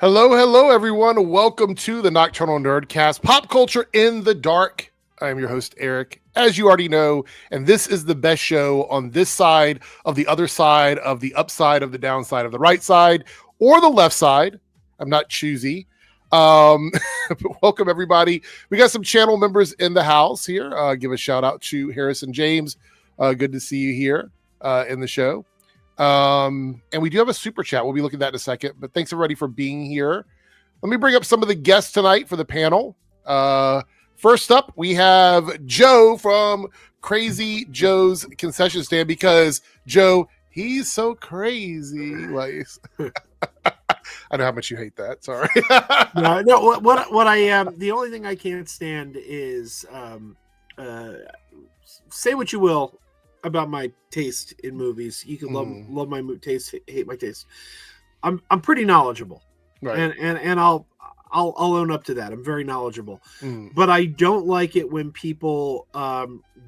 Hello, hello, everyone. Welcome to the Nocturnal Nerdcast, Pop Culture in the Dark. I am your host, Eric, as you already know, and this is the best show on this side of the other side of the upside of the downside of the right side or the left side. I'm not choosy. But welcome, everybody. We got some channel members in the house here. Give a shout out to Harrison James. Good to see you here in the show. And we do have a super chat. We'll be looking at that in a second, but thanks everybody for being here. Let me bring up some of the guests tonight for the panel. First up, we have Joe from Crazy Joe's Concession Stand, because Joe, he's so crazy. Like, I know how much you hate that. Sorry. No. What I am. The only thing I can't stand is say what you will about my taste in movies. You can love my taste, hate my taste. I'm pretty knowledgeable, right? And I'll own up to that. I'm very knowledgeable, but I don't like it when people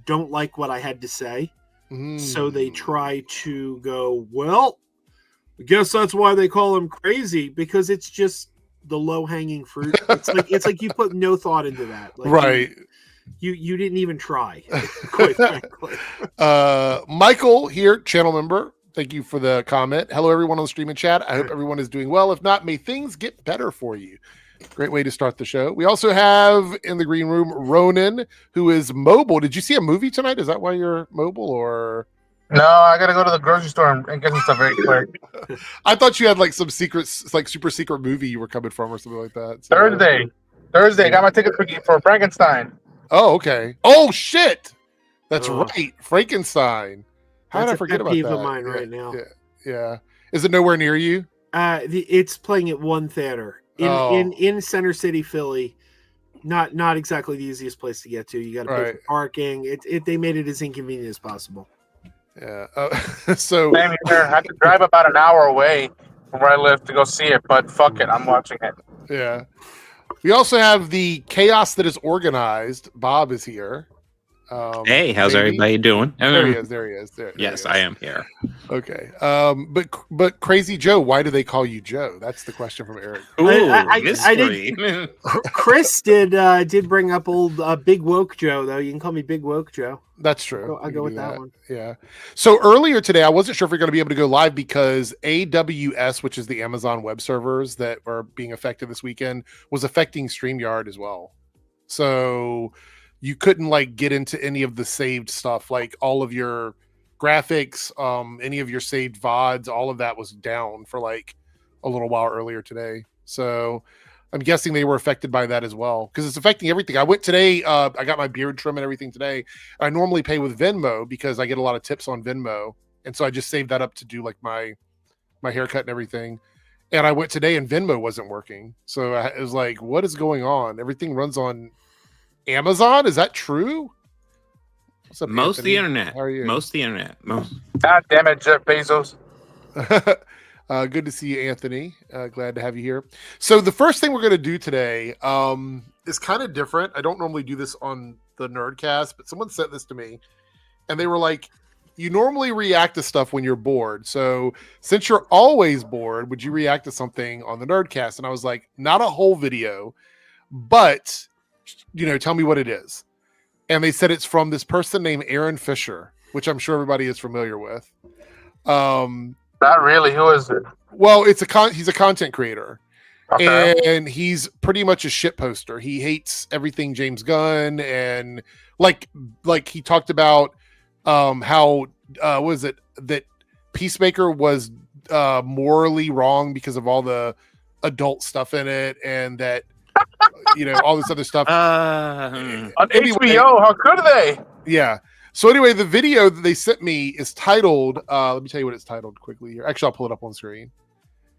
don't like what I had to say, so they try to go, well, I guess that's why they call him crazy, because it's just the low hanging fruit. It's like you put no thought into that, like, right? You didn't even try, quite frankly. Michael here, channel member. Thank you for the comment. Hello, everyone on the stream and chat. I hope everyone is doing well. If not, may things get better for you. Great way to start the show. We also have in the green room Ronan, who is mobile. Did you see a movie tonight? Is that why you're mobile, or? No, I gotta go to the grocery store and get some stuff very quick. I thought you had like some secrets, like super secret movie you were coming from or something like that. So. Thursday, got my ticket for Frankenstein. Oh, okay. Oh, shit. That's right. Frankenstein. How did I forget about that? That's a pet peeve of mine right now. Yeah. Is it nowhere near you? It's playing at one theater in Center City, Philly. Not exactly the easiest place to get to. You got to pay for parking. They made it as inconvenient as possible. Yeah. So I had to drive about an hour away from where I live to go see it, but fuck it, I'm watching it. Yeah. We also have the chaos that is organized. Bob is here. Hey, how's everybody doing? There he is. Yes, I am here. Okay. But Crazy Joe, why do they call you Joe? That's the question from Eric. Ooh, mystery. Chris did bring up old Big Woke Joe, though. You can call me Big Woke Joe. That's true. I'll go with that one. Yeah. So earlier today, I wasn't sure if we are going to be able to go live because AWS, which is the Amazon web servers that are being affected this weekend, was affecting StreamYard as well. So you couldn't like get into any of the saved stuff, like all of your graphics, any of your saved VODs, all of that was down for like a little while earlier today. So I'm guessing they were affected by that as well, because it's affecting everything. I went today, I got my beard trim and everything today. I normally pay with Venmo because I get a lot of tips on Venmo. And so I just saved that up to do like my haircut and everything. And I went today and Venmo wasn't working. So it was like, what is going on? Everything runs on Amazon? Is that true? What's up, Most Anthony? of the internet. How are you? Most of the internet. God damn it, Jeff Bezos. Good to see you, Anthony. Glad to have you here. So the first thing we're going to do today is kind of different. I don't normally do this on the Nerdcast, but someone sent this to me, and they were like, you normally react to stuff when you're bored. So since you're always bored, would you react to something on the Nerdcast? And I was like, not a whole video, but tell me what it is. And they said it's from this person named Aaron Fischer, which I'm sure everybody is familiar with. Not really. Who is it? Well, he's a content creator. Okay. And he's pretty much a shit poster. He hates everything James Gunn, and like he talked about how was it that Peacemaker was morally wrong because of all the adult stuff in it, and that all this other stuff on HBO. How could they? Yeah. So anyway, the video that they sent me is titled, let me tell you what it's titled quickly here. Actually, I'll pull it up on screen.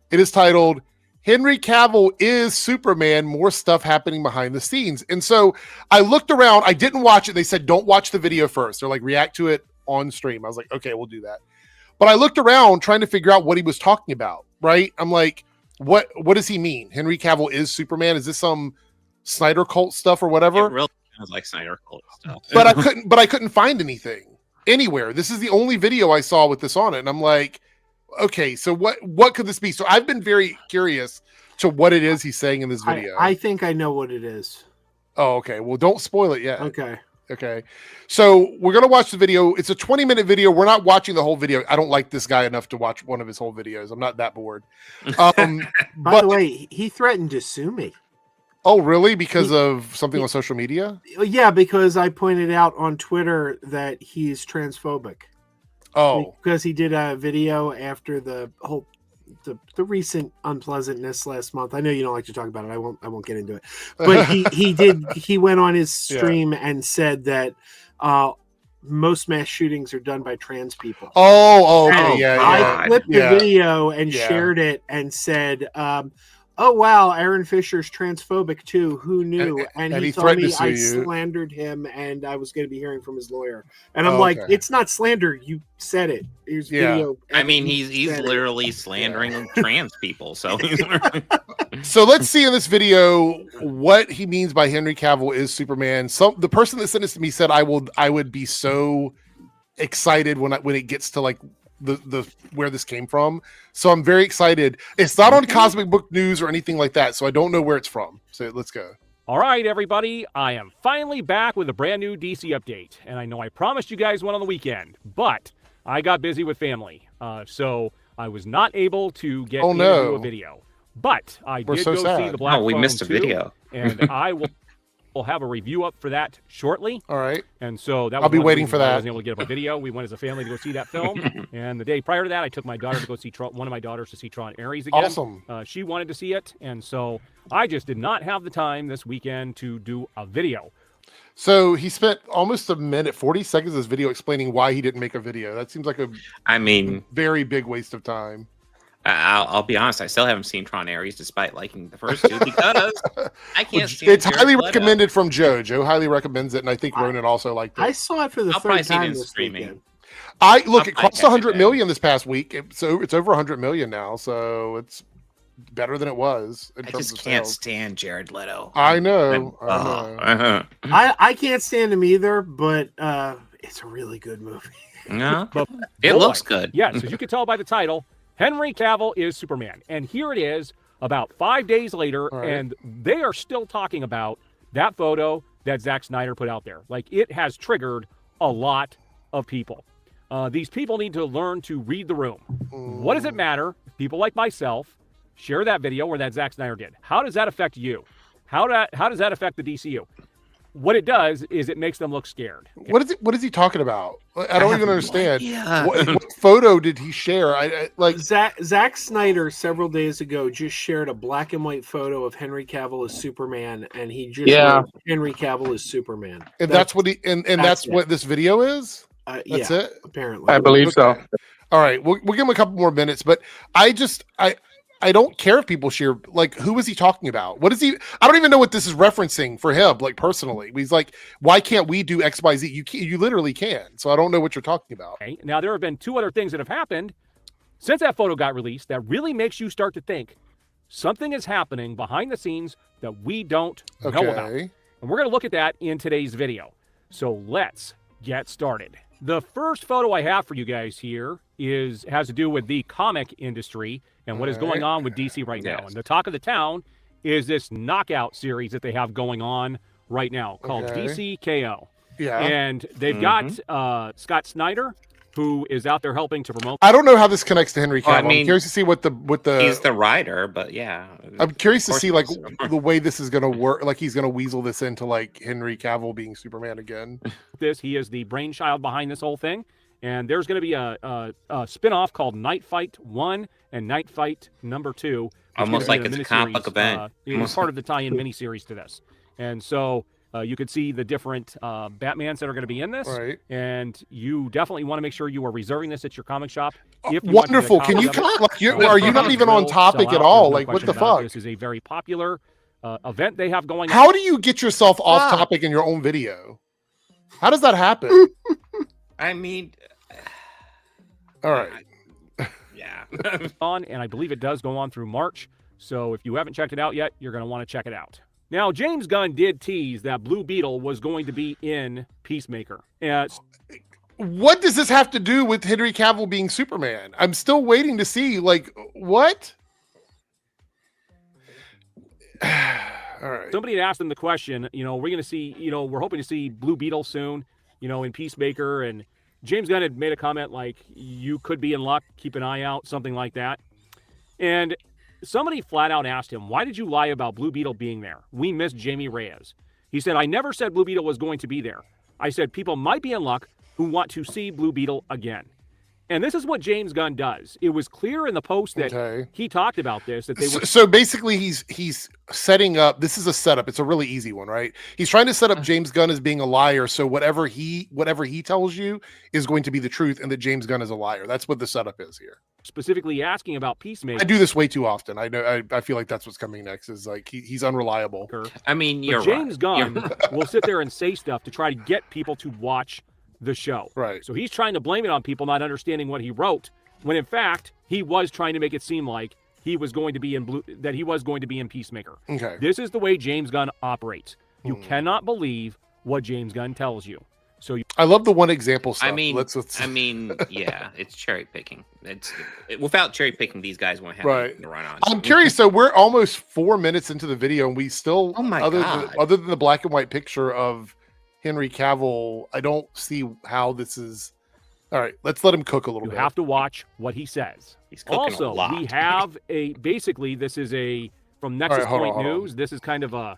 It is titled, Henry Cavill is Superman, more stuff happening behind the scenes. And so I looked around. I didn't watch it. They said, don't watch the video first. They're like, react to it on stream. I was like, okay, we'll do that. But I looked around trying to figure out what he was talking about, right? I'm like, what does he mean? Henry Cavill is Superman? Is this some Snyder cult stuff or whatever? It really sounds like Snyder cult stuff. But I couldn't find anything anywhere. This is the only video I saw with this on it. And I'm like, okay, so what could this be? So I've been very curious to what it is he's saying in this video? I think I know what it is. Oh, okay. Well, don't spoil it yet. Okay. Okay. So we're going to watch the video. It's a 20-minute video. We're not watching the whole video. I don't like this guy enough to watch one of his whole videos. I'm not that bored. By the way, he threatened to sue me. Oh, really? Because of something on social media? Yeah, because I pointed out on Twitter that he's transphobic. Oh. Because he did a video after the recent unpleasantness last month. I know you don't like to talk about it. I won't get into it. But he went on his stream and said that most mass shootings are done by trans people. Oh, okay. I clipped the video and shared it and said, oh wow, Aaron Fisher's transphobic too. Who knew? And he told me I slandered him, and I was going to be hearing from his lawyer. And I'm like, it's not slander. You said it. Here's video. I mean, he's literally slandering trans people. So, so let's see in this video what he means by Henry Cavill is Superman. The person that sent this to me said I would be so excited when it gets to like the where this came from. So I'm very excited. It's not on Cosmic Book News or anything like that, so I don't know where it's from. So let's go. All right, everybody, I am finally back with a brand new DC update, and I know I promised you guys one on the weekend, but I got busy with family, so I was not able to get into a video. But I did go see the Black Phone 2. We missed a video, and I will have a review up for that shortly. All right. And so that I'll be waiting for that. I wasn't able to get up a video. We went as a family to go see that film. And the day prior to that, I took my daughter to go see one of my daughters to see Tron Ares again. Awesome. She wanted to see it. And so I just did not have the time this weekend to do a video. So he spent almost a minute, 40 seconds of this video explaining why he didn't make a video. That seems like a very big waste of time. I'll be honest, I still haven't seen Tron Ares despite liking the first two because I can't stand it's highly recommended from Joe. Joe highly recommends it, and I think Ronan also liked it. I saw it for the third time this weekend. It cost $100 million this past week, so it's over $100 million now, so it's better than it was. I just can't stand Jared Leto. I know. I can't stand him either, but it's a really good movie. No, but it looks good. Yes, as you can tell by the title, Henry Cavill is Superman. And here it is about 5 days later, and they are still talking about that photo that Zack Snyder put out there. Like, it has triggered a lot of people. These people need to learn to read the room. What does it matter if people like myself share that video where that Zack Snyder did? How does that affect you? How does that affect the DCU? What it does is it makes them look scared. Okay? What is he talking about? I don't even understand. What photo did he share? Zack Snyder several days ago just shared a black and white photo of Henry Cavill as Superman, and he just wrote Henry Cavill as Superman. And that's what what this video is? That's it? Apparently. I believe so. All right. We'll give him a couple more minutes, but I don't care if people share, like, who is he talking about? What is he? I don't even know what this is referencing for him, like, personally. He's like, why can't we do X, Y, Z? You literally can. So I don't know what you're talking about. Okay. Now, there have been two other things that have happened since that photo got released that really makes you start to think something is happening behind the scenes that we don't know about. And we're going to look at that in today's video. So let's get started. The first photo I have for you guys here has to do with the comic industry and what is going on with DC right now. And the talk of the town is this knockout series that they have going on right now called DC KO. Yeah. And they've got Scott Snyder, who is out there helping to promote. I don't know how this connects to Henry Cavill. I'm curious to see what the he's the writer, but yeah. I'm curious to see like the way this is going to work. Like he's going to weasel this into like Henry Cavill being Superman again. He is the brainchild behind this whole thing. And there's going to be a spin-off called Night Fight 1 and Night Fight number 2. Almost like it's a comic book event. It's part of the tie-in miniseries to this. And so you could see the different Batmans that are going to be in this. Right. And you definitely want to make sure you are reserving this at your comic shop. If you wonderful. Can you come like are you not even on topic at all? Like, what the fuck? This is a very popular event they have going on. How do you get yourself off topic in your own video? How does that happen? I mean... All right. Yeah. And I believe it does go on through March. So if you haven't checked it out yet, you're going to want to check it out. Now, James Gunn did tease that Blue Beetle was going to be in Peacemaker. What does this have to do with Henry Cavill being Superman? I'm still waiting to see, like, what? All right. Somebody had asked them the question, we're going to see, we're hoping to see Blue Beetle soon, in Peacemaker. And James Gunn had made a comment like, you could be in luck, keep an eye out, something like that. And somebody flat out asked him, why did you lie about Blue Beetle being there? We missed Jamie Reyes. He said, I never said Blue Beetle was going to be there. I said people might be in luck who want to see Blue Beetle again. And this is what James Gunn does. It was clear in the post that he talked about this, that they were. So basically, he's setting up. This is a setup. It's a really easy one, right? He's trying to set up James Gunn as being a liar. So whatever he tells you is going to be the truth, and that James Gunn is a liar. That's what the setup is here. Specifically asking about Peacemaker. I do this way too often. I know. I feel like that's what's coming next. Is like he's unreliable. I mean, you're James right. Gunn will sit there and say stuff to try to get people to watch the show. Right. So he's trying to blame it on people not understanding what he wrote, when in fact he was trying to make it seem like he was going to be in Peacemaker. Okay. This is the way James Gunn operates. You cannot believe what James Gunn tells you. So I love the one example stuff. I mean, let's... yeah, it's cherry picking. Without cherry picking, these guys won't have anything to run on. I'm curious. So we're almost 4 minutes into the video, and we still, God. other than the black and white picture of Henry Cavill, I don't see how this is. All right, let's let him cook a little bit. You have to watch what he says. He's cooking a lot. We have basically, this is from Nexus Point News. This is kind of a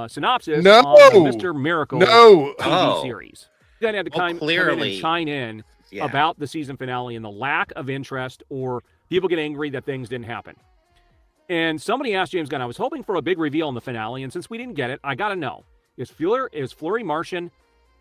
synopsis on the Mr. Miracle TV series. Then had to come in and chime in about the season finale and the lack of interest, or people get angry that things didn't happen. And somebody asked James Gunn, I was hoping for a big reveal in the finale, and since we didn't get it, I got to know. Is Flurry Martian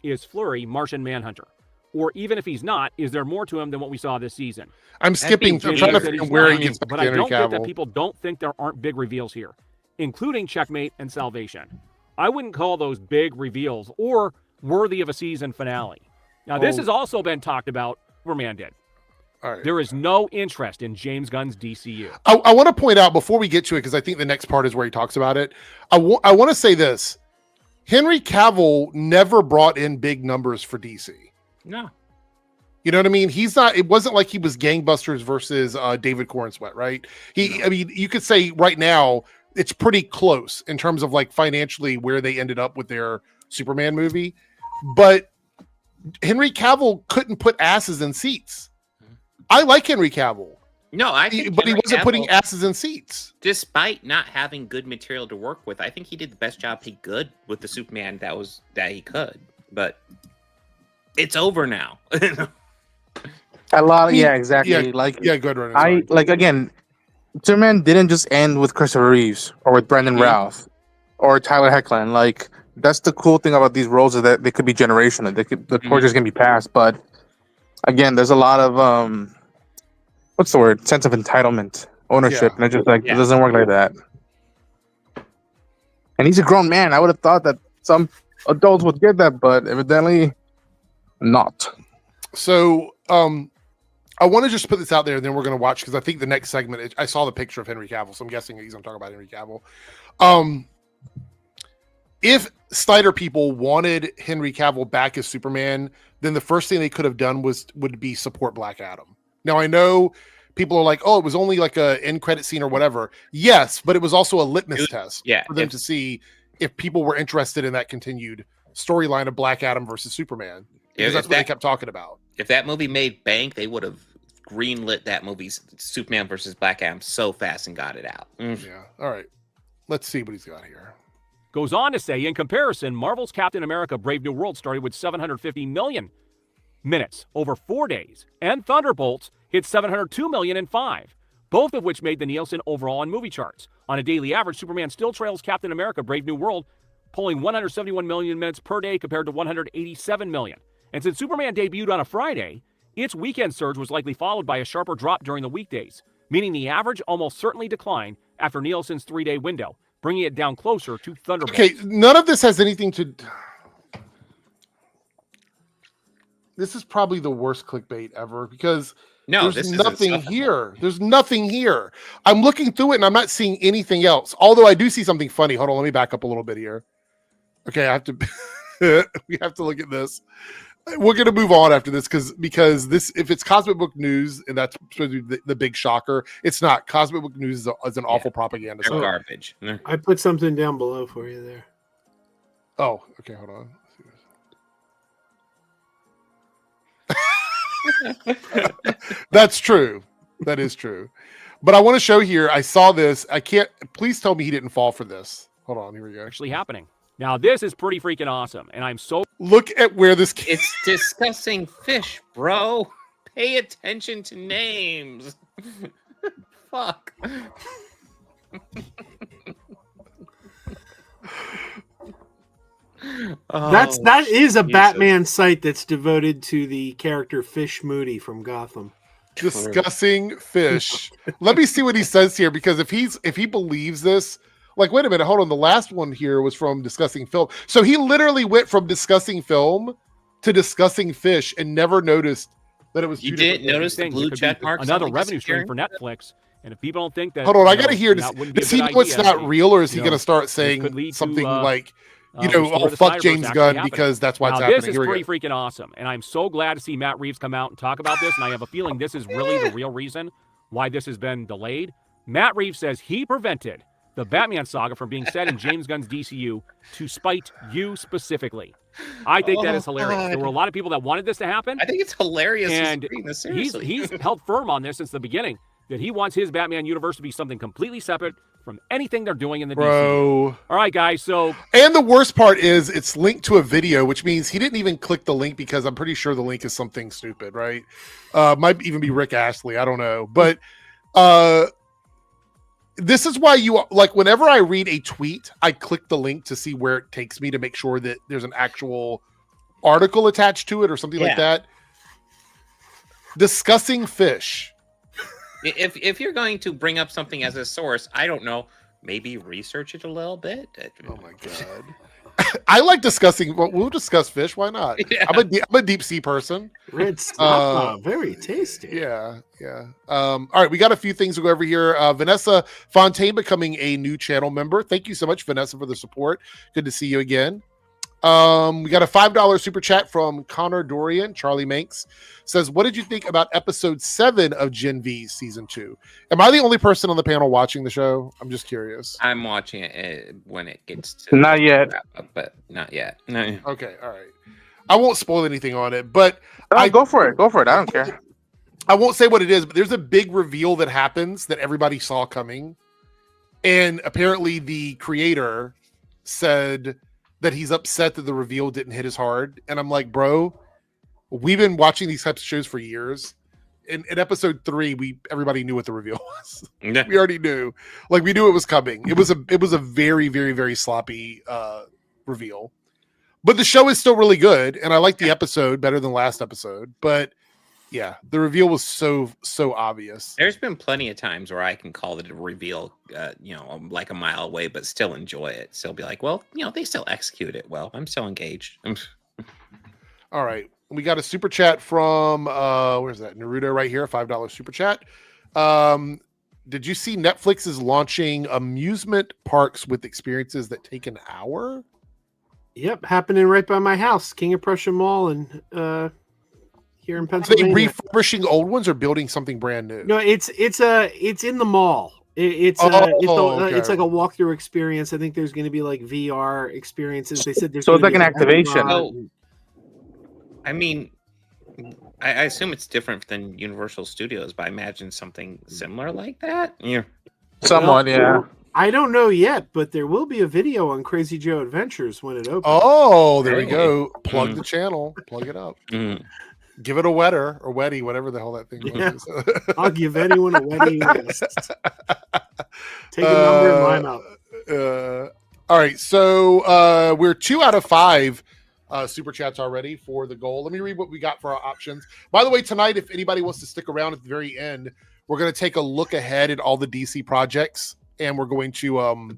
Manhunter? Or even if he's not, is there more to him than what we saw this season? I'm skipping. I'm trying to figure where he gets back to Henry Cavill. But I don't get that people don't think there aren't big reveals here, including Checkmate and Salvation. I wouldn't call those big reveals or worthy of a season finale. Now, this has also been talked about. Superman did. All right. There is no interest in James Gunn's DCU. I want to point out before we get to it, because I think the next part is where he talks about it. I want to say this. Henry Cavill never brought in big numbers for DC. No. You know what I mean? He's not, it wasn't like he was gangbusters versus David Corenswet, right? I mean, you could say right now it's pretty close in terms of like financially where they ended up with their Superman movie. But Henry Cavill couldn't put asses in seats. I like Henry Cavill. No, but he wasn't putting asses in seats. Despite not having good material to work with, I think he did the best job he could with the Superman that he could. But it's over now. Exactly. Yeah, go ahead, Ron. Again, Superman didn't just end with Christopher Reeves or with Brandon Routh or Tyler Hoechlin. Like, that's the cool thing about these roles, is that they could be generational. The torch is going to be passed. But again, there's a lot of what's the word? Sense of entitlement, ownership, and it's just like it doesn't work like that. And he's a grown man. I would have thought that some adults would get that, but evidently not. So, I want to just put this out there, and then we're going to watch, because I think the next segment, I saw the picture of Henry Cavill, so I'm guessing he's going to talk about Henry Cavill. If Snyder people wanted Henry Cavill back as Superman, then the first thing they could have done would be support Black Adam. Now, I know people are like, oh, it was only like a end credit scene or whatever. Yes, but it was also a litmus test for them to see if people were interested in that continued storyline of Black Adam versus Superman. Because that's what they kept talking about. If that movie made bank, they would have greenlit that movie's Superman versus Black Adam so fast and got it out. Yeah. All right. Let's see what he's got here. Goes on to say, in comparison, Marvel's Captain America Brave New World started with 750 million minutes over 4 days, and Thunderbolts hit 702 million in 5, both of which made the Nielsen overall on movie charts. On a daily average, Superman still trails Captain America Brave New World, pulling 171 million minutes per day compared to 187 million. And since Superman debuted on a Friday, its weekend surge was likely followed by a sharper drop during the weekdays, meaning the average almost certainly declined after Nielsen's 3-day window, bringing it down closer to Thunderbolts. Okay, none of this has anything to... This is probably the worst clickbait ever, because there's nothing here. There's nothing here. I'm looking through it and I'm not seeing anything else. Although I do see something funny. Hold on, let me back up a little bit here. Okay, I have to... we have to look at this. We're gonna move on after this because this, if it's comic book news and that's supposed to be the big shocker, it's not. Comic book news is an awful propaganda. They're garbage. I put something down below for you there. Oh, okay, hold on. That's true. That is true. But I want to show here. I saw this. I can't. Please tell me he didn't fall for this. Hold on. Here we go. Actually happening. Now, this is pretty freaking awesome, and I'm so... Look at where this... It's discussing fish, bro. Pay attention to names. Fuck. That is a Jesus. Batman site that's devoted to the character Fish Moody from Gotham. Discussing fish. Let me see what he says here, because if he believes this... Like, wait a minute, hold on. The last one here was from discussing film. So he literally went from discussing film to discussing fish and never noticed that it was. You didn't notice the blue check mark? Another revenue stream for Netflix. And if people don't think that, hold on, I got to hear this. Does he know it's not real, or is he going to start saying something like, oh, fuck James Gunn because that's why it's happening? This is pretty freaking awesome, and I'm so glad to see Matt Reeves come out and talk about this. And I have a feeling this is really the real reason why this has been delayed. Matt Reeves says he prevented the Batman saga from being set in James Gunn's DCU to spite you specifically. I think that is hilarious. God. There were a lot of people that wanted this to happen. I think it's hilarious. And he's held firm on this since the beginning, that he wants his Batman universe to be something completely separate from anything they're doing in the DCU. All right, guys. So, and the worst part is it's linked to a video, which means he didn't even click the link because I'm pretty sure the link is something stupid, right? Might even be Rick Astley. I don't know. But this is why you like whenever I read a tweet, I click the link to see where it takes me to make sure that there's an actual article attached to it or something like that. Discussing fish. If you're going to bring up something as a source, I don't know, maybe research it a little bit. Oh my God. I like discussing. Well, we'll discuss fish. Why not? Yeah. I'm a deep sea person. Red snapper, very tasty. Yeah. All right, we got a few things to go over here. Vanessa Fontaine becoming a new channel member. Thank you so much, Vanessa, for the support. Good to see you again. We got a $5 super chat from Connor Dorian. Charlie Manx says, "What did you think about episode 7 of Gen V season 2?" Am I the only person on the panel watching the show? I'm just curious. I'm watching it when it gets to not yet, but not yet. No. Okay, all right. I won't spoil anything on it, but go for it. Go for it. I don't care. I won't say what it is, but there's a big reveal that happens that everybody saw coming, and apparently the creator said that he's upset that the reveal didn't hit as hard. And I'm like, bro, we've been watching these types of shows for years. In episode 3, everybody knew what the reveal was. Yeah. We already knew. Like, we knew it was coming. It was a very, very, very sloppy reveal. But the show is still really good, and I like the episode better than last episode. But yeah, the reveal was so obvious. There's been plenty of times where I can call it a reveal, like a mile away, but still enjoy it. Still be like, well, they still execute it well. I'm still engaged. All right. We got a super chat from, where's that? Naruto right here, a $5 super chat. Did you see Netflix is launching amusement parks with experiences that take an hour? Yep, happening right by my house, King of Prussia Mall, and here in Pennsylvania. Are they refurbishing old ones or building something brand new? No, it's in the mall. It's like a walkthrough experience. I think there's going to be like VR experiences. They said there's so it's like an activation. So, I mean, I assume it's different than Universal Studios, but I imagine something similar like that. Yeah, somewhat. Yeah. I don't know yet, but there will be a video on Crazy Joe Adventures when it opens. Oh, there we go. Plug the channel. Plug it up. Give it a wetter or wetty, whatever the hell that thing was. I'll give anyone a wetty. Take a number and line up. All right, so we're 2 out of 5 super chats already for the goal. Let me read what we got for our options. By the way, tonight, if anybody wants to stick around at the very end, we're going to take a look ahead at all the DC projects, and we're going to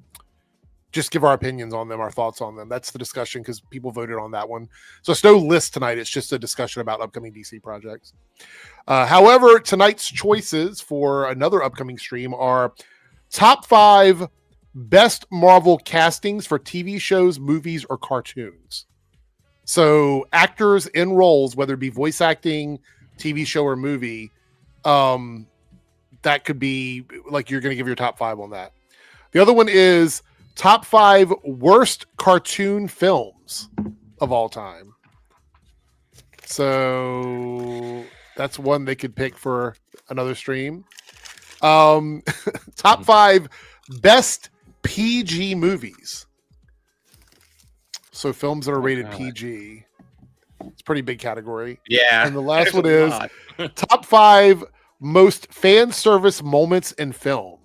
just give our opinions on them, our thoughts on them. That's the discussion because people voted on that one. So it's no list tonight. It's just a discussion about upcoming DC projects. However, tonight's choices for another upcoming stream are top 5 best Marvel castings for TV shows, movies, or cartoons. So actors in roles, whether it be voice acting, TV show, or movie, that could be like you're going to give your top 5 on that. The other one is top 5 worst cartoon films of all time. So that's one they could pick for another stream. Top 5 best PG movies. So films that are rated PG. It's a pretty big category. Yeah. And the last one is top 5 most fan service moments in film.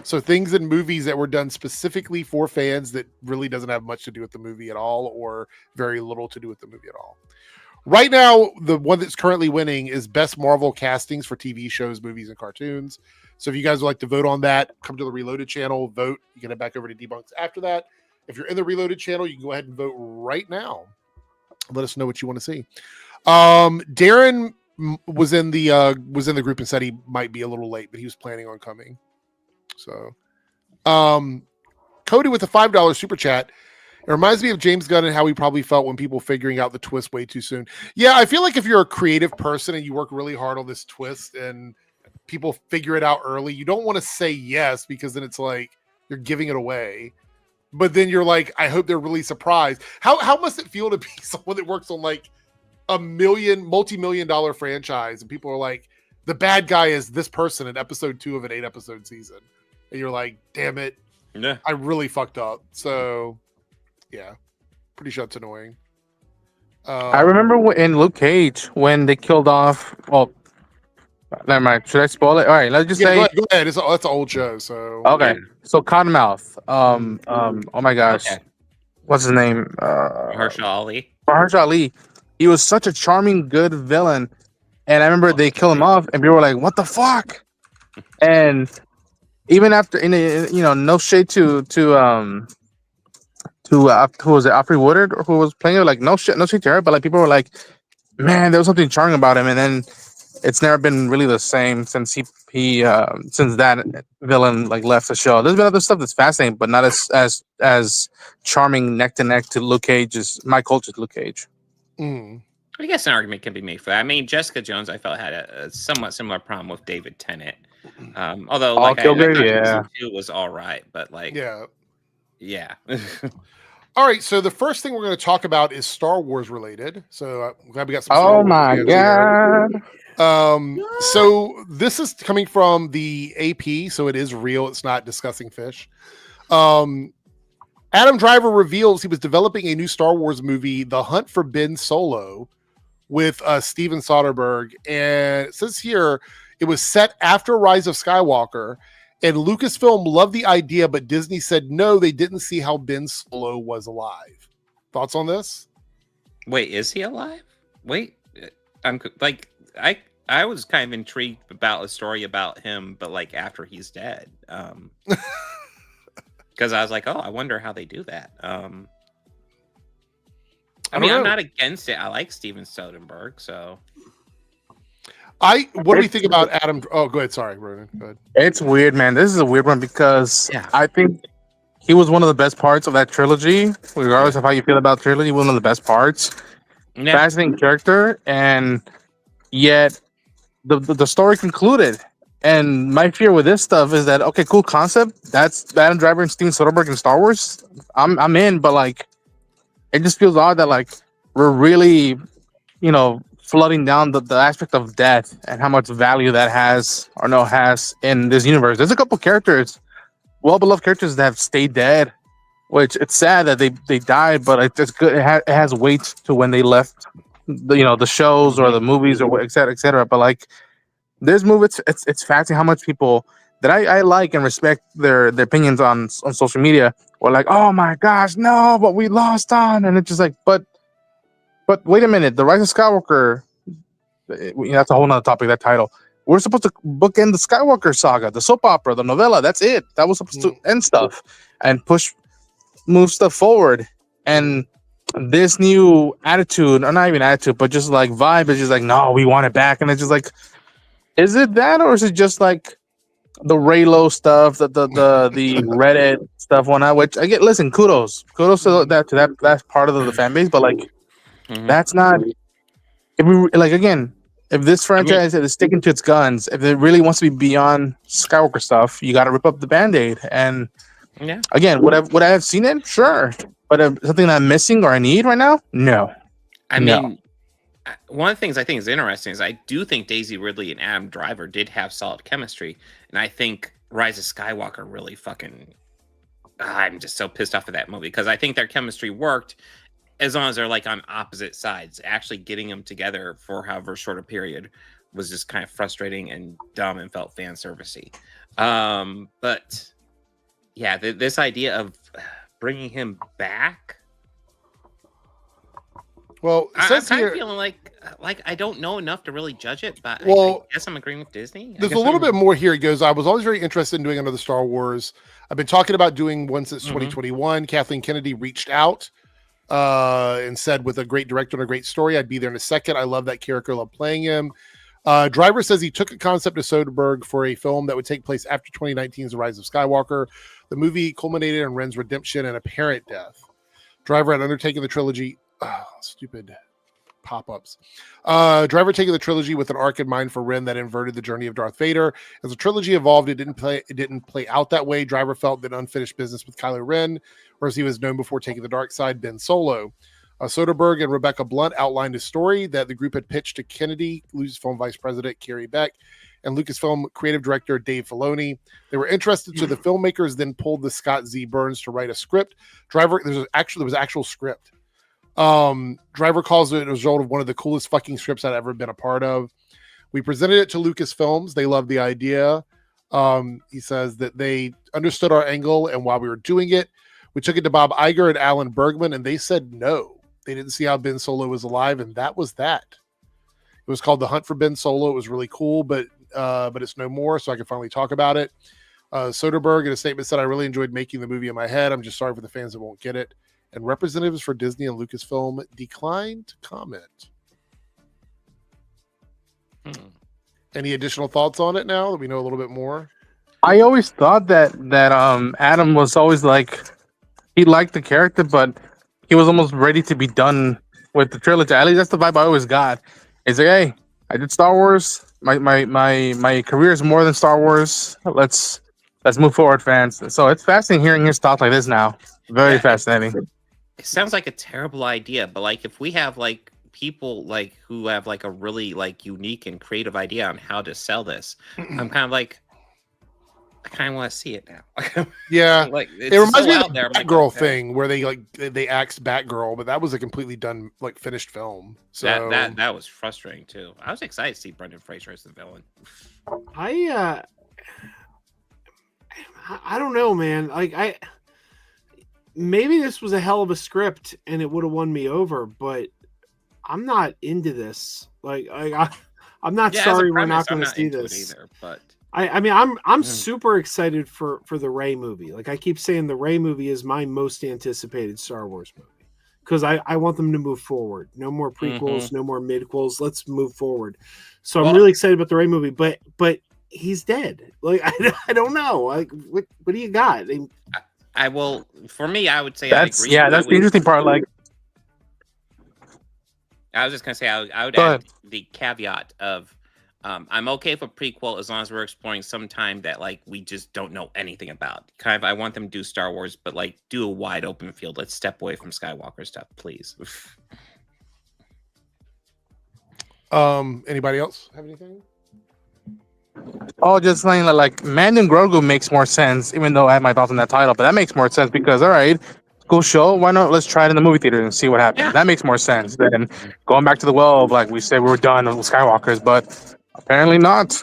So things in movies that were done specifically for fans that really doesn't have much to do with the movie at all, or very little to do with the movie at all. Right now, the one that's currently winning is best Marvel castings for TV shows, movies, and cartoons. So if you guys would like to vote on that, come to the Reloaded channel, vote. You can head back over to Debunks after that. If you're in the Reloaded channel, you can go ahead and vote right now. Let us know what you want to see. Darren was in the group and said he might be a little late, but he was planning on coming. So, Cody with a $5 super chat. It reminds me of James Gunn and how he probably felt when people figuring out the twist way too soon. Yeah, I feel like if you're a creative person and you work really hard on this twist and people figure it out early, you don't want to say yes because then it's like you're giving it away. But then you're like, I hope they're really surprised. How must it feel to be someone that works on like a multi-million-dollar franchise and people are like, the bad guy is this person in episode 2 of an 8-episode season. And you're like, damn it. Yeah. I really fucked up. So, yeah. Pretty sure it's annoying. I remember in Luke Cage when they killed off... Well, never mind. Should I spoil it? All right, let's just say... Go ahead. That's an old show, so... Okay. So, Cottonmouth. Oh my gosh. Okay. What's his name? Mahershala Ali. Mahershala Ali. He was such a charming, good villain. And I remember they killed him off, and people were like, what the fuck? And... Even after, no shade to who was it, Alfred Woodard, or who was playing it, like no shit to her, but like people were like, man, there was something charming about him, and then it's never been really the same since since that villain like left the show. There's been other stuff that's fascinating, but not as charming neck to neck to Luke Cage's my culture's Luke Cage. Mm. I guess an argument can be made for that. I mean, Jessica Jones, I felt had a somewhat similar problem with David Tennant. Although, like, season 2 was all right, but like, yeah. All right, so the first thing we're going to talk about is Star Wars related. So I'm glad we got some. Oh my god! So this is coming from the AP, so it is real. It's not discussing fish. Adam Driver reveals he was developing a new Star Wars movie, The Hunt for Ben Solo, with Steven Soderbergh, and it says here it was set after Rise of Skywalker, and Lucasfilm loved the idea, but Disney said no, they didn't see how Ben Solo was alive. Thoughts on this? Wait, is he alive? Wait, I'm like, I was kind of intrigued about a story about him, but like after he's dead, because I was like, oh, I wonder how they do that. I mean, I'm not against it. I like Steven Soderbergh, so. What do we think about Adam? Oh, go ahead. Sorry, Ronan. Go ahead. It's weird, man. This is a weird one because I think he was one of the best parts of that trilogy. Regardless of how you feel about the trilogy, one of the best parts. Yeah. Fascinating character, and yet the story concluded. And my fear with this stuff is that, okay, cool concept. That's Adam Driver and Steven Soderbergh in Star Wars. I'm in, but like, it just feels odd that like we're really, flooding down the aspect of death and how much value that has in this universe. There's a couple characters, well-beloved characters that have stayed dead, which it's sad that they died, but it's good. It has weight to when they left, the shows or the movies or et cetera, et cetera. But like this movie, it's fascinating how much people that I like and respect their opinions on social media were like, oh my gosh, no, but we lost on, and it's just like, but wait a minute, The Rise of Skywalker, that's a whole nother topic, that title. We're supposed to bookend the Skywalker saga, the soap opera, the novella. That's it. That was supposed to end stuff and move stuff forward. And this new attitude, or not even attitude, but just like vibe is just like, no, we want it back. And it's just like, is it that, or is it just like the Raylo stuff, the Reddit stuff, which I get? Listen, kudos to that part of the fan base, but like, That's not. If we like again, if this franchise is sticking to its guns, if it really wants to be beyond Skywalker stuff, you got to rip up the Band-Aid. And again, would I have seen it? Sure, but something that I'm missing or I need right now? No. I mean, one of the things I think is interesting is I do think Daisy Ridley and Adam Driver did have solid chemistry, and I think Rise of Skywalker really fucking. I'm just so pissed off at that movie because I think their chemistry worked as long as they're like on opposite sides. Actually getting them together for however short a period was just kind of frustrating and dumb and felt fan servicey. But yeah, this idea of bringing him back. Well, I'm kind of feeling like I don't know enough to really judge it, but I guess I'm agreeing with Disney. There's a little bit more here. It goes, I was always very interested in doing another Star Wars. I've been talking about doing one since 2021. Kathleen Kennedy reached out and said, with a great director and a great story, I'd be there in a second. I love that character. I love playing him. Driver says he took a concept to Soderbergh for a film that would take place after 2019's The Rise of Skywalker. The movie culminated in Ren's redemption and apparent death. Driver had undertaken the trilogy. Stupid pop-ups. Driver taking the trilogy with an arc in mind for Ren that inverted the journey of Darth Vader. As the trilogy evolved, it didn't play out that way. Driver felt that unfinished business with Kylo Ren, whereas he was known before taking the dark side, Ben Solo. Soderbergh and Rebecca Blunt outlined a story that the group had pitched to Kennedy, Lucasfilm Vice President Carrie Beck, and Lucasfilm Creative Director Dave Filoni. They were interested, so the filmmakers then pulled the Scott Z. Burns to write a script. There was actual script. Driver calls it a result of one of the coolest fucking scripts I've ever been a part of. We presented it to Lucasfilms. They loved the idea. He says that they understood our angle, and while we were doing it, we took it to Bob Iger and Alan Bergman, and they said no. They didn't see how Ben Solo was alive, and that was that. It was called The Hunt for Ben Solo. It was really cool, but it's no more, so I can finally talk about it. Soderbergh in a statement said, I really enjoyed making the movie in my head. I'm just sorry for the fans that won't get it. And representatives for Disney and Lucasfilm declined to comment. Any additional thoughts on it now that we know a little bit more? I always thought that Adam was always like, he liked the character, but he was almost ready to be done with the trilogy. At least that's the vibe I always got. It's like, hey, I did Star Wars. My career is more than Star Wars. Let's move forward, fans. So it's fascinating hearing his thoughts like this now. Very fascinating. It sounds like a terrible idea, but like if we have like people like who have like a really like unique and creative idea on how to sell this, I'm kind of like, I kind of want to see it now. Yeah, like it reminds me of the Batgirl thing where they axed Batgirl, but that was a completely done like finished film. So that was frustrating too. I was excited to see Brendan Fraser as the villain. I don't know, man. Maybe this was a hell of a script and it would have won me over, but I'm not into this. I'm not sorry we're not going to see this either. But I mean, I'm super excited for the Rey movie. Like I keep saying, the Rey movie is my most anticipated Star Wars movie because I want them to move forward. No more prequels, no more midquels. Let's move forward. So I'm really excited about the Rey movie, but he's dead. Like I don't know. Like what do you got? I will. For me, I would say that's I agree. That's the interesting part. Like, I was just gonna say I would add the caveat of I'm okay for prequel as long as we're exploring some time that like we just don't know anything about. Kind of, I want them to do Star Wars, but like do a wide open field. Let's step away from Skywalker stuff, please. Anybody else have anything? Oh, just saying that like Mando Grogu makes more sense, even though I have my thoughts on that title, but that makes more sense because all right, cool show. Why not? Let's try it in the movie theater and see what happens. Yeah. That makes more sense than going back to the well of like we said we were done with Skywalkers, but apparently not.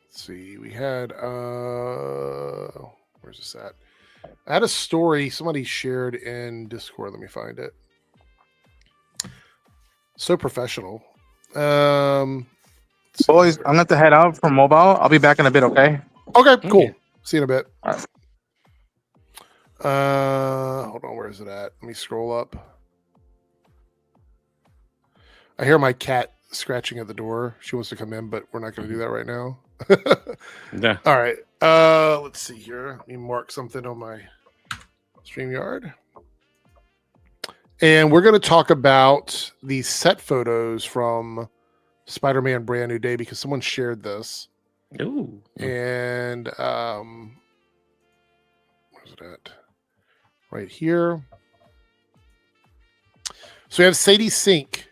Let's see. We had where's this at? I had a story somebody shared in Discord. Let me find it. So professional. Boys, I'm going to head out for mobile. I'll be back in a bit, okay? Okay, cool. See you in a bit. All right. Hold on, where is it at? Let me scroll up. I hear my cat scratching at the door. She wants to come in, but we're not going to do that right now. Yeah. All right. Let's see here. Let me mark something on my StreamYard. And we're going to talk about the set photos from Spider-Man Brand New Day because someone shared this. Ooh. And where's it at? Right here. So we have Sadie Sink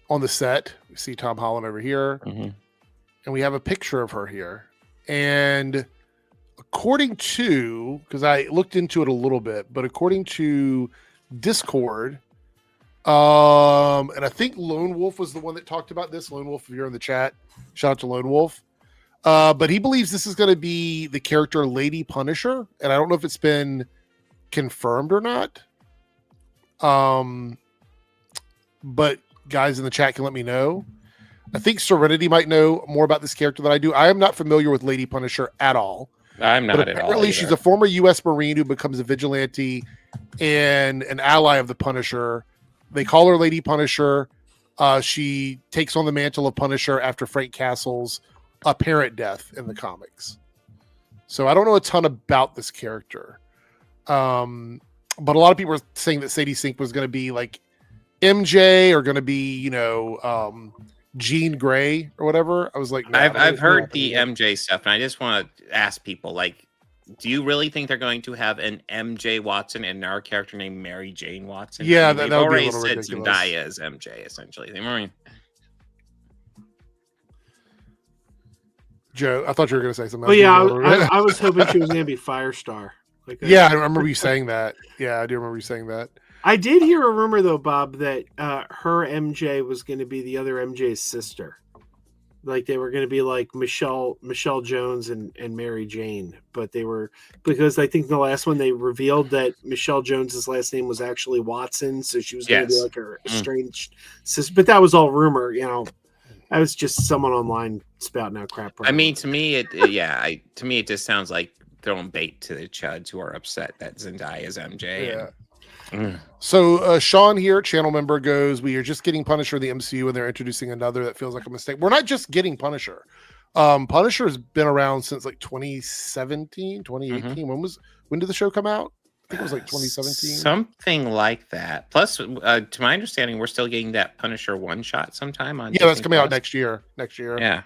on the set. We see Tom Holland over here. Mm-hmm. And we have a picture of her here. And according to, because I looked into it a little bit, but according to Discord, and I think Lone Wolf was the one that talked about this. Lone Wolf, if you're in the chat, shout out to Lone Wolf. But he believes this is going to be the character Lady Punisher, and I don't know if it's been confirmed or not. But guys in the chat can let me know. I think Serenity might know more about this character than I do. I am not familiar with Lady Punisher at all. I'm not at all. Apparently, she's a former U.S. Marine who becomes a vigilante and an ally of the Punisher. They call her Lady Punisher. She takes on the mantle of Punisher after Frank Castle's apparent death in the comics. So I don't know a ton about this character. But a lot of people are saying that Sadie Sink was going to be like MJ or going to be, Jean Grey or whatever. I was like, no, I've heard the MJ stuff, and I just want to ask people, like, do you really think they're going to have an MJ Watson and our character named Mary Jane Watson? Yeah, I mean, that would be a already little said ridiculous. Zendaya is MJ, essentially. Joe, I thought you were going to say something. But yeah, I was hoping she was going to be Firestar. Like yeah, I remember you saying that. Yeah, I do remember you saying that. I did hear a rumor though, Bob, that her MJ was going to be the other MJ's sister. Like they were going to be like Michelle Jones and Mary Jane, but they were, because I think the last one they revealed that Michelle Jones's last name was actually Watson, so she was going to be like her estranged sister. But that was all rumor, I was just someone online spouting out crap. I mean, to me, it just sounds like throwing bait to the chuds who are upset that Zendaya is MJ. Yeah. So Sean here, channel member, goes, we are just getting Punisher in the MCU and they're introducing another that feels like a mistake. We're not just getting Punisher. Punisher has been around since like 2017, 2018. When did the show come out? I think it was like 2017. Something like that. Plus, to my understanding, we're still getting that Punisher one shot sometime on. Yeah, that's coming out next year. Yeah.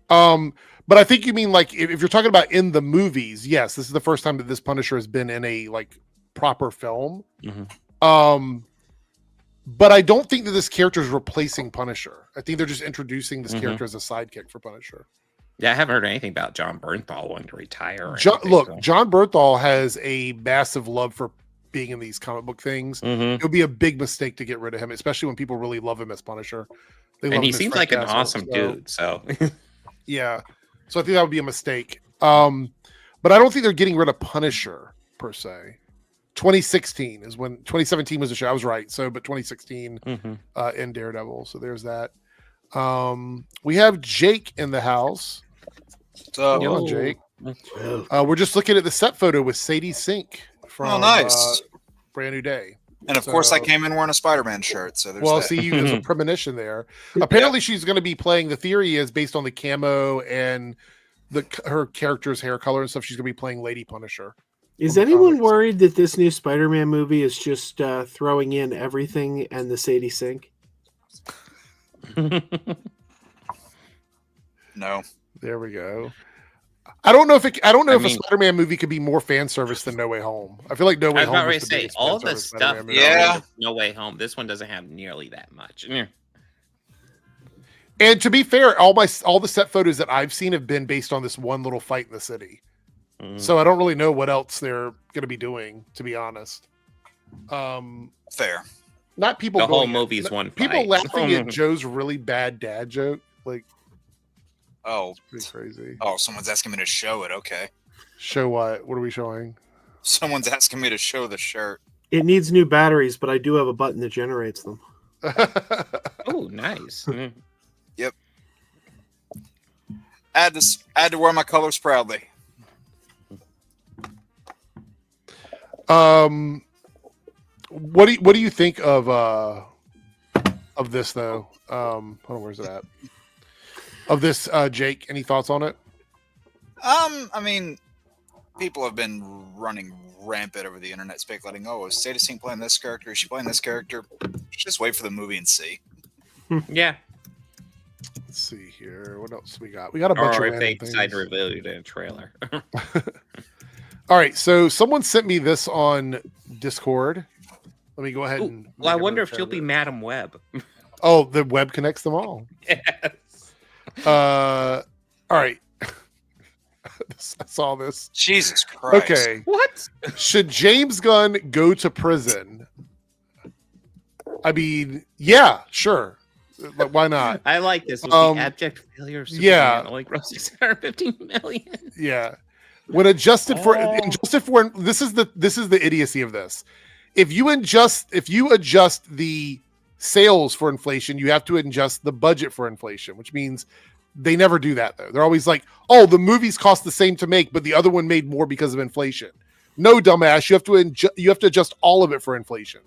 But I think you mean like if you're talking about in the movies, yes, this is the first time that this Punisher has been in a like proper film. But I don't think that this character is replacing Punisher. I think they're just introducing this character as a sidekick for Punisher. Yeah, I haven't heard anything about John Bernthal wanting to retire. John Bernthal has a massive love for being in these comic book things. It would be a big mistake to get rid of him, especially when people really love him as Punisher. And he seems like an awesome dude. So yeah, so I think that would be a mistake. But I don't think they're getting rid of Punisher per se. 2016 is when 2017 was the show. I was right. So, but 2016 in Daredevil. So there's that. We have Jake in the house. So, Jake. We're just looking at the set photo with Sadie Sink from nice. Brand New Day. And of course, I came in wearing a Spider-Man shirt. So there's that. See, there's a premonition there. Apparently, she's going to be playing. The theory is based on the camo and her character's hair color and stuff. She's going to be playing Lady Punisher. Is anyone worried that this new Spider-Man movie is just throwing in everything and the Sadie Sink? No. There we go. I don't know if a Spider-Man movie could be more fan service than No Way Home. I feel like No Way Home. I was about to say all the stuff. No Way Home. This one doesn't have nearly that much. And to be fair, all the set photos that I've seen have been based on this one little fight in the city. So I don't really know what else they're going to be doing, to be honest. Fair. Not people. The whole movie's one people fight. laughing at Joe's really bad dad joke. Like, it's pretty crazy. Oh, someone's asking me to show it. Okay. Show what? What are we showing? Someone's asking me to show the shirt. It needs new batteries, but I do have a button that generates them. Oh, nice. Yep. I had to wear my colors proudly. What do you think of this though? Hold on, where's it at? Of this, Jake, any thoughts on it? I mean, people have been running rampant over the internet speculating, oh, is Sadie Sink playing this character? Is she playing this character? Just wait for the movie and see. Yeah. Let's see here. What else we got? We got a bunch of Or if they things. decide to reveal it in a trailer. All right, so someone sent me this on Discord. Let me go ahead and. Well, I wonder if she'll be Madam Web. Oh, the web connects them all. Yes. All right. I saw this. Jesus Christ. Okay. What? Should James Gunn go to prison? I mean, yeah, sure. But why not? I like this. Was the abject failure of Superman yeah. only grossed 615 million? Yeah. When adjusted for this is the idiocy of this. If you adjust the sales for inflation, you have to adjust the budget for inflation, which means they never do that though. They're always like, "Oh, the movies cost the same to make, but the other one made more because of inflation." No, dumbass, you have to adjust all of it for inflation.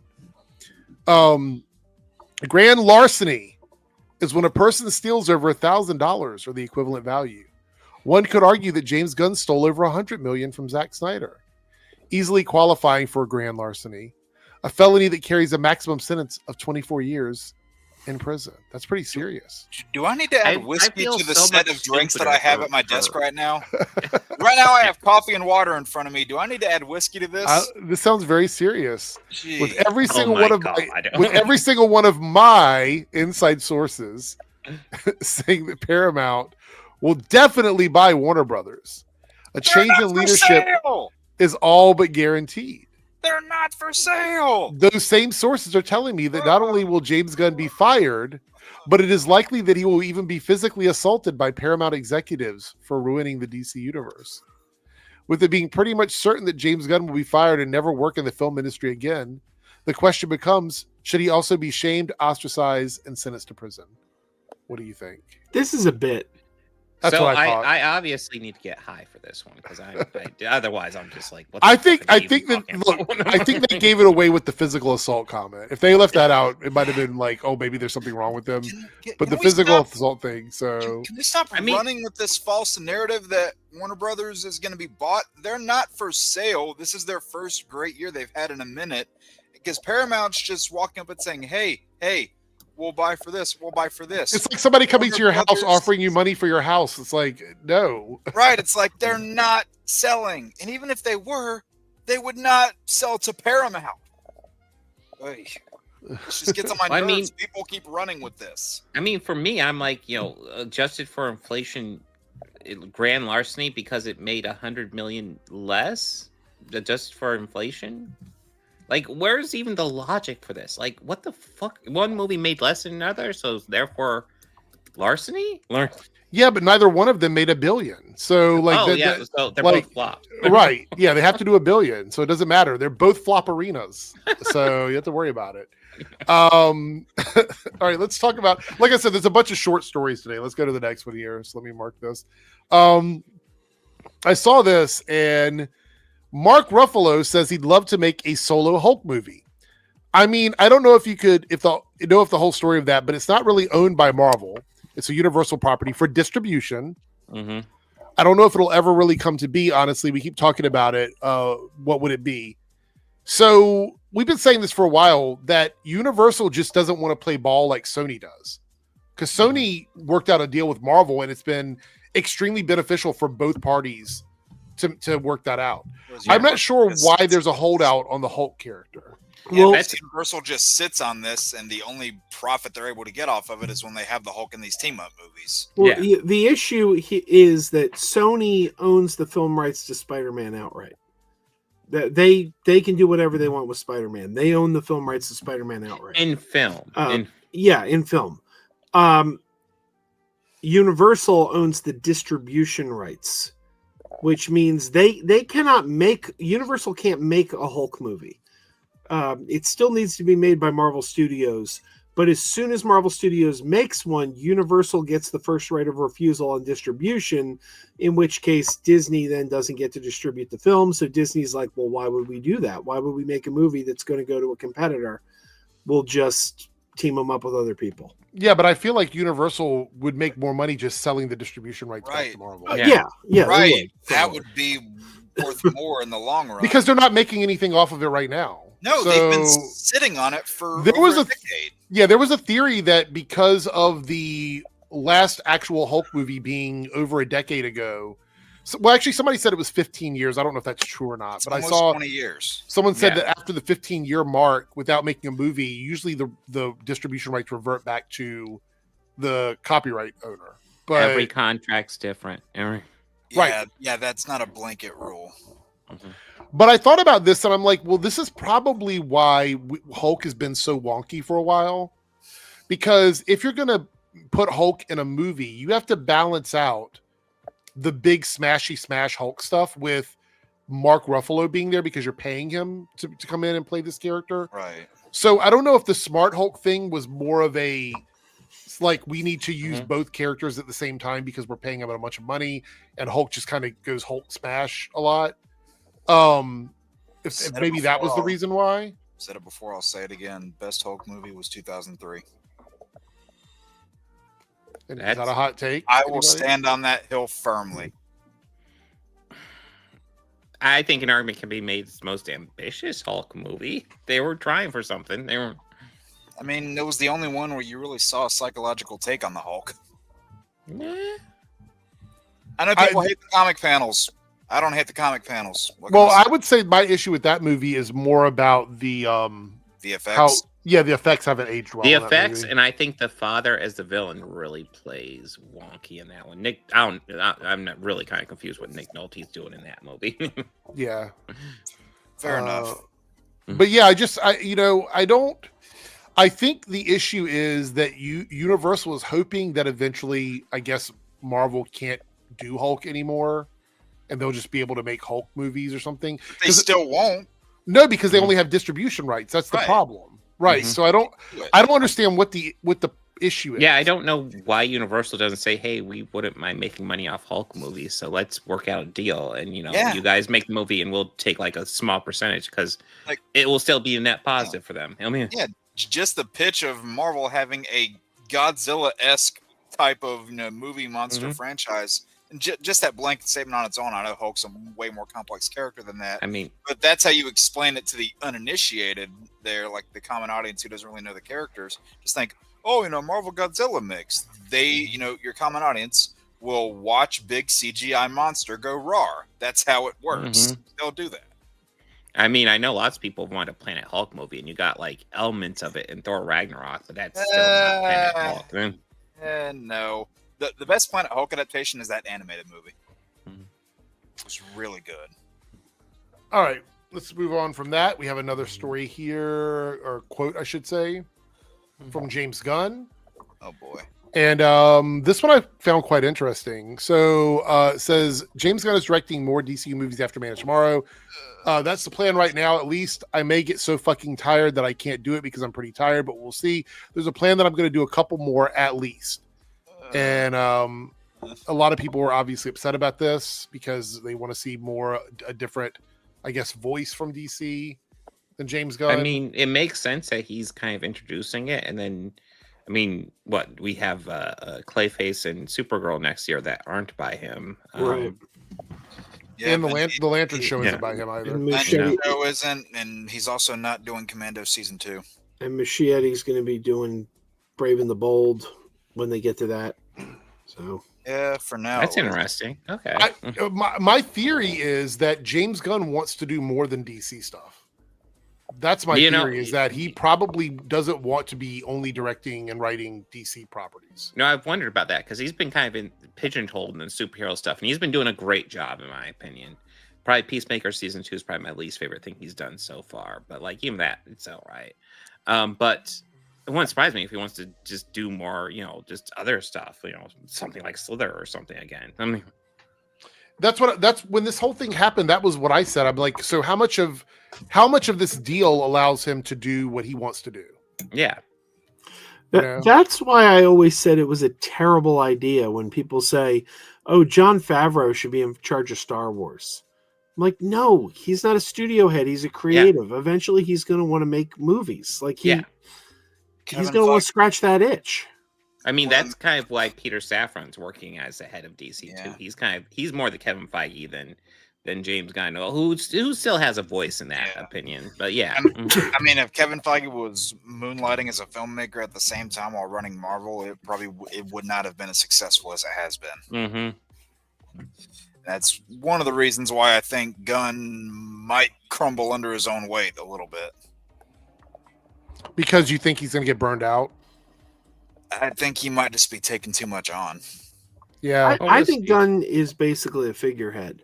Grand larceny is when a person steals over $1,000 or the equivalent value. One could argue that James Gunn stole over $100 million from Zack Snyder, easily qualifying for grand larceny, a felony that carries a maximum sentence of 24 years in prison. That's pretty serious. Do I need to add whiskey to the set of drinks that I have at my desk her. right now? Right now I have coffee and water in front of me. Do I need to add whiskey to this? This sounds very serious. Jeez. With every single one of my inside sources saying that Paramount will definitely buy Warner Brothers. A change in leadership is all but guaranteed. They're not for sale. Those same sources are telling me that not only will James Gunn be fired, but it is likely that he will even be physically assaulted by Paramount executives for ruining the DC universe. With it being pretty much certain that James Gunn will be fired and never work in the film industry again, the question becomes, should he also be shamed, ostracized, and sentenced to prison? What do you think? This is a bit. That's so what I thought. I obviously need to get high for this one because otherwise I'm just like, what I think they gave it away with the physical assault comment. If they left that out, it might have been like, oh, maybe there's something wrong with them. But the physical assault thing. So can we stop running with this false narrative that Warner Brothers is going to be bought? They're not for sale. This is their first great year they've had in a minute because Paramount's just walking up and saying, hey. We'll buy for this. We'll buy for this. It's like somebody coming to your house offering you money for your house. It's like, no. Right. It's like they're not selling. And even if they were, they would not sell to Paramount. Oy. It just gets on my nerves. I mean, people keep running with this. I mean, for me, I'm like, adjusted for inflation, grand larceny because it made 100 million less adjusted for inflation. Like, where's even the logic for this? Like, what the fuck? One movie made less than another, so therefore, larceny? Yeah, but neither one of them made $1 billion. So, like, so they're both flop. Right? Yeah, they have to do $1 billion, so it doesn't matter. They're both flop arenas, so you have to worry about it. All right, let's talk about. Like I said, there's a bunch of short stories today. Let's go to the next one here. So let me mark this. I saw this and. Mark Ruffalo says he'd love to make a solo Hulk movie. I mean, I don't know if the whole story of that, but it's not really owned by Marvel. It's a Universal property for distribution. Mm-hmm. I don't know if it'll ever really come to be. Honestly, we keep talking about it. What would it be? So we've been saying this for a while that Universal just doesn't want to play ball like Sony does, because Sony worked out a deal with Marvel, and it's been extremely beneficial for both parties to work that out. I'm not sure why there's a holdout on the Hulk character. Yeah, well, Universal just sits on this, and the only profit they're able to get off of it is when they have the Hulk in these team-up movies. Well, the issue is that Sony owns the film rights to Spider-Man outright. That they can do whatever they want with Spider-Man. They own the film rights to Spider-Man outright. In film. In film. Universal owns the distribution rights, which means they cannot make. Universal can't make a Hulk movie. It still needs to be made by Marvel Studios, but as soon as Marvel Studios makes one, Universal gets the first right of refusal on distribution, in which case Disney then doesn't get to distribute the film. So Disney's like, well, why would we do that? Why would we make a movie that's going to go to a competitor? We'll just team them up with other people. Yeah, but I feel like Universal would make more money just selling the distribution rights back to Marvel. Yeah, right. That would be worth more in the long run. Because they're not making anything off of it right now. No, So, they've been sitting on it for there over was a decade. Yeah, there was a theory that because of the last actual Hulk movie being over a decade ago, well, actually, somebody said it was 15 years. I don't know if that's true or not, It's but I almost saw 20 years. someone said that after the 15-year mark, without making a movie, usually the distribution rights revert back to the copyright owner. But every contract's different. Right. Yeah, that's not a blanket rule. Mm-hmm. But I thought about this and I'm like, well, this is probably why Hulk has been so wonky for a while. Because if you're going to put Hulk in a movie, you have to balance out the big smashy smash Hulk stuff with Mark Ruffalo being there because you're paying him to come in and play this character. Right. So I don't know if the Smart Hulk thing was more of a, it's like we need to use both characters at the same time because we're paying him a bunch of money, and Hulk just kind of goes Hulk smash a lot. If maybe that was the reason why. Said it before, I'll say it again. Best Hulk movie was 2003. Is that a hot take? I will stand on that hill firmly. I think an argument can be made it's the most ambitious Hulk movie. They were trying for something. I mean, it was the only one where you really saw a psychological take on the Hulk. Yeah. I know people hate the comic panels. I don't hate the comic panels. Well, I would say my issue with that movie is more about the effects. The effects haven't aged well. The effects, and I think the father as the villain really plays wonky in that one. I'm not really kind of confused what Nick Nolte's doing in that movie. Yeah, fair enough. But yeah, I think the issue is that Universal is hoping that eventually, I guess, Marvel can't do Hulk anymore, and they'll just be able to make Hulk movies or something. They still won't. No, because they only have distribution rights. That's the problem. Right. So I don't understand what the issue is. Yeah, I don't know why Universal doesn't say, hey, we wouldn't mind making money off Hulk movies, so let's work out a deal. And, you guys make the movie and we'll take like a small percentage because it will still be a net positive for them. I mean, just the pitch of Marvel having a Godzilla-esque type of movie monster franchise. And just that blanket statement on its own, I know Hulk's a way more complex character than that. I mean, but that's how you explain it to the uninitiated there, like the common audience who doesn't really know the characters. Just think, Marvel Godzilla mix. They, your common audience will watch big CGI monster go roar. That's how it works. They'll do that. I mean, I know lots of people want a Planet Hulk movie, and you got like elements of it in Thor Ragnarok, but that's still not Planet Hulk. No. The best Planet Hulk adaptation is that animated movie. It was really good. All right, let's move on from that. We have another story here, or quote, I should say, from James Gunn. Oh, boy. And this one I found quite interesting. So it says, James Gunn is directing more DCU movies after Man of Tomorrow. That's the plan right now, at least. I may get so fucking tired that I can't do it because I'm pretty tired, but we'll see. There's a plan that I'm going to do a couple more at least. And a lot of people were obviously upset about this because they want to see a different, I guess, voice from DC than James Gunn. I mean, it makes sense that he's kind of introducing it. And then, I mean, we have Clayface and Supergirl next year that aren't by him. Right. And the Lantern show isn't by him either. Lantern show isn't, and he's also not doing Commando season 2. And Machietti's going to be doing Brave and the Bold when they get to that. So yeah, for now. That's interesting. Okay. My theory is that James Gunn wants to do more than DC stuff. That's my theory, is that he probably doesn't want to be only directing and writing DC properties. No, I've wondered about that because he's been kind of pigeonholed in the superhero stuff, and he's been doing a great job, in my opinion. Probably Peacemaker season 2 is probably my least favorite thing he's done so far, but like even that, it's all right. But it wouldn't surprise me if he wants to just do more, just other stuff, something like Slither or something again. I mean, that's when this whole thing happened. That was what I said. I'm like, so how much of this deal allows him to do what he wants to do? Yeah. That's why I always said it was a terrible idea when people say, oh, Jon Favreau should be in charge of Star Wars. I'm like, no, he's not a studio head. He's a creative. Yeah. Eventually he's going to want to make movies. Like he's going to want to scratch that itch. I mean, that's kind of why Peter Safran's working as the head of DC too. He's more the Kevin Feige than than James Gunn, who still has a voice in that opinion. But yeah, I mean, if Kevin Feige was moonlighting as a filmmaker at the same time while running Marvel, it would not have been as successful as it has been. That's one of the reasons why I think Gunn might crumble under his own weight a little bit. Because you think he's going to get burned out? I think he might just be taking too much on. Yeah. I think Gunn is basically a figurehead.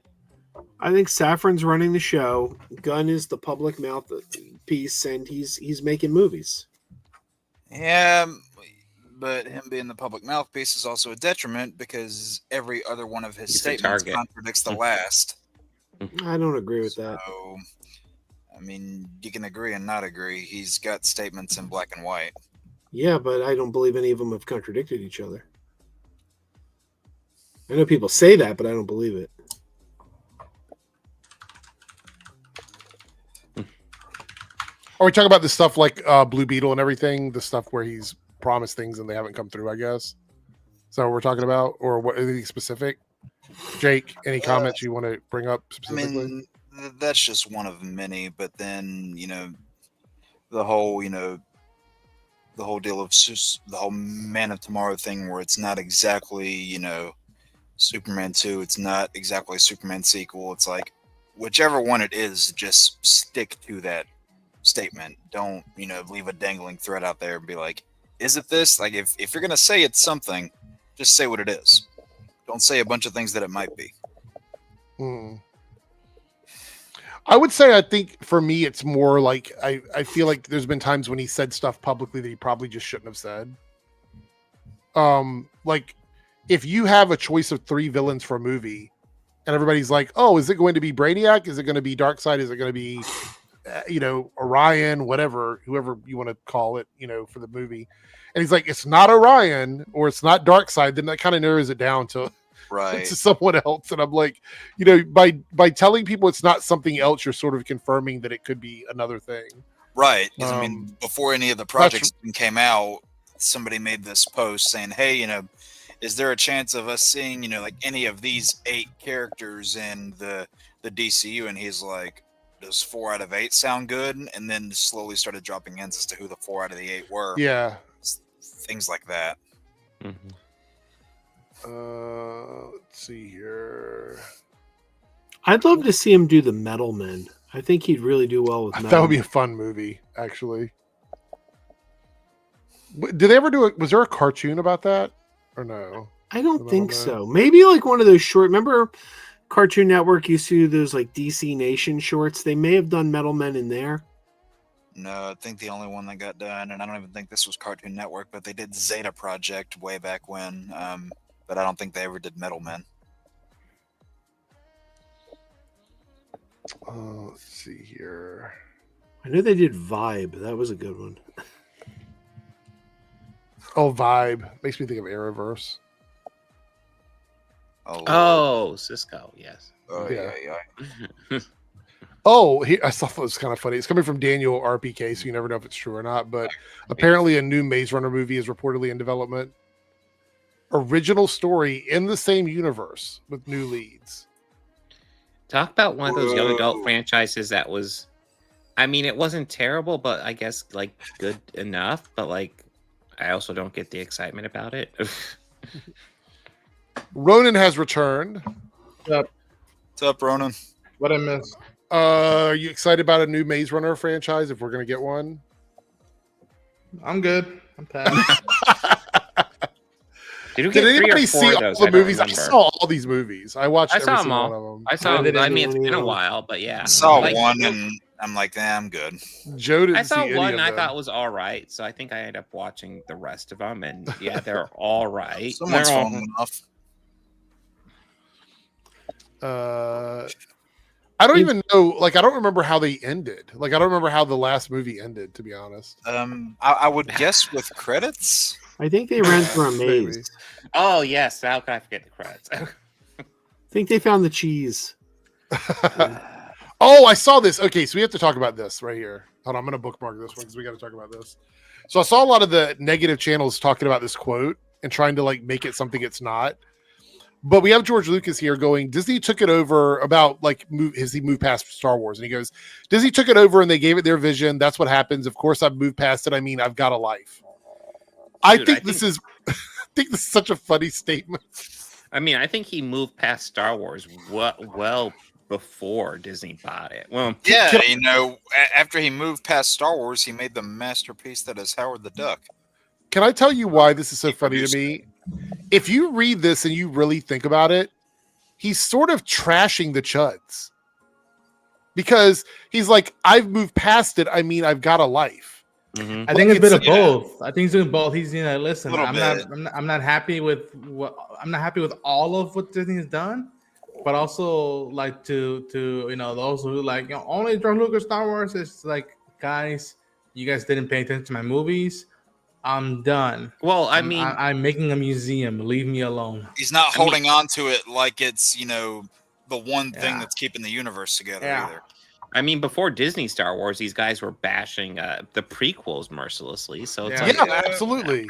I think Safran's running the show. Gunn is the public mouthpiece, and he's making movies. Yeah, but him being the public mouthpiece is also a detriment because every other one of his statements contradicts the last. I don't agree with that. So, I mean, you can agree and not agree. He's got statements in black and white. Yeah, but I don't believe any of them have contradicted each other. I know people say that, but I don't believe it. Are we talking about the stuff like Blue Beetle and everything? The stuff where he's promised things and they haven't come through, I guess? Is that what we're talking about? Or what? Anything specific? Jake, any comments you want to bring up specifically? I mean, that's just one of many. But then, the whole deal of the whole Man of Tomorrow thing where it's not exactly, Superman 2. It's not exactly a Superman sequel. It's like, whichever one it is, just stick to that statement. Don't leave a dangling thread out there and be like, is it this? Like, if you're gonna say it's something, just say what it is. Don't say a bunch of things that it might be. I would say, I think for me it's more like I feel like there's been times when he said stuff publicly that he probably just shouldn't have said. Like if you have a choice of 3 villains for a movie and everybody's like, oh, is it going to be Brainiac, is it going to be Darkseid, is it going to be Orion, whatever, whoever you want to call it, for the movie. And he's like, it's not Orion or it's not Darkseid, then that kind of narrows it down to someone else. And I'm like, by telling people it's not something else, you're sort of confirming that it could be another thing. Right. Because I mean, before any of the projects came out, somebody made this post saying, hey, is there a chance of us seeing, like any of these 8 characters in the DCU? And he's like, does 4 out of 8 sound good? And then slowly started dropping hints as to who the 4 out of the 8 were. Yeah. Things like that. Let's see here. I'd love to see him do the Metal Men. I think he'd really do well with Metal That would be a fun movie, actually. Did they ever do it? Was there a cartoon about that? Or no? I don't think so. Maybe like one of those short. Remember Cartoon Network used to do those like DC Nation shorts? They may have done Metal Men in there. No, I think the only one that got done, and I don't even think this was Cartoon Network, but they did Zeta Project way back when. But I don't think they ever did Metal Men. Let's see here. I know they did Vibe. That was a good one. Oh, Vibe. Makes me think of Arrowverse. Oh, Cisco, yes. Oh, yeah. Oh, I thought it was kind of funny. It's coming from Daniel RPK, so you never know if it's true or not. But apparently a new Maze Runner movie is reportedly in development. Original story in the same universe with new leads. Talk about one of those young adult franchises that was, I mean, it wasn't terrible, but I guess like good enough. But like, I also don't get the excitement about it. Ronan has returned. What's up, Ronan? What I missed? Are you excited about a new Maze Runner franchise if we're going to get one? I'm good. I'm past. Did anybody see all the movies? I saw all these movies. I watched every single all. one of them. I saw them. I mean, it's been a while, but yeah. I saw one and I'm like, I'm good. Joe didn't I saw see one any and of I thought them. was all right. So I think I ended up watching the rest of them. And yeah, they're all right. Someone's falling off. I don't even know. Like, I don't remember how they ended. Like, I don't remember how the last movie ended, to be honest. I would guess with credits. I think they ran through a maze. Oh, yes. How could I forget the credits? I think they found the cheese. Oh, I saw this. Okay, so we have to talk about this right here. Hold on, I'm going to bookmark this one because we got to talk about this. So I saw a lot of the negative channels talking about this quote and trying to like make it something it's not. But we have George Lucas here going, Disney took it over about like he moved past Star Wars, and he goes, Disney took it over and they gave it their vision. That's what happens. Of course, I've moved past it. I mean, I've got a life. I think this is such a funny statement. I mean, I think he moved past Star Wars well before Disney bought it. Well, yeah, after he moved past Star Wars, he made the masterpiece that is Howard the Duck. Can I tell you why this is so funny to me? If you read this and you really think about it, he's sort of trashing the Chuds. Because he's like, I've moved past it. I mean, I've got a life. Mm-hmm. I think it's a bit of both. I think he's doing both. He's listen, I'm not happy with all of what Disney has done, but also like to those who like only George Lucas Star Wars. It's like, guys, you guys didn't pay attention to my movies. I'm done. Well, I'm making a museum. Leave me alone. He's not holding on to it like it's the one thing that's keeping the universe together either. I mean, before Disney Star Wars, these guys were bashing the prequels mercilessly. So it's absolutely.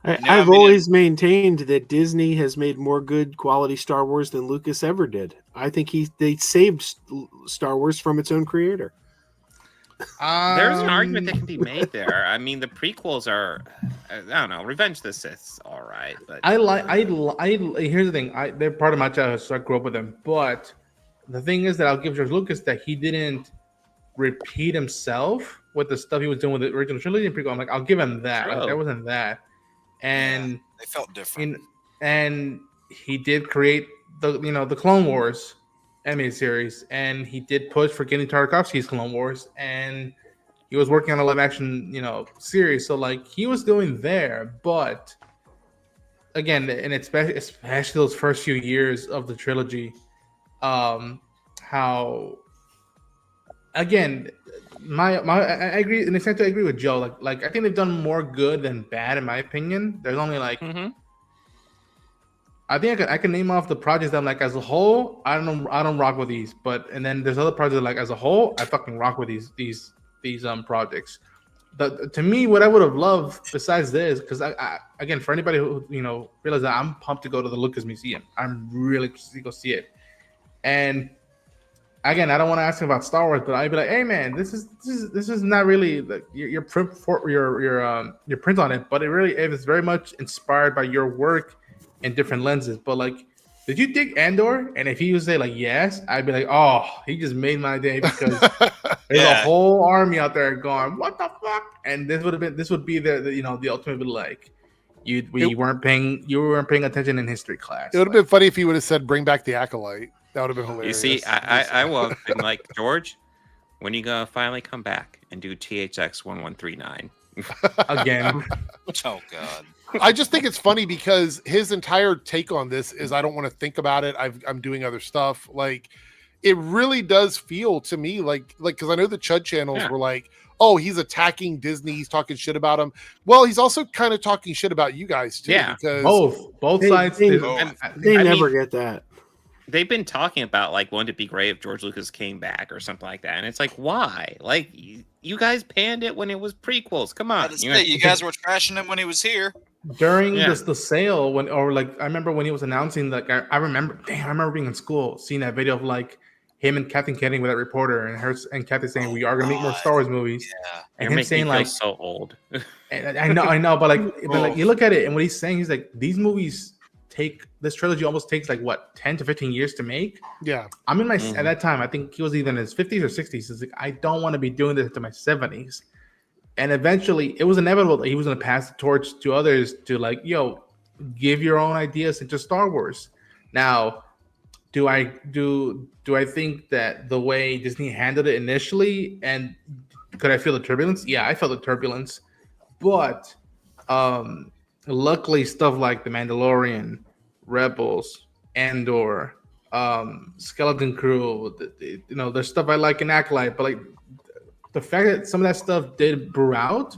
I've always maintained that Disney has made more good quality Star Wars than Lucas ever did. I think they saved Star Wars from its own creator. There's an argument that can be made there. I mean, the prequels are, I don't know, Revenge of the Sith's all right, but here's the thing. They're part of my childhood, so I grew up with them. But the thing is that I'll give George Lucas that he didn't repeat himself with the stuff he was doing with the original trilogy and prequel. I'm like, I'll give him that. Like, there wasn't that, and they felt different. And he did create the Clone Wars anime series, and he did push for getting Tartakovsky's Clone Wars, and he was working on a live action series. So like he was doing there, but again, and especially those first few years of the trilogy, how again I agree in a sense. I agree with Joe. Like I think they've done more good than bad in my opinion. There's only like I think I can name off the projects that I'm like, as a whole, I don't rock with these. But and then there's other projects that, like, as a whole, I fucking rock with these projects. To me, what I would have loved besides this, because I again, for anybody who realize that I'm pumped to go to the Lucas Museum. I'm really to go see it. And again, I don't want to ask him about Star Wars, but I'd be like, hey man, this is not really your print on it, but it is very much inspired by your work in different lenses. But like, did you dig Andor? And if he would say like yes, I'd be like, oh, he just made my day, because there's a whole army out there going, what the fuck? And this would be the ultimate, like, you weren't paying attention in history class. It would have been funny if he would have said, bring back the Acolyte. That would have been hilarious. You see, I will have been like, George, when you gonna finally come back and do THX 1139 again? Oh god. I just think it's funny because his entire take on this is, I don't want to think about it. I'm doing other stuff. Like, it really does feel to me like because I know the Chud channels were like, oh, he's attacking Disney, he's talking shit about him. Well, he's also kind of talking shit about you guys too. Yeah, because both sides. They never get that. They've been talking about, like, wouldn't it be great if George Lucas came back or something like that? And it's like, why? Like, you guys panned it when it was prequels. Come on. You guys were trashing him when he was here. During the sale, I remember when he was announcing, like, I remember being in school, seeing that video of like him and Kathleen Kennedy with that reporter, and Kathy saying, we are gonna make more Star Wars movies. Yeah. And him saying, like, so old. And I know, but like you look at it and what he's saying, he's like, these movies this trilogy almost takes like what 10 to 15 years to make. Yeah, I'm in my at that time, I think he was either in his 50s or 60s. He's like, I don't want to be doing this into my 70s. And eventually it was inevitable that he was going to pass the torch to others to, like, yo, give your own ideas into Star Wars. Now, do I think that the way Disney handled it initially, and could I feel the turbulence? Yeah, I felt the turbulence. But luckily, stuff like The Mandalorian, Rebels, Andor, Skeleton Crew, there's stuff I like in Acolyte, but like the fact that some of that stuff did brew out,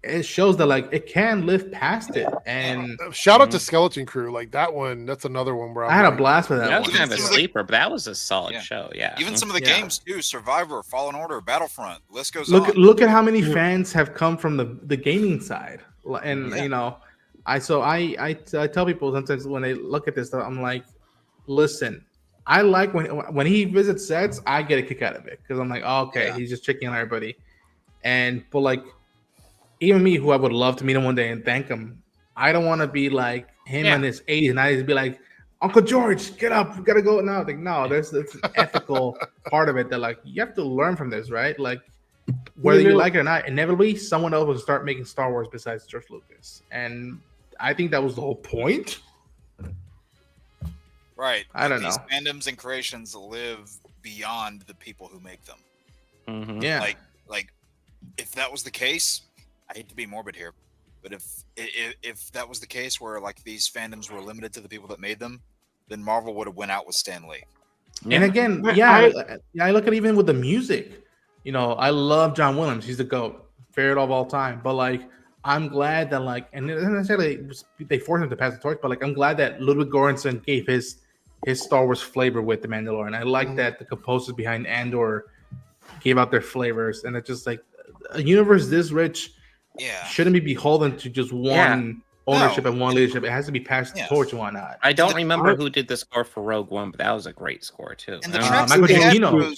it shows that, like, it can live past it. And shout out to Skeleton Crew, like that one. That's another one where I had a blast with that. That was kind of a sleeper, but that was a solid show. Yeah, even some of the games too: Survivor, Fallen Order, Battlefront. List goes on. Look at how many fans have come from the gaming side, and I tell people sometimes when they look at this stuff, I'm like, listen, I like when he visits sets, I get a kick out of it because I'm like, oh, okay, he's just checking on everybody, but like even me, who I would love to meet him one day and thank him, I don't want to be like him in his 80s and 90s, be like, Uncle George, get up, we gotta go now. Like, no, there's an ethical part of it that like you have to learn from this, right? Like, whether you like it or not, inevitably someone else will start making Star Wars besides George Lucas, and I think that was the whole point. Right. I don't These know. fandoms and creations live beyond the people who make them. Mm-hmm. Yeah. Like, if that was the case, I hate to be morbid here, but if that was the case where like these fandoms were limited to the people that made them, then Marvel would have went out with Stan Lee. And again, I look at even with the music. You know, I love John Williams. He's the GOAT, favorite of all time. But like, I'm glad that like, and it doesn't necessarily they forced him to pass the torch, but like, I'm glad that Ludwig Göransson gave his Star Wars flavor with The Mandalorian. I like that the composers behind Andor gave out their flavors, and it's just like a universe this rich shouldn't be beholden to just one ownership and one leadership. It has to be passed the torch and whatnot. I don't remember who did the score for Rogue One, but that was a great score too. And the tracks that they had for those,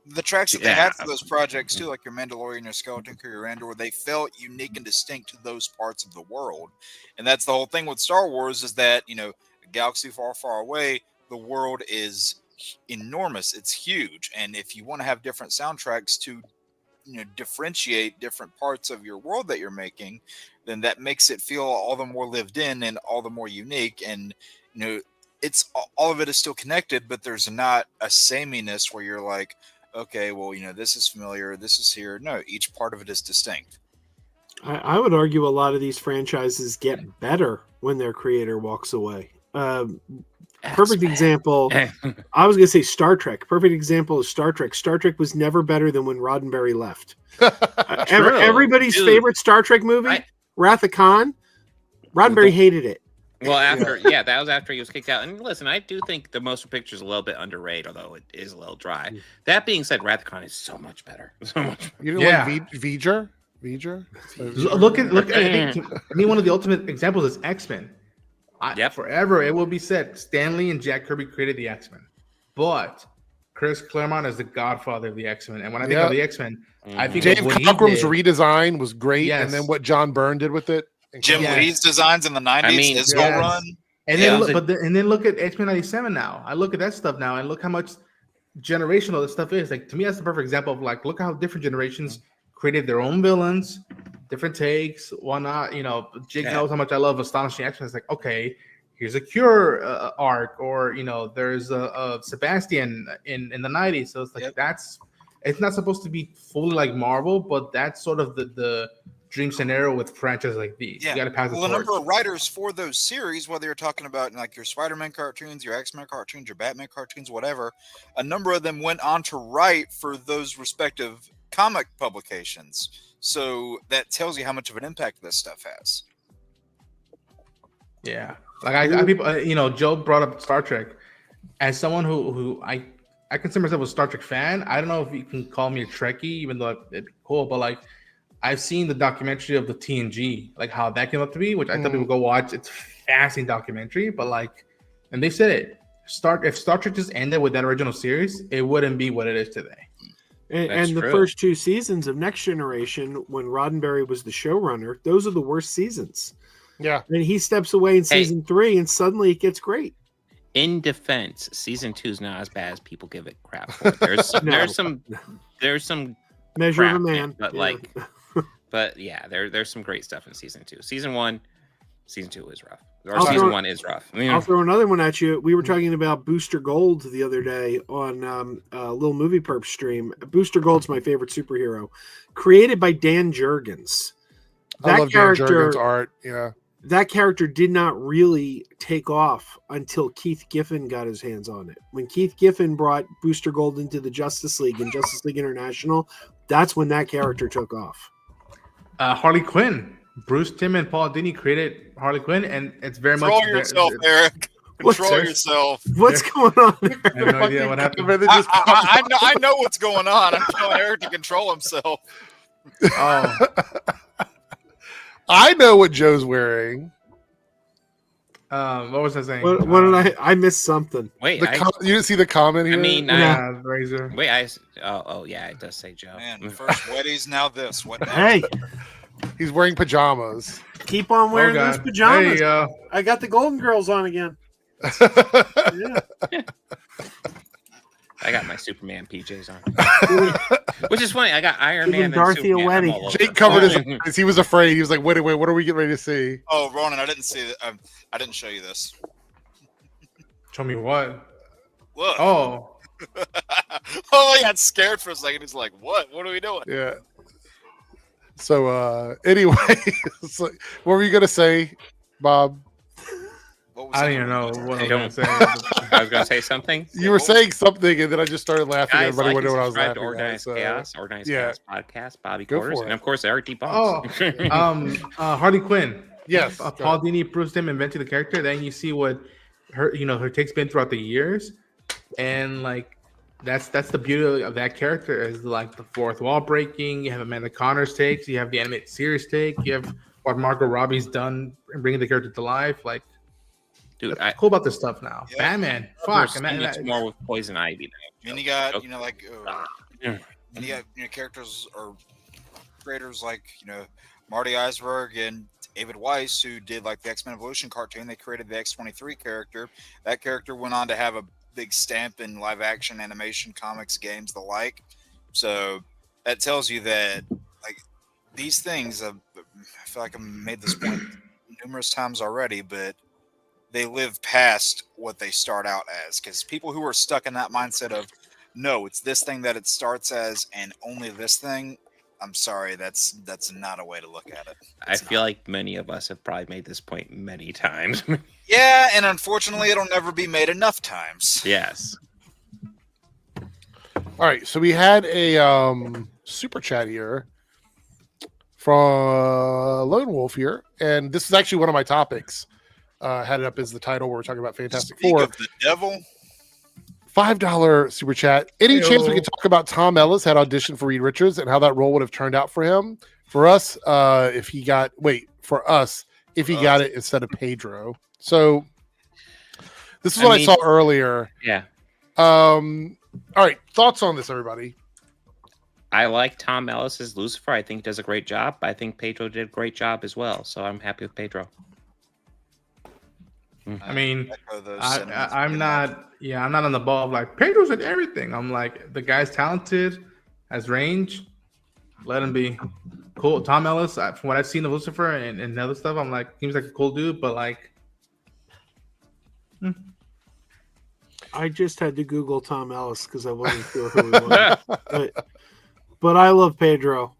the tracks that they Yeah. had for those projects too, like your Mandalorian, your Skeleton Crew, your Andor, they felt unique and distinct to those parts of the world. And that's the whole thing with Star Wars, is that, you know, a galaxy far, far away, the world is enormous. It's huge. And if you want to have different soundtracks to, you know, differentiate different parts of your world that you're making, then that makes it feel all the more lived in and all the more unique. And, you know, it's all of it is still connected, but there's not a sameness where you're like, okay, well, you know, this is familiar, this is here. No, each part of it is distinct. I would argue a lot of these franchises get better when their creator walks away. Perfect example. I was going to say Star Trek. Perfect example is Star Trek. Star Trek was never better than when Roddenberry left. Everybody's favorite Star Trek movie, Wrath of Khan. Roddenberry hated it. Well, that was after he was kicked out. And listen, I do think the motion picture is a little bit underrated, although it is a little dry. That being said, Wrath of Khan is so much better. So much. You didn't like V'ger? Look at I think to me, one of the ultimate examples is X-Men. Forever it will be said Stan Lee and Jack Kirby created the X-Men, but Chris Claremont is the godfather of the X-Men. And when I think of the X-Men, I think Dave Cockrum's redesign was great, and then what John Byrne did with it. Jim Lee's designs in the 90s, his whole run. And then look at X-Men 97 now. I look at that stuff now and look how much generational this stuff is. Like, to me, that's the perfect example of like, look how different generations created their own villains, different takes, whatnot. You know, Jake knows how much I love Astonishing X-Men. It's like, okay, here's a Cure arc, or, you know, there's a Sebastian in the 90s. So it's like, it's not supposed to be fully like Marvel, but that's sort of the dream scenario with franchises like these. You got to pass the torch. A number of writers for those series, whether you're talking about like your Spider-Man cartoons, your X-Men cartoons, your Batman cartoons, whatever, a number of them went on to write for those respective comic publications. So that tells you how much of an impact this stuff has. Yeah, like people, you know, Joe brought up Star Trek. As someone who I consider myself a Star Trek fan. I don't know if you can call me a Trekkie, even though it'd be cool, but like, I've seen the documentary of the TNG, like how that came up to be, which I tell people go watch. It's a fascinating documentary, but like, and they said it. If Star Trek just ended with that original series, it wouldn't be what it is today. And the first two seasons of Next Generation, when Roddenberry was the showrunner, those are the worst seasons. Yeah. And he steps away in season 3, and suddenly it gets great. In defense, season 2 is not as bad as people give it crap for. There's some measure crap, of a man, but but yeah, there's some great stuff in season 2. Season 2 is rough, or season 1 is rough. I'll throw another one at you. We were talking about Booster Gold the other day on a little movie perp stream. Booster Gold's my favorite superhero, created by Dan Jurgens. I love Dan Jurgens' art. Yeah. That character did not really take off until Keith Giffen got his hands on it. When Keith Giffen brought Booster Gold into the Justice League and Justice League International, that's when that character took off. Harley Quinn. Bruce Timm and Paul Dini created Harley Quinn, and it's very much... Control yourself, Eric. Control yourself. What's going on there? I have no idea what happened. I know what's going on. I'm telling Eric to control himself. Oh. I know what Joe's wearing. What was I saying? What did I missed something? Wait, You didn't see the comment here? I mean, Yeah, Razor. wait, oh yeah, it does say Joe. Man, first Weddies, now this. What? Now? Hey, He's wearing pajamas. keep on wearing those There pajamas. you go. I got the Golden Girls on again. Yeah. I got my Superman PJs on, which is funny. I got Iron Giving Man and Dorothy a Superman. I'm wedding. all over Jake it. covered his eyes. He was afraid. He was like, wait, what are we getting ready to see? Oh, Ronan, I didn't see that. I didn't show you this. Show me what? Look. Oh, Oh, I got scared for a second. He's like, "What? What are we doing?" Yeah. So anyway, so, what were you gonna say, Bob? What was I that? don't even know what I I'm gonna say. I was gonna say something. You were saying something, and then I just started laughing. Guys, Everybody like would and know what I was subscribe to laughing at. Organized So. Chaos, Organized yeah. Chaos Podcast, Bobby Go Quarters, for and it. of course Eric D. Oh, Bonks. Harley Quinn. Yes. Paul Dini proves him invented the character. Then you see what her take's been throughout the years, and like that's the beauty of that character is like the fourth wall breaking. You have Amanda Connor's takes. You have the animated series take. You have what Margot Robbie's done in bringing the character to life. Like, Dude, that's cool about this stuff now. Yeah. Batman, we're fuck, seeing much more with Poison Ivy now. And you got, Okay. like, Yeah. and you got, characters or creators like, Marty Eisberg and David Weiss, who did like the X-Men Evolution cartoon. They created the X-23 character. That character went on to have a big stamp in live action, animation, comics, games, the like. So that tells you that like these things, I feel like I've made this point numerous times already, but they live past what they start out as, because people who are stuck in that mindset of no, it's this thing that it starts as and only this thing, I'm sorry, that's not a way to look at it. I feel like many of us have probably made this point many times. Yeah, and unfortunately it'll never be made enough times. Yes. All right, so we had a super chat here from Lone Wolf here, and this is actually one of my topics. Had it up as the title. We're talking about Fantastic Speak Four. of the devil. $5 super chat. Any chance we could talk about Tom Ellis had auditioned for Reed Richards and how that role would have turned out for him? For us, if he got it instead of Pedro. So this is what I saw earlier. Yeah. All right, thoughts on this, everybody? I like Tom Ellis as Lucifer. I think he does a great job. I think Pedro did a great job as well. So I'm happy with Pedro. I mean, I'm not on the ball of like Pedro's at everything. I'm like, the guy's talented, has range. Let him be. Cool. Tom Ellis, from what I've seen of Lucifer and other stuff, I'm like, seems like a cool dude, but like. I just had to Google Tom Ellis because I wasn't sure who he was. But I love Pedro.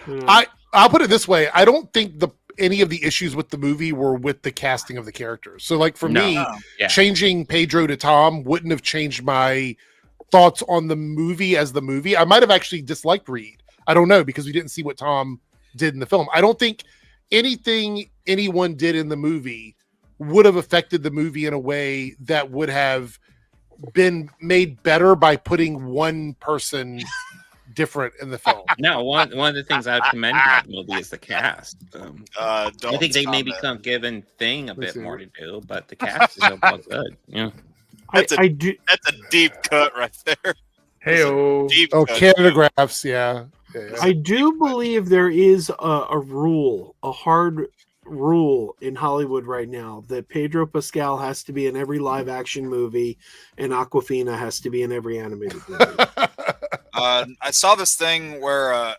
I'll put it this way. I don't think any of the issues with the movie were with the casting of the characters. So like for me, changing Pedro to Tom wouldn't have changed my thoughts on the movie as the movie. I might have actually disliked Reed. I don't know, because we didn't see what Tom did in the film. I don't think anything anyone did in the movie would have affected the movie in a way that would have been made better by putting one person different in the film. No, one of the things I would commend about the movie is the cast. I think they maybe come given Thing a bit more to do, but the cast is overall good. Yeah, that's a deep cut right there. Hey, Canada graphs, yeah. I do believe there is a rule, a hard rule in Hollywood right now, that Pedro Pascal has to be in every live action movie and Awkwafina has to be in every animated movie. I saw this thing where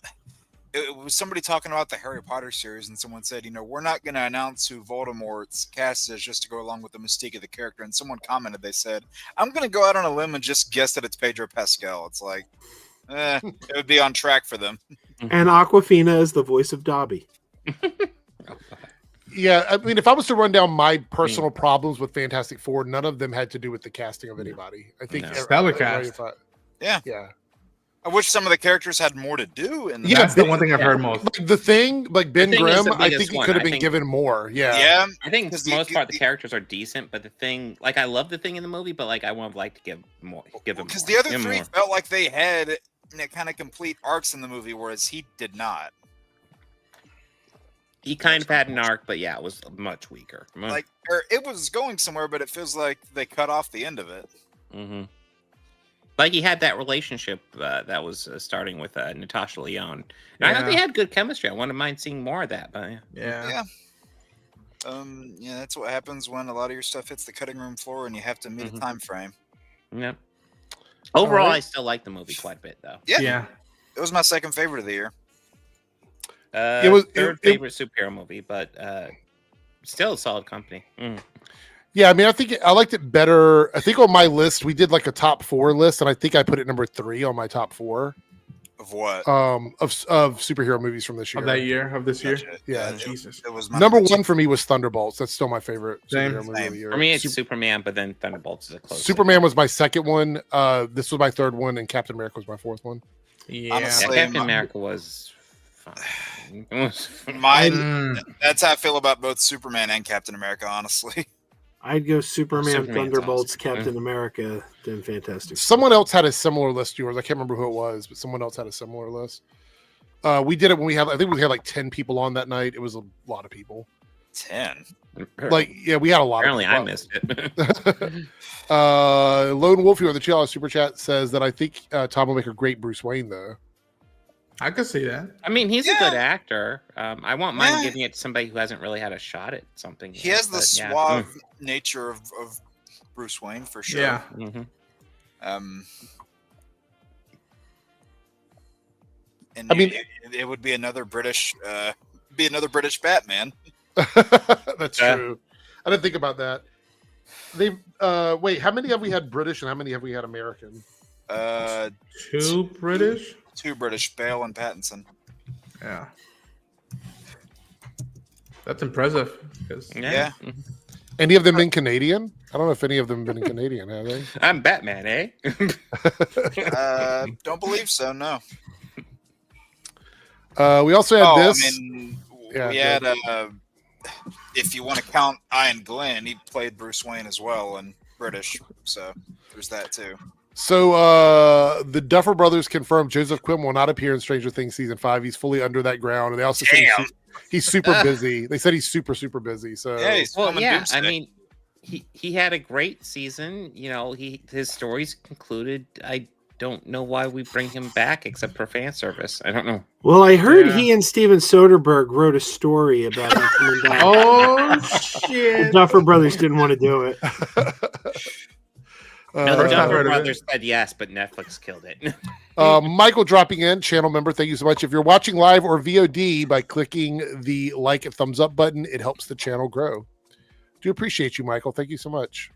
it was somebody talking about the Harry Potter series, and someone said, we're not going to announce who Voldemort's cast is just to go along with the mystique of the character. And someone commented, they said, I'm going to go out on a limb and just guess that it's Pedro Pascal. It's like, it would be on track for them. And Awkwafina is the voice of Dobby. Yeah, I mean, if I was to run down my personal problems with Fantastic Four, none of them had to do with the casting of anybody. I think stellar cast. Yeah. I wish some of the characters had more to do. That's the one thing I've heard most. Like the Thing, like Ben Grimm, I think he could have been given more. Yeah. I think for the most part the characters are decent, but the Thing, like I love the Thing in the movie, but like I would have liked to give him more. Because the other three felt like they had kind of complete arcs in the movie, whereas he did not. He kind of had an arc, but yeah, it was much weaker. Like, or it was going somewhere, but it feels like they cut off the end of it. Mm-hmm. Like he had that relationship that was starting with Natasha Lyonne. And I thought they had good chemistry. I wouldn't mind seeing more of that. But yeah. Yeah, that's what happens when a lot of your stuff hits the cutting room floor and you have to meet a time frame. Yep. Overall, I still like the movie quite a bit, though. Yeah. It was my second favorite of the year. It was third favorite superhero movie, but still a solid company. Yeah, I mean, I think I liked it better. I think on my list we did like a top 4 list, and I think I put it number 3 on my top 4. Of what? Of superhero movies from this year. Of this year. Gotcha. Yeah, Jesus. It was number 1 for me was Thunderbolts. That's still my favorite superhero movie Same. of the year. For me, it's Superman, but then Thunderbolts is a close. Superman was my second one. This was my third one, and Captain America was my fourth one. Yeah, honestly, Captain America was fine. That's how I feel about both Superman and Captain America, honestly. I'd go Superman, Thunderbolts, awesome. Captain America, then Fantastic. Someone else had a similar list to yours. I can't remember who it was, but someone else had a similar list. We did it when I think we had like 10 people on that night. It was a lot of people. 10? Like, yeah, we had a lot. Apparently, I missed it. Lone Wolf, the Chill Super Chat says that I think Tom will make a great Bruce Wayne, though. I could see that. I mean, he's a good actor. I won't mind giving it to somebody who hasn't really had a shot at something. He has the suave nature of Bruce Wayne for sure. Yeah. And I mean, it would be another British Batman. That's true. I didn't think about that. They wait. How many have we had British, and how many have we had American? 2 British. 2 British, Bale and Pattinson. Yeah, that's impressive. Yeah. Any of them been Canadian? I don't know if any of them have been Canadian, have they? I'm Batman, eh? Don't believe so. No. We also had this. I mean, we had. If you want to count Ian Glenn, he played Bruce Wayne as well, and British. So there's that too. So the Duffer Brothers confirmed Joseph Quinn will not appear in Stranger Things season 5. He's fully under that ground, and they also said he's super busy. They said he's super busy. So I mean, he had a great season. You know, his story's concluded. I don't know why we bring him back except for fan service. I don't know. Well, I heard he and Steven Soderbergh wrote a story about him coming back. Oh shit! The Duffer Brothers didn't want to do it. No, the Duffer Brothers said yes, but Netflix killed it. Michael dropping in, channel member. Thank you so much. If you're watching live or VOD, by clicking the like and thumbs up button, it helps the channel grow. Do appreciate you, Michael. Thank you so much.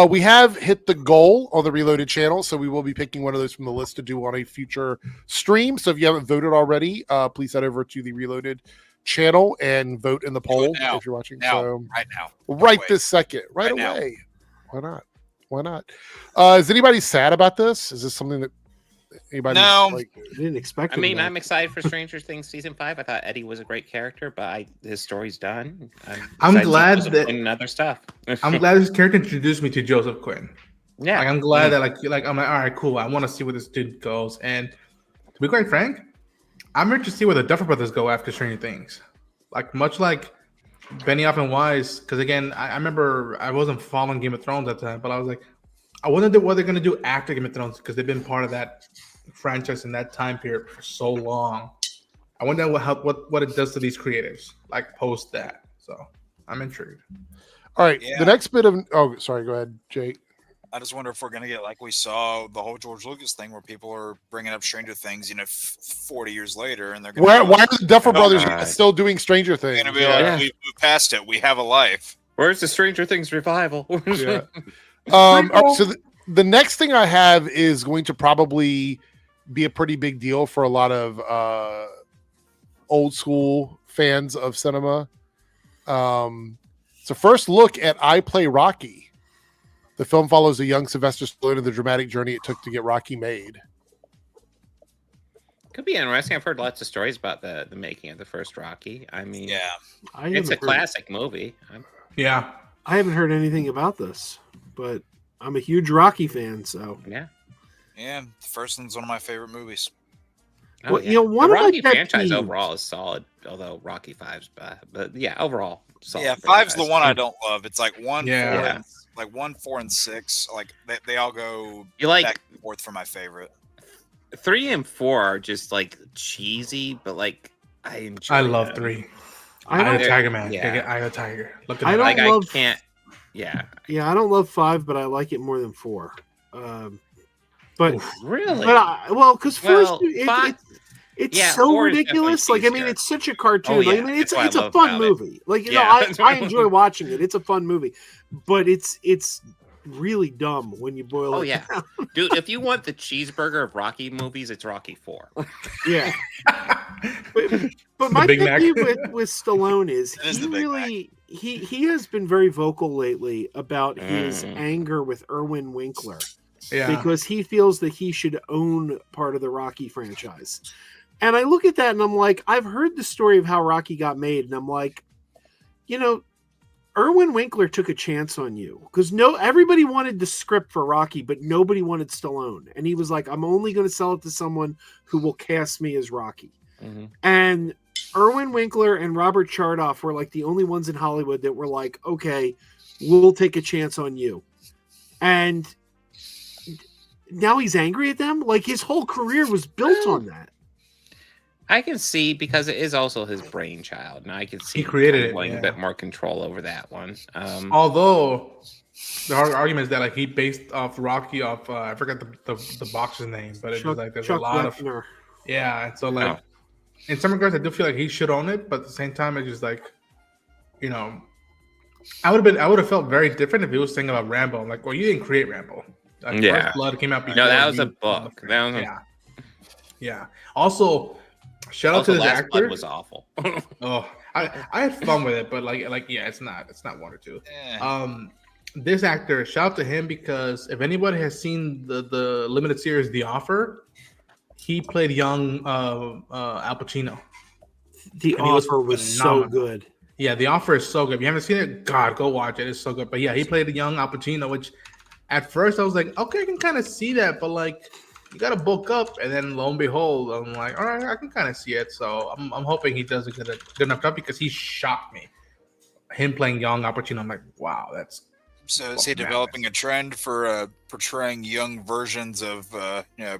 We have hit the goal on the Reloaded channel, so we will be picking one of those from the list to do on a future stream. So if you haven't voted already, please head over to the Reloaded channel and vote in the poll if you're watching. Right now. Right this second. Right away. Now. Why not? Is anybody sad about this? Is this something that anybody didn't expect? I mean, I'm excited for Stranger Things season 5. I thought Eddie was a great character, but his story's done. I'm glad that other stuff. I'm glad this character introduced me to Joseph Quinn. Yeah, I'm glad that I'm like, all right, cool. I want to see where this dude goes. And to be quite frank, I'm ready to see where the Duffer Brothers go after Stranger Things. Like much like Benioff and Weiss, because again, I remember I wasn't following Game of Thrones at the time, but I was like, I wonder what they're gonna do after Game of Thrones because they've been part of that franchise in that time period for so long. I wonder what it does to these creators, like post that. So I'm intrigued. All right, the next bit of sorry, go ahead, Jake. I just wonder if we're gonna get like we saw the whole George Lucas thing, where people are bringing up Stranger Things, 40 years later, and they're gonna why are the Duffer Brothers still doing Stranger Things? They're gonna be like, we've moved past it. We have a life. Where's the Stranger Things revival? All right, so the next thing I have is going to probably be a pretty big deal for a lot of old school fans of cinema. So first look at I Play Rocky. The film follows a young Sylvester Stallone and the dramatic journey it took to get Rocky made. Could be interesting. I've heard lots of stories about the making of the first Rocky. I mean, it's a classic movie. I haven't heard anything about this, but I'm a huge Rocky fan, so yeah. The first one's one of my favorite movies. Oh, Well, yeah. you know, one the of my Rocky pet franchise peeves- overall is solid, although Rocky 5's bad. But yeah, overall solid. Yeah, franchise. 5's the one I don't love. It's like 1, Yeah. 4, and, like 1, 4, and 6. Like they all go You like back and forth for my favorite. 3 and 4 are just like cheesy, but like I enjoy. I love them. 3. I Eye don't, of the Tiger, man. Yeah. Eye of the Tiger. Look at I that. don't Like love- I can't. Yeah. yeah, I don't love 5, but I like it more than 4. But Really? because Well, first five- it's Yeah, so 4 is ridiculous. Like, I mean, definitely it's such a cartoon. Oh, Like, yeah. I mean, it's That's what I a love fun about it. movie. Like, you Yeah, know, that's what I enjoy watching it. It's a fun movie, but it's really dumb when you boil Oh it yeah, down. dude. If you want the cheeseburger of Rocky movies, it's Rocky 4. Yeah. But my Big pet Mac. peeve with Stallone is It is he the Big really he has been very vocal lately about his anger with Erwin Winkler Yeah. because he feels that he should own part of the Rocky franchise. And I look at that and I'm like, I've heard the story of how Rocky got made, and I'm like, you know, Erwin Winkler took a chance on you because everybody wanted the script for Rocky, but nobody wanted Stallone. And he was like, I'm only going to sell it to someone who will cast me as Rocky. Mm-hmm. And Erwin Winkler and Robert Chardoff were like the only ones in Hollywood that were like, okay, we'll take a chance on you. And now he's angry at them. Like, his whole career was built on that. I can see, because it is also his brainchild, and I can see He created him it, wanting yeah. a bit more control over that one. Although the argument is that like he based off Rocky off I forgot the boxer's name, but it's just like there's a lot of and so like in some regards I do feel like he should own it, but at the same time it's just like, you know, I would have felt very different if he was saying about Rambo. I'm like, well, you didn't create Rambo. Like, Yeah. First Blood came out before. No, that was you a book. That was yeah. Also, shout out to this Last actor. Blood was awful. Oh, I had fun with it, but like yeah, it's not 1 or 2. Eh. This actor, shout out to him, because if anybody has seen the limited series The Offer, he played young Al Pacino. The And he was Offer was so phenomenal. good. Yeah, The Offer is so good. If you haven't seen it, God, go watch it. It's so good. But yeah, he played a young Al Pacino, which at first I was like, okay, I can kind of see that, but like, you got to bulk up. And then lo and behold, I'm like, all right, I can kind of see it. So I'm hoping he does a good enough job, because he shocked me. Him playing young Al Pacino, I'm like, wow, that's. So is he developing a trend for portraying young versions of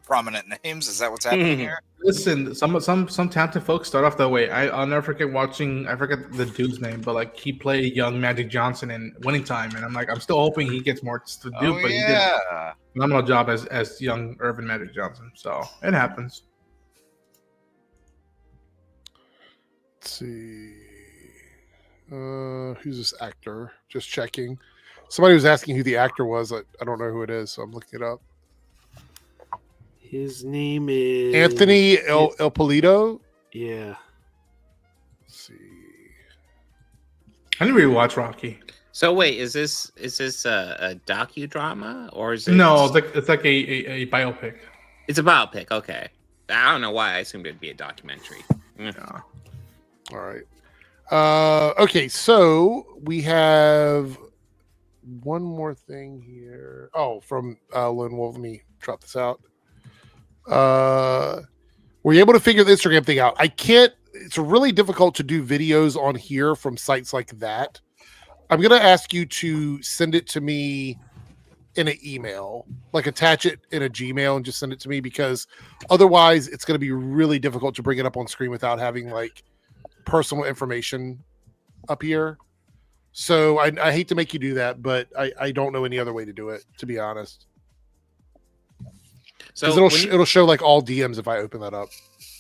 prominent names? Is that what's happening here? Listen, some talented folks start off that way. I'll never forget watching. I forget the dude's name, but like he played young Magic Johnson in Winning Time, and I'm like, I'm still hoping he gets more to do. But he did a phenomenal job as young Irvin Magic Johnson. So it happens. Let's see. Who's this actor? Just checking. Somebody was asking who the actor was. I don't know who it is, so I'm looking it up. His name is Anthony El Polito. Yeah. Let's see. I didn't really watch Rocky. So wait, is this a docudrama, or is it? No, it's like a biopic. It's a biopic. Okay, I don't know why I assumed it'd be a documentary. Yeah. All right. Okay, so we have one more thing here. Oh, from Lone Wolf. Let me drop this out. Were you able to figure the Instagram thing out? I can't. It's really difficult to do videos on here from sites like that. I'm going to ask you to send it to me in an email, like attach it in a Gmail and just send it to me, because otherwise it's going to be really difficult to bring it up on screen without having like personal information up here. So I hate to make you do that, but I don't know any other way to do it, to be honest. So it'll show like all DMs if I open that up.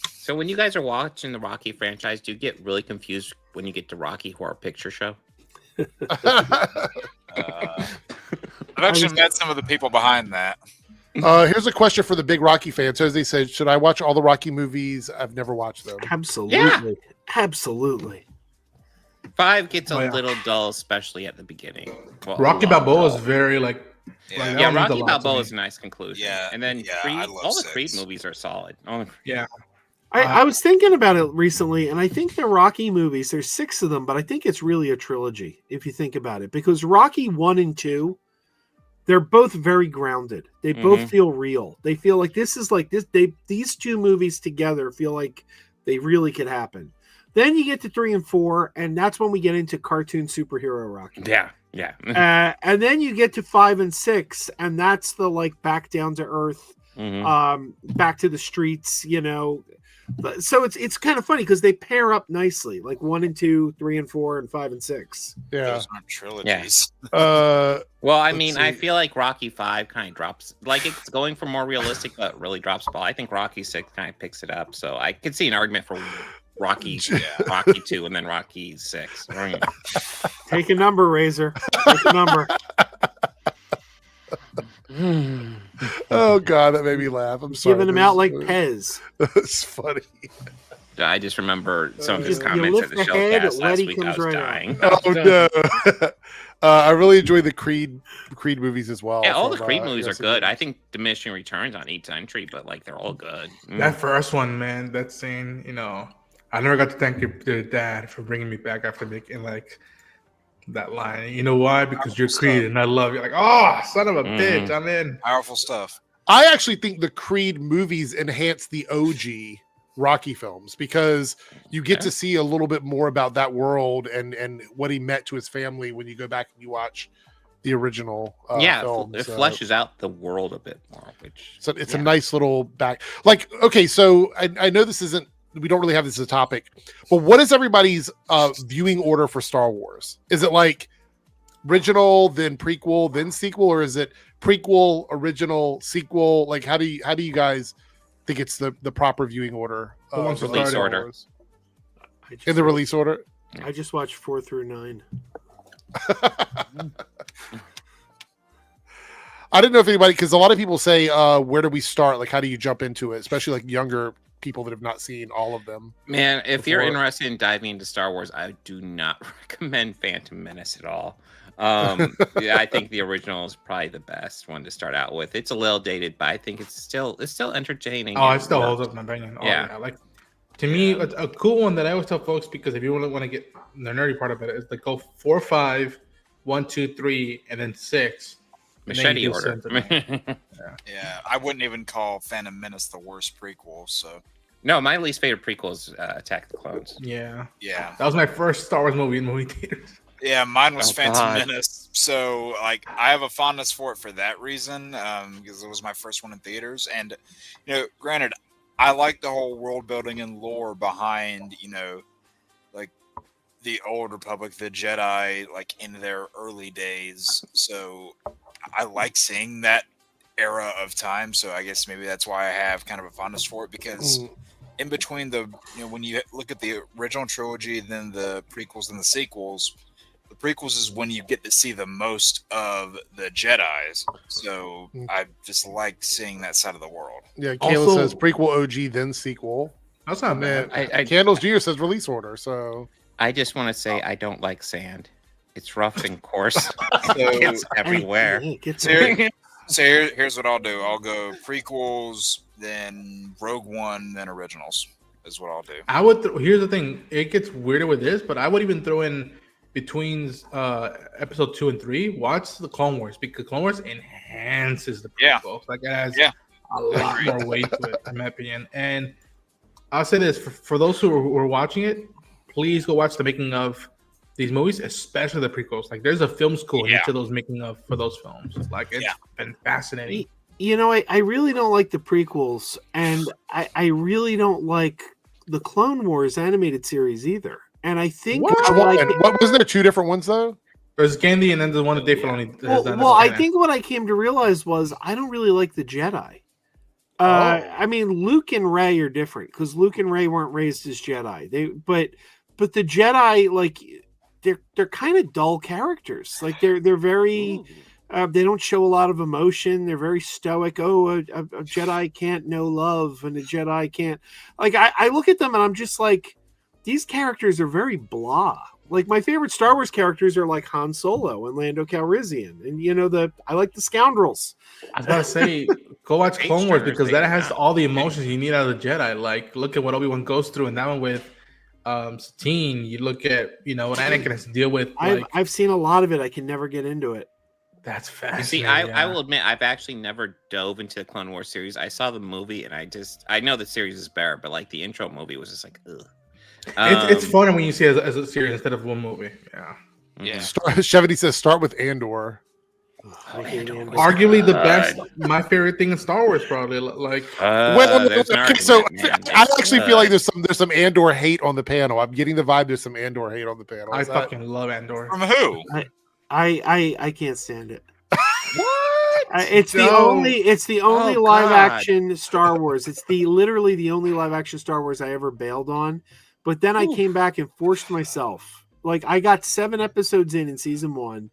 So when you guys are watching the Rocky franchise, do you get really confused when you get to Rocky Horror Picture Show? I've actually met some of the people behind that. Here's a question for the big Rocky fans. So they said, should I watch all the Rocky movies? I've never watched them. Absolutely. Absolutely. 5 gets a little dull, especially at the beginning. Well, Rocky Balboa is very like. Yeah. like, that Yeah, one means a Rocky lot to Balboa me. is a nice conclusion. Yeah, and then yeah, Creed, I love all the 6. Creed movies are solid. Yeah. I was thinking about it recently, and I think the Rocky movies, there's 6 of them, but I think it's really a trilogy, if you think about it, because Rocky 1 and 2 they're both very grounded. They both feel real. They feel like this is like this. These two movies together feel like they really could happen. Then you get to 3 and 4, and that's when we get into cartoon superhero Rocky. Yeah. And then you get to 5 and 6, and that's the like back down to earth, back to the streets, you know. So it's kind of funny because they pair up nicely, like 1 and 2, 3 and 4, and 5 and 6. Yeah, those aren't trilogies. Well, I mean, I feel like Rocky 5 kind of drops, like it's going for more realistic, but really drops the ball. I think Rocky 6 kind of picks it up. So I could see an argument for Rocky 2 and then Rocky 6. Take a number, Razor. Take a number. Oh God, that made me laugh. I'm sorry. Giving them out like Pez. That's funny. I just remember some of his comments at the showcast last week. I was dying. Oh no. I really enjoy the Creed movies as well. Yeah, all the Creed movies are good. I think diminishing returns on each entry, but like they're all good. That first one, man, that scene, you know, I never got to thank your dad for bringing me back after making like that line. You know why? Because you're Creed and I love you. Like, oh, son of a bitch, I'm in. Powerful stuff. I actually think the Creed movies enhance the OG Rocky films because you get to see a little bit more about that world and what he meant to his family when you go back and you watch the original film. It fleshes out the world a bit more, which so it's a nice little back. Like, okay, so I know this isn't, we don't really have this as a topic, but what is everybody's viewing order for Star Wars? Is it like original, then prequel, then sequel, or is it prequel, original, sequel? Like, how do you guys think it's the proper viewing order? Release order. In the release order? I just watched 4 through 9. I didn't know if anybody, because a lot of people say, where do we start? Like, how do you jump into it? Especially like younger people that have not seen all of them. Man, if you're interested in diving into Star Wars, I do not recommend Phantom Menace at all. Yeah, I think the original is probably the best one to start out with. It's a little dated, but I think it's still entertaining. Oh, it still holds up, my opinion. Oh, yeah, like to me, a cool one that I always tell folks, because if you want to get the nerdy part of it, is like go 4, 5, 1, 2, 3, and then 6. Machete order. Yeah, I wouldn't even call Phantom Menace the worst prequel. So no, my least favorite prequel is Attack of the Clones. Yeah, that was my first Star Wars movie in movie theaters. Yeah, mine was Phantom Menace. So like, I have a fondness for it for that reason, because it was my first one in theaters. And you know, granted, I like the whole world building and lore behind, you know, like the Old Republic, the Jedi, like in their early days. So I like seeing that era of time. So I guess maybe that's why I have kind of a fondness for it, because in between the, you know, when you look at the original trilogy, then the prequels and the sequels, the prequels is when you get to see the most of the Jedis. So I just like seeing that side of the world. Yeah, Kayla says prequel OG, then sequel. That's not bad. Candles Jr. says release order. So I just want to say I don't like sand. It's rough and coarse. It's everywhere. So here's what I'll do. I'll go prequels, then Rogue One, then originals is what I'll do. I would. Here's the thing. It gets weirder with this, but I would even throw in between episode 2 and 3. Watch the Clone Wars, because Clone Wars enhances the prequels. Like it has a lot more weight to it, in my opinion. And I'll say this for those who are watching it, please go watch the making of these movies, especially the prequels. Like there's a film school into those making of for those films. Like it's been fascinating. You know, I really don't like the prequels, and I really don't like the Clone Wars animated series either. And I think what was there 2 different ones though? There's Gandhi and then the one that Dave Filoni has done. Well, I think what I came to realize was I don't really like the Jedi. I mean, Luke and Rey are different because Luke and Rey weren't raised as Jedi. But the Jedi, like, they're kind of dull characters. Like they're very they don't show a lot of emotion. They're very stoic. Oh, a Jedi can't know love, and a Jedi can't. Like I look at them and I'm just like, these characters are very blah. Like my favorite Star Wars characters are like Han Solo and Lando Calrissian, and you know I like the scoundrels. I was about to say, go watch Clone Wars because that has all the emotions you need out of the Jedi. Like look at what Obi-Wan goes through, and that one with Satine. You look at what Anakin has to deal with. I've seen a lot of it. I can never get into it. That's You fascinating. see, I will admit I've actually never dove into the Clone Wars series. I saw the movie and I know the series is better, but like the intro movie was just like, ugh. It's funner when you see it as a series instead of one movie. Yeah. Yeah. Chevy says start with Andor. Arguably the best, my favorite thing in Star Wars, probably. Like, so I actually feel like there's some Andor hate on the panel. I'm getting the vibe there's some Andor hate on the panel. I fucking love Andor. From who? I can't stand it. What? It's the only live action Star Wars. It's literally the only live action Star Wars I ever bailed on. But then I came back and forced myself. Like I got 7 episodes in season 1,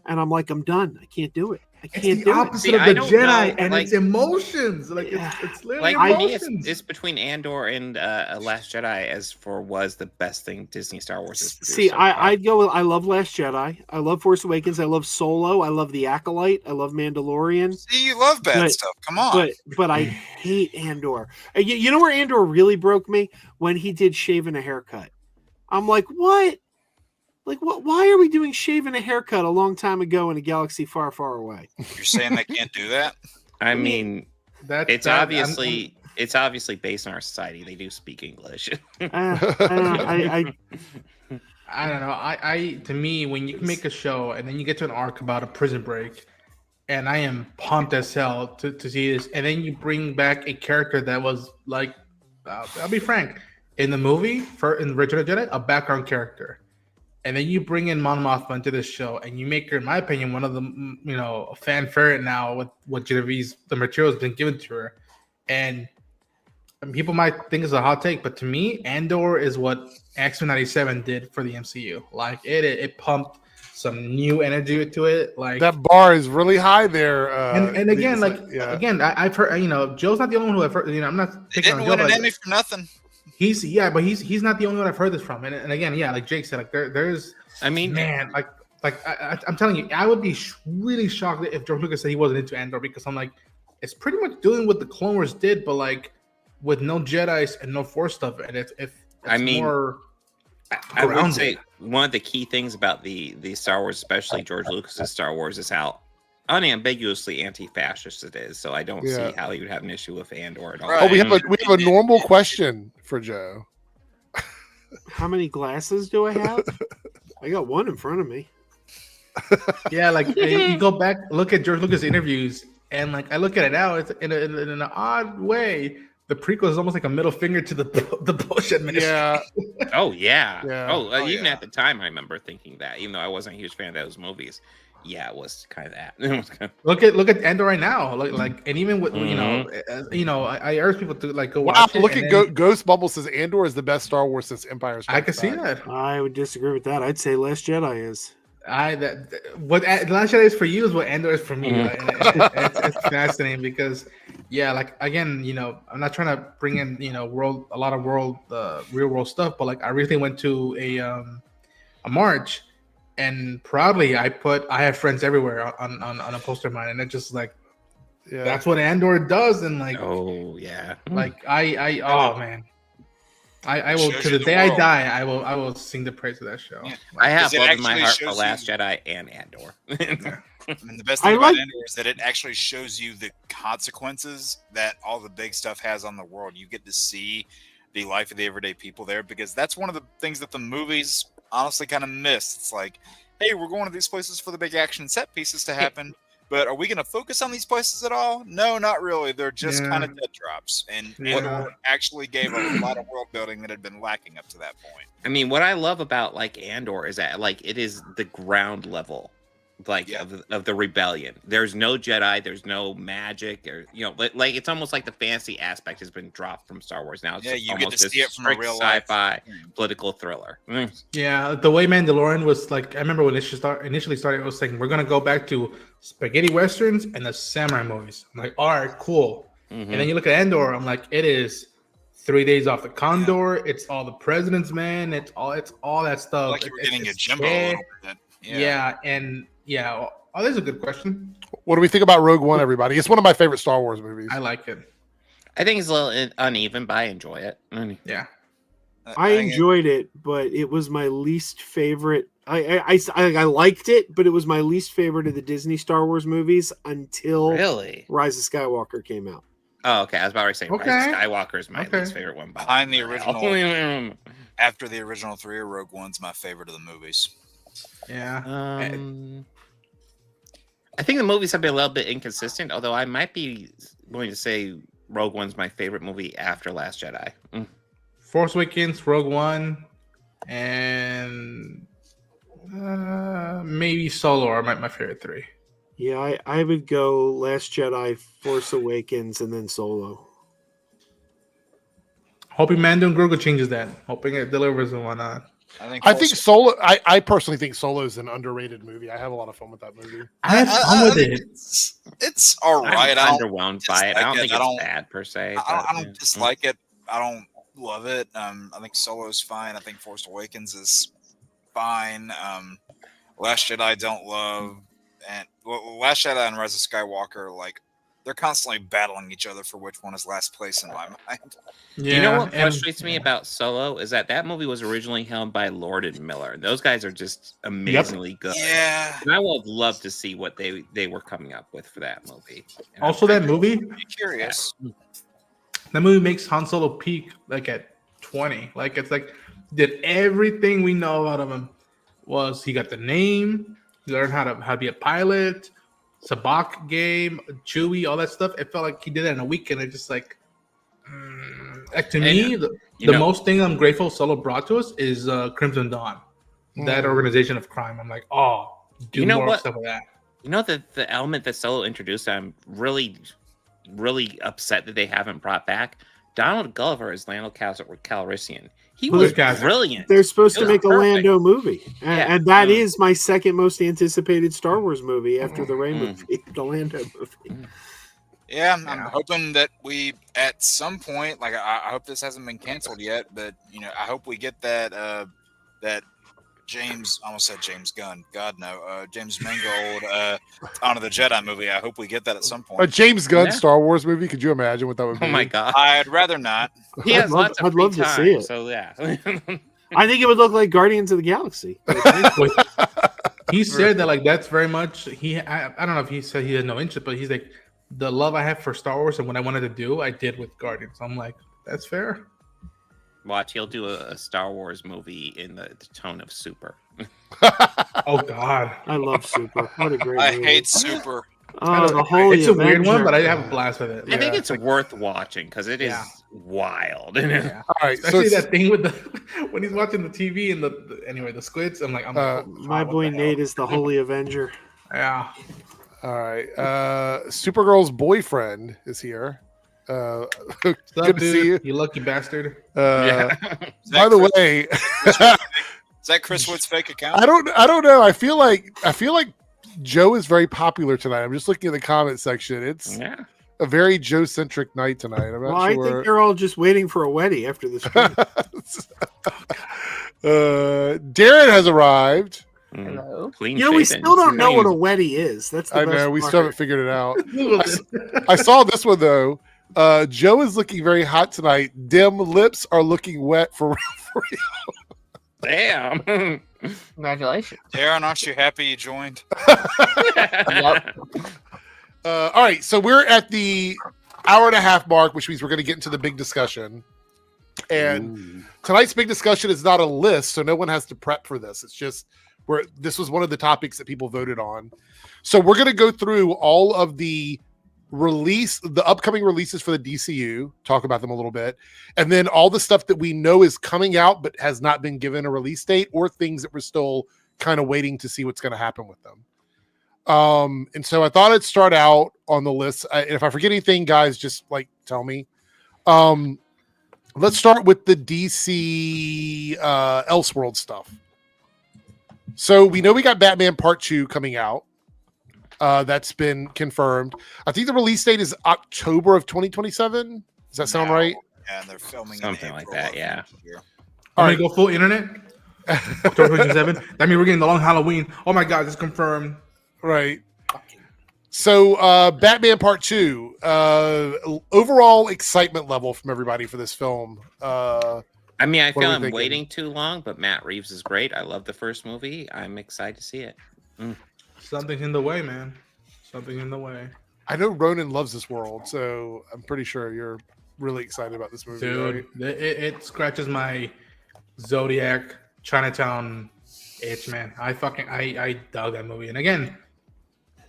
and I'm like, I'm done. I can't do it. I can't it's the opposite of the Jedi, and it's emotions. Like it's literally emotions. It's between Andor and Last Jedi as for was the best thing Disney Star Wars has produced. See, I'd go with I love Last Jedi. I love Force Awakens. I love Solo. I love The Acolyte. I love Mandalorian. See, you love bad stuff. Come on. But I hate Andor. You know where Andor really broke me? When he did shaving a haircut. I'm like, what? Like, what? Why are we doing shaving a haircut a long time ago in a galaxy far, far away? You're saying they can't do that? I mean, it's obviously based on our society. They do speak English. I don't know. To me, when you make a show and then you get to an arc about a prison break, and I am pumped as hell to see this, and then you bring back a character that was like, I'll be frank, in the movie in Return of the Jedi, a background character. And then you bring in Mon Mothma into this show, and you make her, in my opinion, one of the, a fan favorite now with what Genovese, the material has been given to her. And people might think it's a hot take, but to me, Andor is what X-Men 97 did for the MCU. Like, it pumped some new energy to it. Like, that bar is really high there. And again, I've heard, Joe's not the only one who I've heard, I'm not taking on Joe. Didn't win an Emmy for nothing. He's not the only one I've heard this from, and again, like Jake said, like there's. I mean, man, I'm telling you, I would be really shocked if George Lucas said he wasn't into Andor, because I'm like, it's pretty much doing what the Clone Wars did, but like with no Jedi's and no Force stuff, and more. I would say one of the key things about the Star Wars, especially George Lucas's Star Wars, is how unambiguously anti-fascist it is. So I don't see how you would have an issue with Andor at all. Right. Oh, we have a normal question for Joe. How many glasses do I have? I got one in front of me. Yeah, like you go back, look at George Lucas interviews, and like I look at it now, it's in an odd way. The prequel is almost like a middle finger to the Bush administration. Yeah. Oh yeah. Even at the time, I remember thinking that, even though I wasn't a huge fan of those movies. Yeah, it was kind of that. Look at Andor right now, like, and even with I urge people to like go watch it. Look at Ghost Bubble says Andor is the best Star Wars since Empire Strikes Back. I can see that. I would disagree with that. I'd say Last Jedi is. What Last Jedi is for you is what Andor is for me. It's fascinating because, like again, I'm not trying to bring in a lot of real world stuff, but like I recently went to a march. And proudly, I have friends everywhere on a poster of mine, and it's just like, that's what Andor does, and like, like oh man, I will to the day I die, I will sing the praise of that show. Yeah. I have love in my heart for Last Jedi and Andor. I mean, the best thing about Andor is that it actually shows you the consequences that all the big stuff has on the world. You get to see the life of the everyday people there, because that's one of the things that the movies honestly kind of miss. It's like, hey, we're going to these places for the big action set pieces to happen, but are we going to focus on these places at all? No, not really. They're just kind of dead drops, and Andor actually gave a lot of world building that had been lacking up to that point. I mean, what I love about like Andor is that like it is the ground level of the rebellion. There's no Jedi, there's no magic, or like it's almost like the fantasy aspect has been dropped from Star Wars now. It's you get to see it from a real sci-fi political thriller. Yeah, the way Mandalorian was like, I remember when it initially started, it was saying we're gonna go back to spaghetti westerns and the samurai movies. I'm like, all right, cool. And then you look at Andor, I'm like, it is 3 days off the Condor. It's all the President's Men. It's all that stuff. Like you were getting a Jimbo. Oh, that's a good question. What do we think about Rogue One, everybody? It's one of my favorite Star Wars movies. I like it. I think it's a little uneven, but I enjoy it. Yeah. I enjoyed it, but it was my least favorite. I liked it, but it was my least favorite of the Disney Star Wars movies until Rise of Skywalker came out. Oh, okay. I was about to say Rise of Skywalker is my least favorite one. Behind the original, after the original 3, Rogue One's my favorite of the movies. Yeah. I think the movies have been a little bit inconsistent, although I might be willing to say Rogue One's my favorite movie after Last Jedi. Force Awakens, Rogue One, and maybe Solo are my favorite 3. Yeah, I would go Last Jedi, Force Awakens, and then Solo. Hoping Mando and Grogu changes that. Hoping it delivers and whatnot. I think Solo. I personally think Solo is an underrated movie. I have a lot of fun with that movie. I have fun with it. It's all right. I'm underwhelmed by it. I don't think it's bad per se. I don't dislike it. I don't love it. I think Solo is fine. I think Force Awakens is fine. Last Jedi I don't love, and Last Jedi and Rise of Skywalker, like, they're constantly battling each other for which one is last place in my mind. Yeah, you know what frustrates me about Solo is that movie was originally held by Lord and Miller. Those guys are just amazingly good. Yeah, and I would love to see what they were coming up with for that movie. And also, that movie. I'm curious. That movie makes Han Solo peak like at 20. Like, it's like, did everything we know about him was he got the name, he learned how to be a pilot, Sabak game, Chewie, all that stuff. It felt like he did it in a weekend. It's just like to me, the most thing I'm grateful Solo brought to us is Crimson Dawn, that organization of crime. I'm like, do more stuff with that. You know, the element that Solo introduced, I'm really, really upset that they haven't brought back. Donald Gulliver is Lando Calrissian. He was brilliant. They're supposed to make a Lando movie, and that is my second most anticipated Star Wars movie after the Rey movie, the Lando movie. Yeah, I'm hoping that we, at some point, like, I hope this hasn't been canceled yet, but I hope we get that James, I almost said James Gunn. God no, James Mangold, Dawn of the Jedi movie. I hope we get that at some point. A James Gunn Star Wars movie? Could you imagine what that would be? Oh my god! I'd rather not. He has lots of free time, see it. so yeah. I think it would look like Guardians of the Galaxy. He said that, like, that's very much I don't know if he said he had no interest, but he's like, the love I have for Star Wars and what I wanted to do, I did with Guardians. I'm like, that's fair. Watch, he'll do a Star Wars movie in the tone of Super. Oh God, I love Super. What a great movie. I hate Super. It's a weird one, but I have a blast with it. I think it's worth watching because it is wild. Yeah. All right, especially that thing with when he's watching the TV and the squids. I'm like, my boy Nate is the Holy Avenger. Yeah. All right. Supergirl's boyfriend is here. Good to see you. You lucky bastard. By the way, is that Chris Wood's fake account? I don't know. I feel like Joe is very popular tonight. I'm just looking at the comment section. It's a very Joe-centric night tonight. I'm not sure. I think they're all just waiting for a wedding after this. Darren has arrived. Hello. We still don't know what a wedding is. That's the I best know. We part. still haven't figured it out. I saw this one though. Joe is looking very hot tonight. Dim lips are looking wet for real. Damn. Congratulations. Darren, aren't you happy you joined? Yep. All right, so we're at the hour and a half mark, which means we're going to get into the big discussion. And tonight's big discussion is not a list, so no one has to prep for this. It's just this was one of the topics that people voted on. So we're going to go through all of the upcoming releases for the DCU, talk about them a little bit, and then all the stuff that we know is coming out but has not been given a release date, or things that we're still kind of waiting to see what's going to happen with them. And so I thought I'd start out on the list. If I forget anything, guys, just tell me. Let's start with the DC Elseworld stuff. So we know we got Batman Part 2 coming out. That's been confirmed. I think the release date is October of 2027. Does that sound right? Yeah, and they're filming something like that. Yeah. All right, go full internet. October 27. That means we're getting the long Halloween. Oh my God, it's confirmed. Right. So, Batman Part 2. Overall excitement level from everybody for this film. I I mean, I feel I'm waiting too long, but Matt Reeves is great. I love the first movie. I'm excited to see it. Something's in the way, man. Something in the way. I know Ronan loves this world, so I'm pretty sure you're really excited about this movie. Dude, right? it scratches my Zodiac Chinatown itch, man. I dug that movie. And again,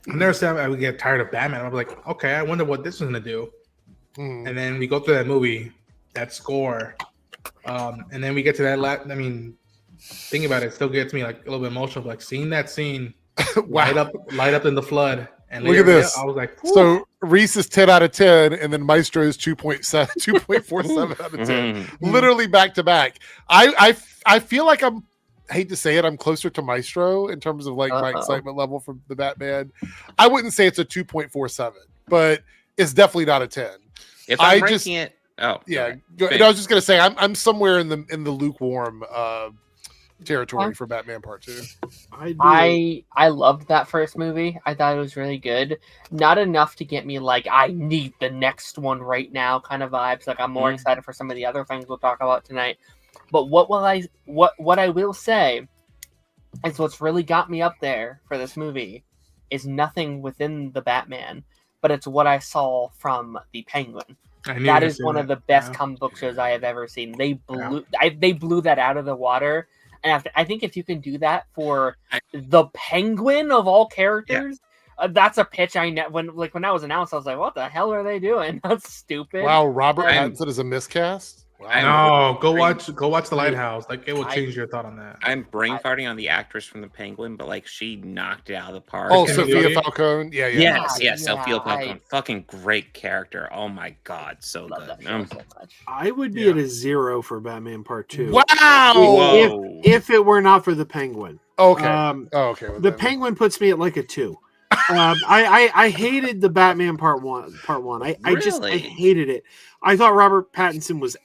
I never said I would get tired of Batman. I'm like, okay, I wonder what this is gonna do. And then we go through that movie, that score, and then we get to that. Thinking about it, still gets me like a little bit emotional. Like seeing that scene light up in the flood. And look at this. I was like, whew. So Reese is 10 out of 10, and then Maestro is 2.47 out of 10. Literally back to back. I feel like I hate to say it, I'm closer to Maestro in terms of like my excitement level for the Batman. I wouldn't say it's a 2.47, but it's definitely not a 10. If I'm ranking it, yeah. I was just gonna say I'm somewhere in the lukewarm territory for Batman Part 2. I loved that first movie. I thought it was really good. Not enough to get me like I need the next one right now kind of vibes. Like I'm more excited for some of the other things we'll talk about tonight. But what I will say is what's really got me up there for this movie is nothing within the Batman, but it's what I saw from the Penguin. That is one of the best comic book shows I have ever seen. They blew that out of the water. And I think if you can do that for the Penguin of all characters, that's a pitch when that was announced, I was like, "What the hell are they doing? That's stupid." Wow, Robert Pattinson is a miscast. Wow. No, go watch The Lighthouse. Like it will change your thought on that. I'm brain farting on the actress from the Penguin, but like she knocked it out of the park. Oh, Sophia Falcone. Yeah. Sophia Falcone. Fucking great character. Oh my god, so good. I would be at a 0 for Batman Part 2. Wow. If it were not for the Penguin. Okay. Okay. The Penguin puts me at like a 2. I hated the Batman Part 1. I hated it. I thought Robert Pattinson was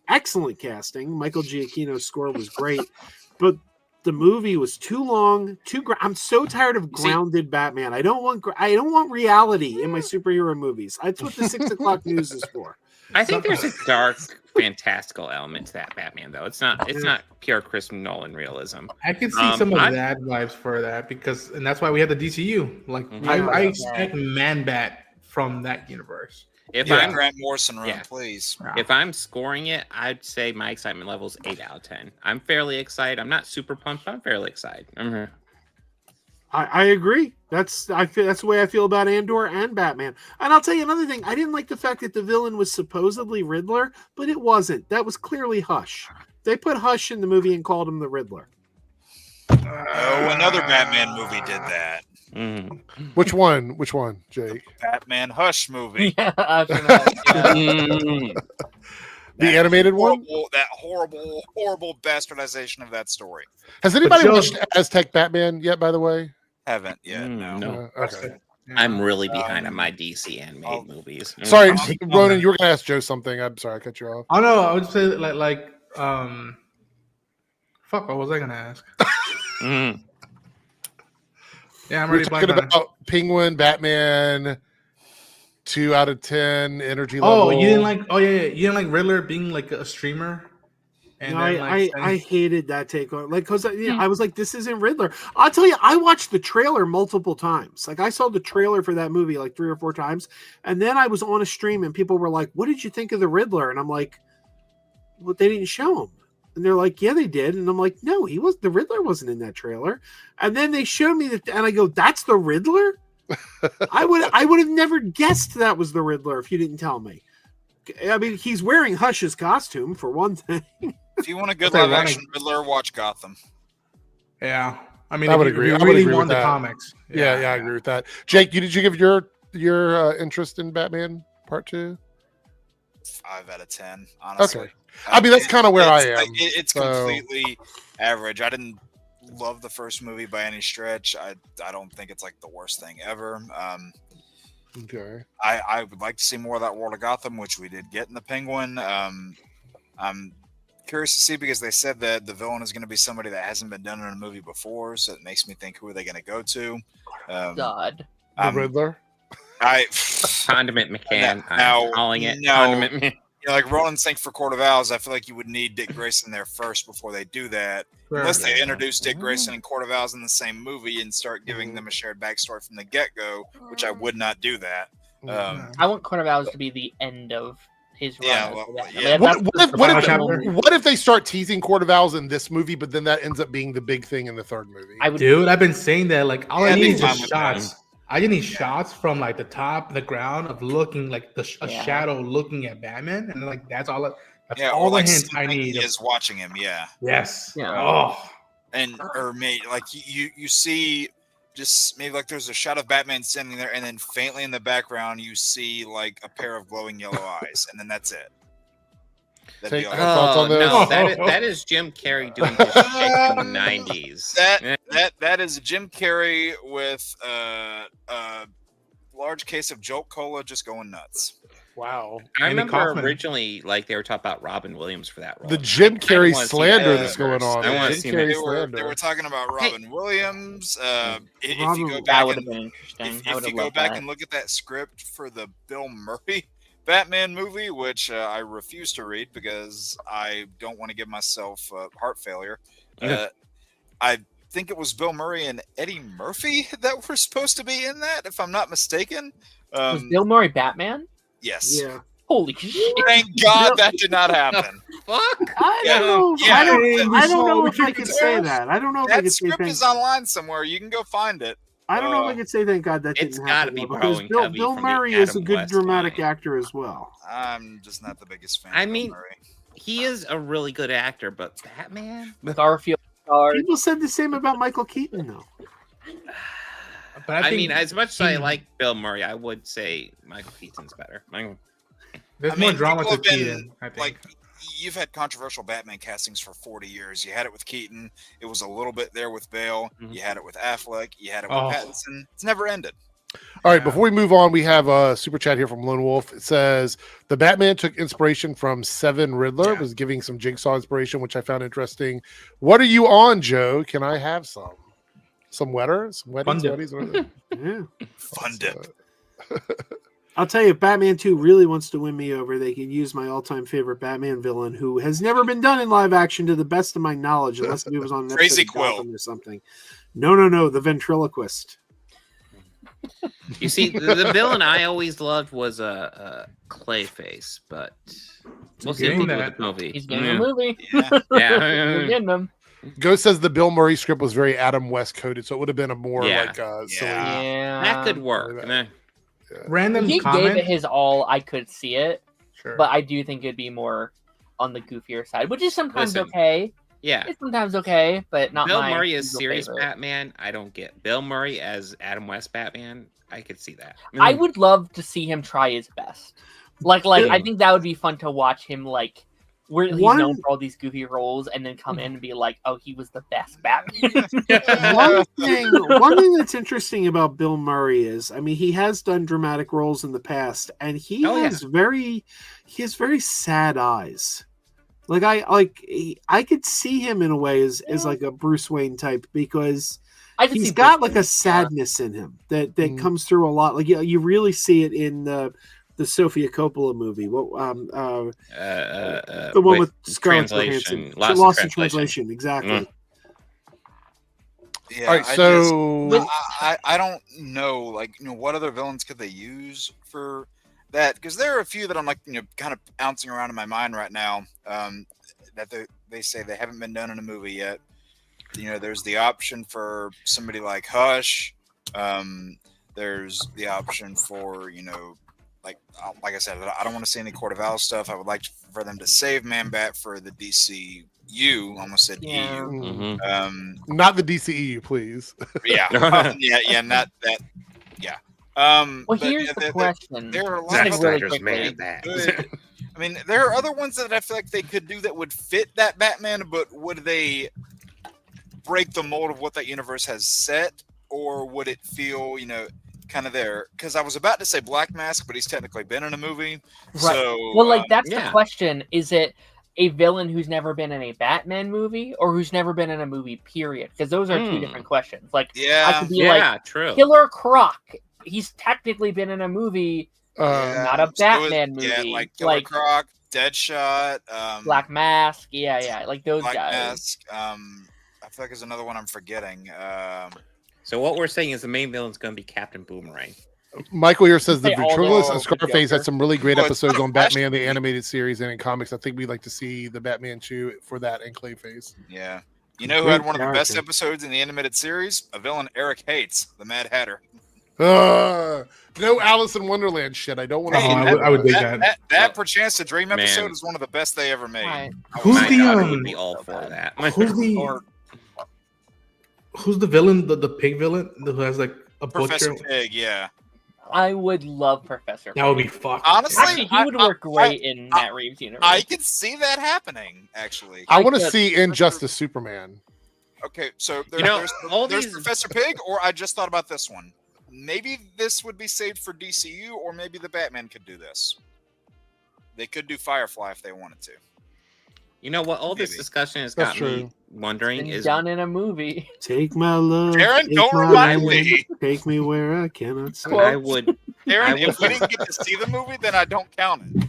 excellent casting. Michael Giacchino's score was great, but the movie was too long. I'm so tired of grounded Batman. I don't want reality in my superhero movies. That's what the 6 o'clock news is for. I think there's a dark, fantastical element to that Batman, though. It's not pure Chris Nolan realism. I can see some of that vibes for that and that's why we have the DCU. Like I expect Man-Bat from that universe. If I'm Grant Morrison, please. If I'm scoring it, I'd say my excitement level is 8 out of 10. I'm fairly excited. I'm not super pumped, but I'm fairly excited. I agree. That's the way I feel about Andor and Batman. And I'll tell you another thing. I didn't like the fact that the villain was supposedly Riddler, but it wasn't. That was clearly Hush. They put Hush in the movie and called him the Riddler. Oh, another Batman movie did that. Which one, Jake? Batman Hush movie. The animated one? That horrible bastardization of that story. Has anybody watched Aztec Batman yet, by the way? Haven't yet, no. Okay. I'm really behind on my DC animated movies. Sorry, Ronan, you were going to ask Joe something. I'm sorry, I cut you off. Oh, no, I would say fuck, what was I going to ask? Yeah, I'm already talking about Penguin, Batman, 2 out of 10 energy level. Oh, you didn't like? Oh, yeah. You didn't like Riddler being like a streamer? And I hated that take on because I was like, this isn't Riddler. I'll tell you, I watched the trailer multiple times. Like I saw the trailer for that movie like 3 or 4 times, and then I was on a stream and people were like, "What did you think of the Riddler?" And I'm like, "Well, they didn't show him." And they're like, "Yeah, they did." And I'm like, "No, the Riddler wasn't in that trailer." And then they showed me that, and I go, "That's the Riddler." I would have never guessed that was the Riddler if you didn't tell me. I mean, he's wearing Hush's costume for one thing. If you want a good live action Riddler, watch Gotham. Yeah, I mean, I would agree. You I really agree want with the that. comics. Yeah, I agree with that. Jake, did you give your interest in Batman Part 2? 5 out of 10. Honestly. Okay. I mean, that's kind of where I am. It's completely average. I didn't love the first movie by any stretch. I don't think it's like the worst thing ever. Okay. I would like to see more of that world of Gotham, which we did get in the Penguin. I'm curious to see because they said that the villain is going to be somebody that hasn't been done in a movie before, so it makes me think, who are they going to go to? God. The Riddler? Condiment McCann. I'm calling it. Condiment. like Roland Sink for Court of Owls, I feel like you would need Dick Grayson there first before they do that. Unless they introduce Dick Grayson and Court of Owls in the same movie and start giving them a shared backstory from the get-go, which I would not do that. I want Court of Owls to be the end of his run. Yeah, What if they start teasing Court of Owls in this movie, but then that ends up being the big thing in the third movie? Dude, I've been saying that. Like, all I need is just shots. I just need shots from like the top, the ground of looking like a shadow looking at Batman, and like that's all. That's all the hints I need. Is watching him. Yeah. Yes. Yeah. Oh. And or maybe like you see just maybe like there's a shot of Batman standing there, and then faintly in the background you see like a pair of glowing yellow eyes, and then that's it. That is Jim Carrey doing his shit in the 90s. That is Jim Carrey with a large case of Jolt Cola just going nuts. Wow. I remember originally, like, they were talking about Robin Williams for that role. The Jim Carrey slander that's going on. They were talking about Robin Williams. If you go back and look at that script for the Bill Murray Batman movie, which I refuse to read because I don't want to give myself heart failure. I think it was Bill Murray and Eddie Murphy that were supposed to be in that, if I'm not mistaken. Was Bill Murray Batman? Yes. Yeah. Holy shit! Thank God that did not happen. Fuck. I don't know if I can say that. I don't know if I can say that script is online somewhere. You can go find it. I don't know if I can say thank God that didn't happen. It's got because to be Bill Murray is a good dramatic actor as well. I'm just not the biggest fan. I mean, he is a really good actor, but Batman with Garfield. People said the same about Michael Keaton, though. But I mean, as much as I like Bill Murray, I would say Michael Keaton's better. There's more drama to Keaton, I think. Like, you've had controversial Batman castings for 40 years. You had it with Keaton. It was a little bit there with Bale. You had it with Affleck. You had it with Pattinson. It's never ended. All right, before we move on, we have a super chat here from Lone Wolf. It says, the Batman took inspiration from Seven Riddler, was giving some Jigsaw inspiration, which I found interesting. What are you on, Joe? Can I have some? Some wetter? Some weddings? Fun dip. I'll tell you, if Batman 2 really wants to win me over, they can use my all-time favorite Batman villain, who has never been done in live action to the best of my knowledge, unless he was on Crazy Quill or something. No, the ventriloquist. You see, the villain I always loved was Clayface, but we'll see with the movie. He's getting a movie. We're getting him. Ghost says the Bill Murray script was very Adam West coded, so it would have been a more silly. That could work. Random he comment. gave it his all. I could see it, sure, but I do think it'd be more on the goofier side, which is sometimes okay. Yeah, it's sometimes okay, but not. Bill Murray as serious favorite. Batman. I don't get Bill Murray as Adam West Batman. I could see that. I would love to see him try his best. Like I think that would be fun to watch him. Like where he's known for all these goofy roles, and then come in and be like, "Oh, he was the best Batman." One thing that's interesting about Bill Murray is, I mean, he has done dramatic roles in the past, and he has very sad eyes. Like I could see him in a way as like a Bruce Wayne type, because he's got like a sadness in him that comes through a lot. Like you really see it in the Sofia Coppola movie. The one with Scarlett Johansson. Lost in Translation. Exactly. Yeah, all right, so I don't know, like, what other villains could they use for that? Because there are a few that I'm like, kind of bouncing around in my mind right now, that they say they haven't been done in a movie yet. There's the option for somebody like Hush. There's the option for, like I said, I don't want to see any Court of Owls stuff. I would like for them to save Man-Bat for the DCU. Almost said EU. Mm-hmm. Not the DCEU, please. Yeah, not that. Yeah. Well, here's the question. There are a lot of really Man-Bat. I mean, there are other ones that I feel like they could do that would fit that Batman, but would they break the mold of what that universe has set, or would it feel, kind of there? Because I was about to say Black Mask, but he's technically been in a movie. Right. So, well, that's the question. Is it a villain who's never been in a Batman movie, or who's never been in a movie, period? Because those are two different questions. Like, I could be true. Killer Croc. He's technically been in a movie, not a Batman movie. Yeah, like Killer Croc. Deadshot, Black Mask, yeah, like those Black guys. Mask. I feel like there's another one I'm forgetting. So what we're saying is the main villain's going to be Captain Boomerang. Michael here says the They all Ventriloquist know and the Scarface had Joker. some really great Well, it's episodes not a on Batman, Flash the movie. animated series, and in comics. I think we'd like to see the Batman 2 for that and Clayface. Yeah. You know who had Great one of the best character. episodes in the animated series? A villain Eric hates, the Mad Hatter. No Alice in Wonderland shit. I don't want to Oh, see I would dig that. That Perchance to Dream Man. episode is one of the best they ever made. Right. Who's My the God, I would be all for that. Who's the villain? The pig villain who has like a Professor butcher. Pig, yeah. I would love Professor. That would be Pig. fucked. Honestly, Actually, he would work great in Matt Reeves' universe. I could see that happening, actually. I want to could- see Injustice Superman. Okay, so all there's these- Professor Pig, or I just thought about this one. Maybe this would be saved for DCU, or maybe the Batman could do this. They could do Firefly if they wanted to. You know what? All this Maybe. discussion has That's got me true. wondering Been is done in a movie. Take my love. Aaron, take don't my remind land, me. Take me where I cannot stop. I would Aaron, I if we would- didn't get to see the movie, then I don't count it.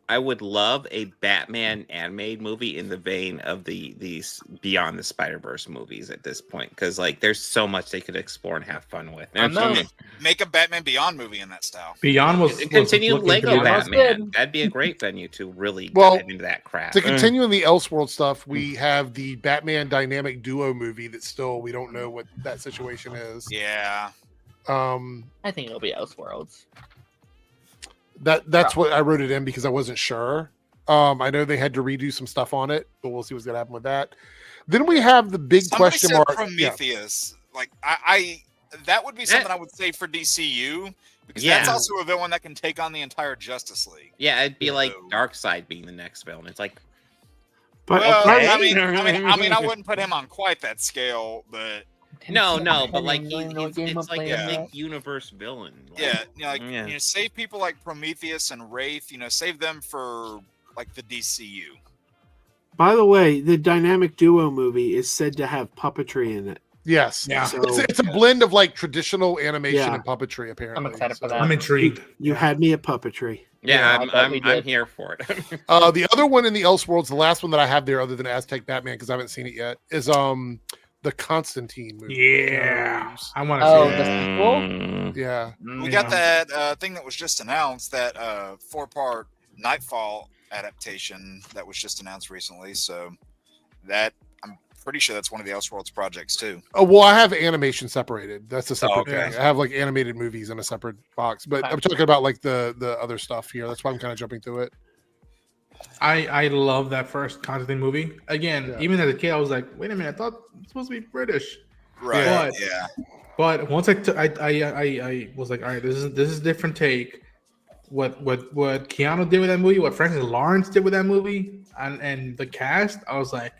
I would love a Batman animated movie in the vein of these Beyond the Spider-Verse movies at this point, because like there's so much they could explore and have fun with. I'm There's so not- many- Make a Batman Beyond movie in that style. Beyond was continue looking Lego to do that. Batman. good. That'd be a great venue to really Well, dive into that crap. To continue in the Elseworld stuff, we have the Batman dynamic duo movie that still we don't know what that situation is. Yeah. I think it'll be Elseworlds. That's what I wrote it in because I wasn't sure. I know they had to redo some stuff on it, but we'll see what's gonna happen with that. Then we have the big Somebody question said mark. Yeah. Prometheus. Like I that would be something I would say for DCU because Yeah. that's also a villain that can take on the entire Justice League. Yeah, it'd be like So- Darkseid being the next villain. It's like But Well, Okay. I wouldn't put him on quite that scale, but no, but like it's like Yeah. a big universe villain. Like, yeah, you know, like Yeah. you know, save people like Prometheus and Wraith. You know, save them for like the DCU. By the way, the dynamic duo movie is said to have puppetry in it. Yes. Yeah. So It's a blend of like traditional animation Yeah. and puppetry, apparently. I'm excited for that. I'm intrigued. you had me at puppetry. Yeah, I bet we I'm did. here for it. The other one in the Elseworlds, the last one that I have there, other than Aztec Batman, because I haven't seen it yet, is the Constantine movie. Yeah, I want to Oh, see the that. sequel? Yeah. We got that thing that was just announced, that 4-part Nightfall adaptation that was just announced recently. So that I'm pretty sure that's one of the Elseworlds projects too. Oh, well, I have animation separated. That's a separate okay. thing. I have like animated movies in a separate box, but I'm talking about like the other stuff here. That's why I'm kind of jumping through it. I love that first Constantine movie. Again, Yeah. even as a kid, I was like, wait a minute, I thought it's supposed to be British. Right. But- Yeah. But once I was like, all right, this is a different take. What Keanu did with that movie, what Francis Lawrence did with that movie, and the cast, I was like,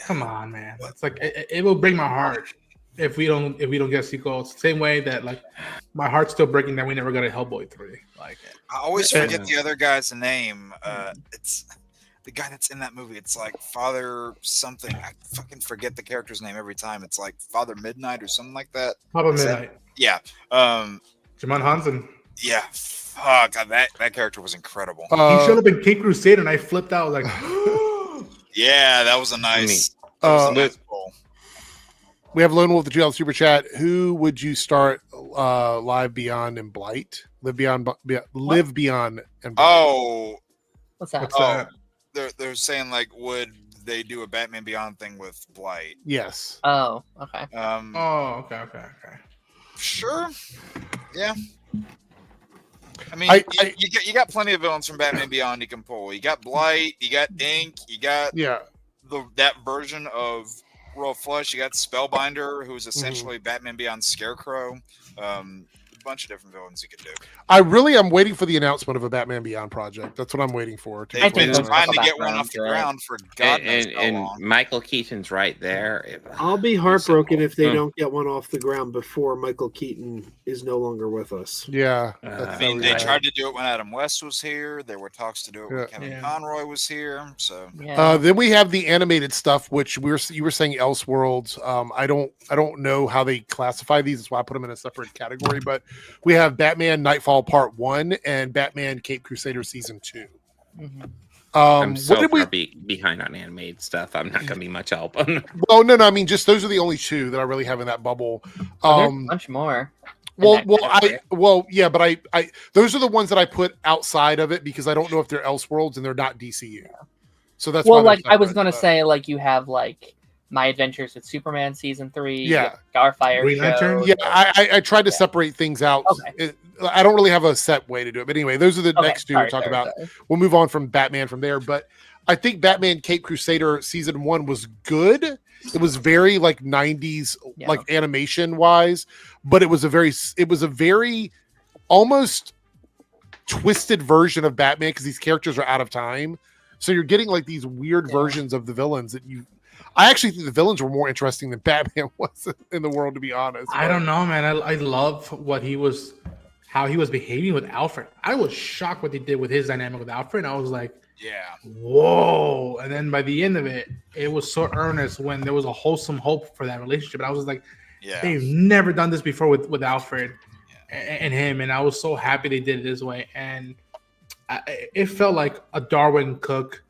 come on, man. It's like it will break my heart if we don't get a sequel. It's the same way that like my heart's still breaking that we never got a Hellboy 3. Like I always Yeah. forget the other guy's name. It's the guy that's in that movie. It's like Father something. I fucking forget the character's name every time. It's like Father Midnight or something like that. Papa Is that- Midnight, Yeah. Jamon Hansen. Yeah. Fuck. That character was incredible. He showed up in King Crusade and I flipped out. I was like, Yeah, that was a nice. Pull. We have Lone Wolf the $2 super chat. Who would you start Live Beyond and Blight? Live Beyond and Blight. Oh, What's that? what's Oh. that? they're saying like, would they do a Batman Beyond thing with Blight? Yes. Oh, okay. Oh, okay. Sure. Yeah. I mean, I- you got plenty of villains from Batman Beyond you can pull. You got Blight, you got Ink, you got Yeah. that version of Royal Flush. You got Spellbinder, who's essentially Batman Beyond Scarecrow. A bunch of different villains you could do. I really am waiting for the announcement of a Batman Beyond project. That's what I'm waiting for. They've I think been they'll trying talk to about get one Brown off the to it. ground for God knows how and long. Michael Keaton's right there. I'll be heartbroken if they Hmm. don't get one off the ground before Michael Keaton is no longer with us. Yeah. I mean, they tried to do it when Adam West was here. There were talks to do it when Yeah. Kevin Yeah. Conroy was here. So Yeah. Then we have the animated stuff, which you were saying Elseworlds. I don't know how they classify these. That's why I put them in a separate category. But we have Batman Nightfall Part 1 and Batman Cape Crusader Season 2. I'm so far behind on animated stuff. I'm not going to be much help. Well, no. I mean, just those are the only two that I really have in that bubble. There's a bunch more. But those are the ones that I put outside of it because I don't know if they're Elseworlds and they're not DCU. So that's why I was going to say, like, you have like My Adventures with Superman season 3, yeah, Starfire Green Lantern. Yeah, I tried to separate things out. Okay. I don't really have a set way to do it, but anyway, those are the next two we'll talk about. We'll move on from Batman from there, but I think Batman Caped Crusader season 1 was good. It was very like 90s, like animation wise, but it was a very almost twisted version of Batman because these characters are out of time. So you're getting like these weird versions of the villains that I actually think the villains were more interesting than Batman was in the world, to be honest. I don't know, man. I love how he was behaving with Alfred. I was shocked what they did with his dynamic with Alfred. I was like, whoa. And then by the end of it, it was so earnest when there was a wholesome hope for that relationship. And I was like, they've never done this before with Alfred and him. And I was so happy they did it this way. And it felt like a Darwin Cook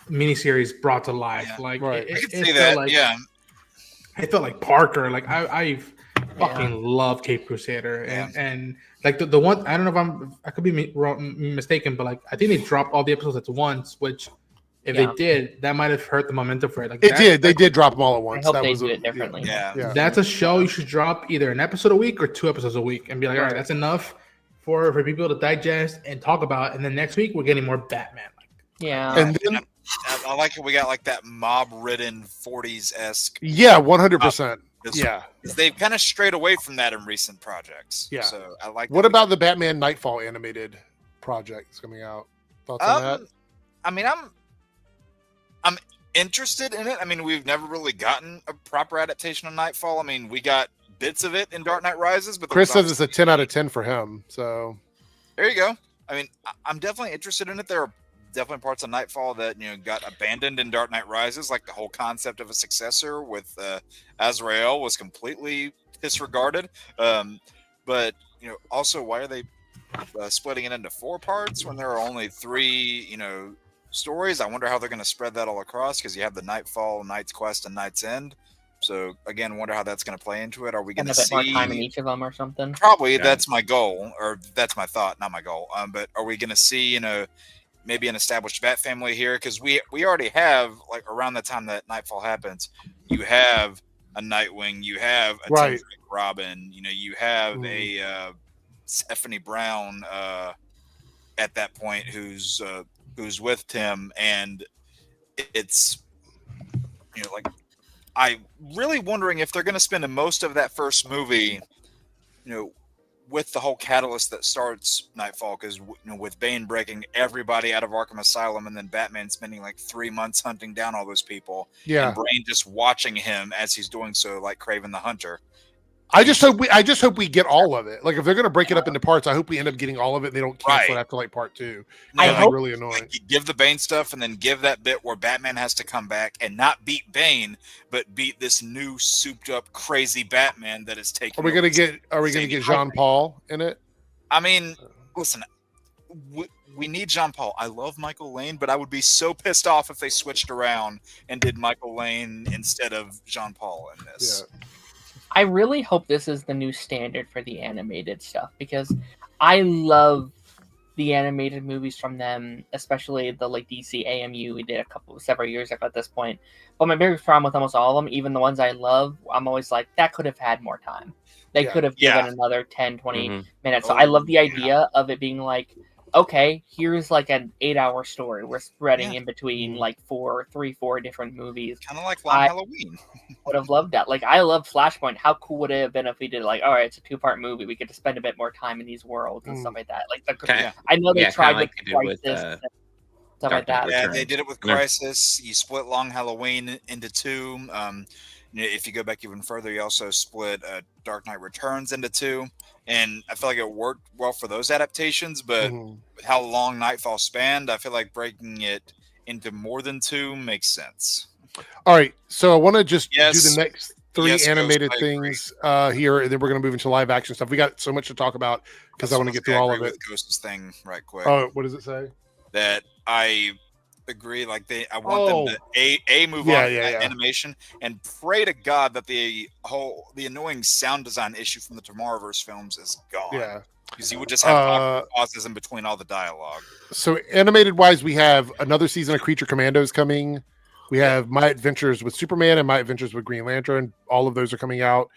miniseries brought to life. Like it felt like Parker. Like I fucking love Caped Crusader and like the one, I don't know if I could be mistaken, but like I think they dropped all the episodes at once, which if they did, that might have hurt the momentum for it. Like they did drop them all at once. I hope they did it differently. That's a show you should drop either an episode a week or 2 episodes a week and be like, all right, that's enough for people to digest and talk about. And then next week we're getting more Batman. And then I like it. We got like that mob-ridden 40s-esque. Yeah, 100%. They've kind of strayed away from that in recent projects. Yeah. So I like. What about the Batman Nightfall animated project that's coming out? Thoughts on that? I mean, I'm interested in it. I mean, we've never really gotten a proper adaptation of Nightfall. I mean, we got bits of it in Dark Knight Rises, but Chris says it's a 10 out of 10 for him. So there you go. I mean, I'm definitely interested in it. There are definitely parts of Nightfall that got abandoned in Dark Knight Rises, like the whole concept of a successor with Azrael was completely disregarded. But also, why are they splitting it into 4 parts when there are only 3 stories? I wonder how they're going to spread that all across, because you have the Nightfall, Knight's Quest, and Knight's End. So again, wonder how that's going to play into it. Are we going to see more time in each of them or something? Probably. That's my goal, or that's my thought, not my goal. But are we going to see maybe an established Bat family here? Because we already have, like, around the time that Nightfall happens, you have a Nightwing, you have a Tim Drake Robin, you have a Stephanie Brown at that point who's with Tim, and it's like, I'm really wondering if they're going to spend most of that first movie with the whole catalyst that starts Nightfall, because with Bane breaking everybody out of Arkham Asylum, and then Batman spending like 3 months hunting down all those people, and Bane just watching him as he's doing so, like Kraven the Hunter. I just hope we get all of it. Like, if they're going to break it up into parts, I hope we end up getting all of it and they don't cancel it after like part 2. That's really annoying. Like, you give the Bane stuff and then give that bit where Batman has to come back and not beat Bane, but beat this new souped up crazy Batman that is taking. Are we going to get Jean Paul in it? I mean, listen, we need Jean Paul. I love Michael Lane, but I would be so pissed off if they switched around and did Michael Lane instead of Jean Paul in this. Yeah. I really hope this is the new standard for the animated stuff, because I love the animated movies from them, especially the like DC AMU we did several years ago at this point. But my biggest problem with almost all of them, even the ones I love, I'm always like, that could have had more time. They could have given another 10, 20 minutes. So I love the idea of it being like, okay, here's like an 8-hour story. We're spreading in between like 4 different movies. Kind of like Long Halloween. Would have loved that. Like, I love Flashpoint. How cool would it have been if we did like, all right, it's a 2-part movie. We get to spend a bit more time in these worlds and stuff like that. Like, I know they tried with Crisis and stuff like that. Yeah, they did it with Crisis. You split Long Halloween into 2. If you go back even further, you also split Dark Knight Returns into 2. And I feel like it worked well for those adaptations, but with how long Nightfall spanned, I feel like breaking it into more than 2 makes sense. All right, so I want to just do the next 3 animated things here, and then we're going to move into live action stuff. We got so much to talk about because I want to get through all of it. Ghost's thing right quick. Oh, what does it say? that I agree. Like I want them to move on from that animation, and pray to God that the annoying sound design issue from the Tomorrowverse films is gone. Yeah. Because you would just have pauses in between all the dialogue. So animated wise, we have another season of Creature Commandos coming. We have My Adventures with Superman and My Adventures with Green Lantern. All of those are coming out.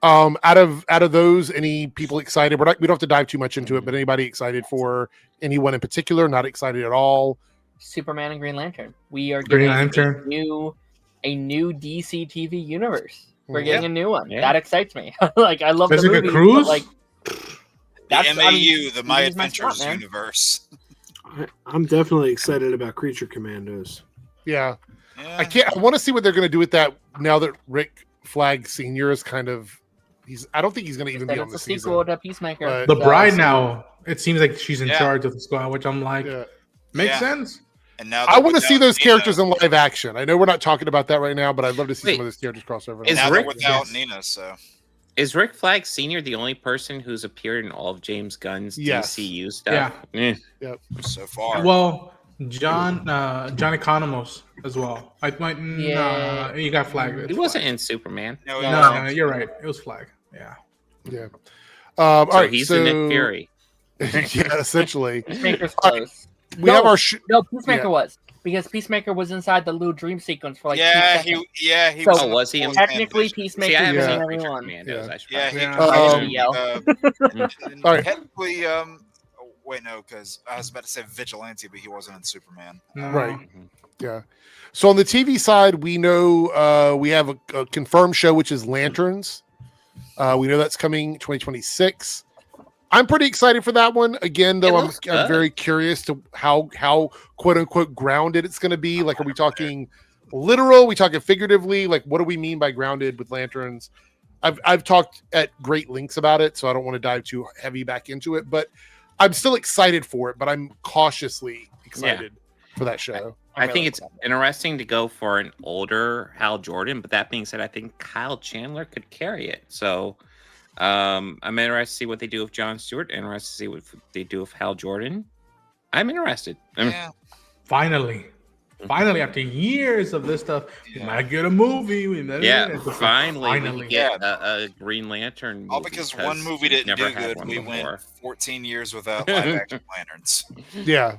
Out of those, any people excited? We don't have to dive too much into it, but anybody excited for anyone in particular? Not excited at all. Superman and Green Lantern. We are getting a new DC TV universe. We're getting a new one. Yeah. That excites me. Like I love the movie. Cruise? Like the MAU, the My Adventures universe. I'm definitely excited about Creature Commandos. Yeah. I want to see what they're going to do with that now that Rick Flag Sr. is kind of. I don't think he's going to even be on the season. Sequel to Peacemaker. The Bride now. It seems like she's in charge of the squad, which I'm like, makes sense. And now I want to see those characters in live action. I know we're not talking about that right now, but I'd love to see some of those characters cross over. Now they're without Nina, so. Is Rick Flag Sr. the only person who's appeared in all of James Gunn's DCU stuff? Yeah. So far. Well, John Economos as well. You got Flag. He wasn't in Superman. No, you're right. It was Flag. Yeah. Yeah. All right. He's the Nick Fury. Yeah, essentially. Peacemaker's close. We have our Peacemaker was. Because Peacemaker was inside the little dream sequence for like 2 seconds. He so, was. Was he? Technically, Peacemaker was in everyone. All right. Technically, wait, no, because I was about to say Vigilante, but he wasn't in Superman. Right. Yeah. So on the TV side, we know we have a confirmed show, which is Lanterns. We know that's coming 2026. I'm pretty excited for that one. Again, though, I'm very curious to how quote unquote grounded it's going to be. Like, are we talking literal? Are we talking figuratively? Like, what do we mean by grounded with Lanterns? I've talked at great lengths about it, so I don't want to dive too heavy back into it. But I'm still excited for it. But I'm cautiously excited for that show. I think it's interesting to go for an older Hal Jordan. But that being said, I think Kyle Chandler could carry it. So. I'm interested to see what they do with Jon Stewart. Interested to see what they do with Hal Jordan. I'm interested. Finally, after years of this stuff, we might get a movie. Finally get a Green Lantern movie. All because one movie didn't do good. We went 14 years without live action Lanterns. Yeah.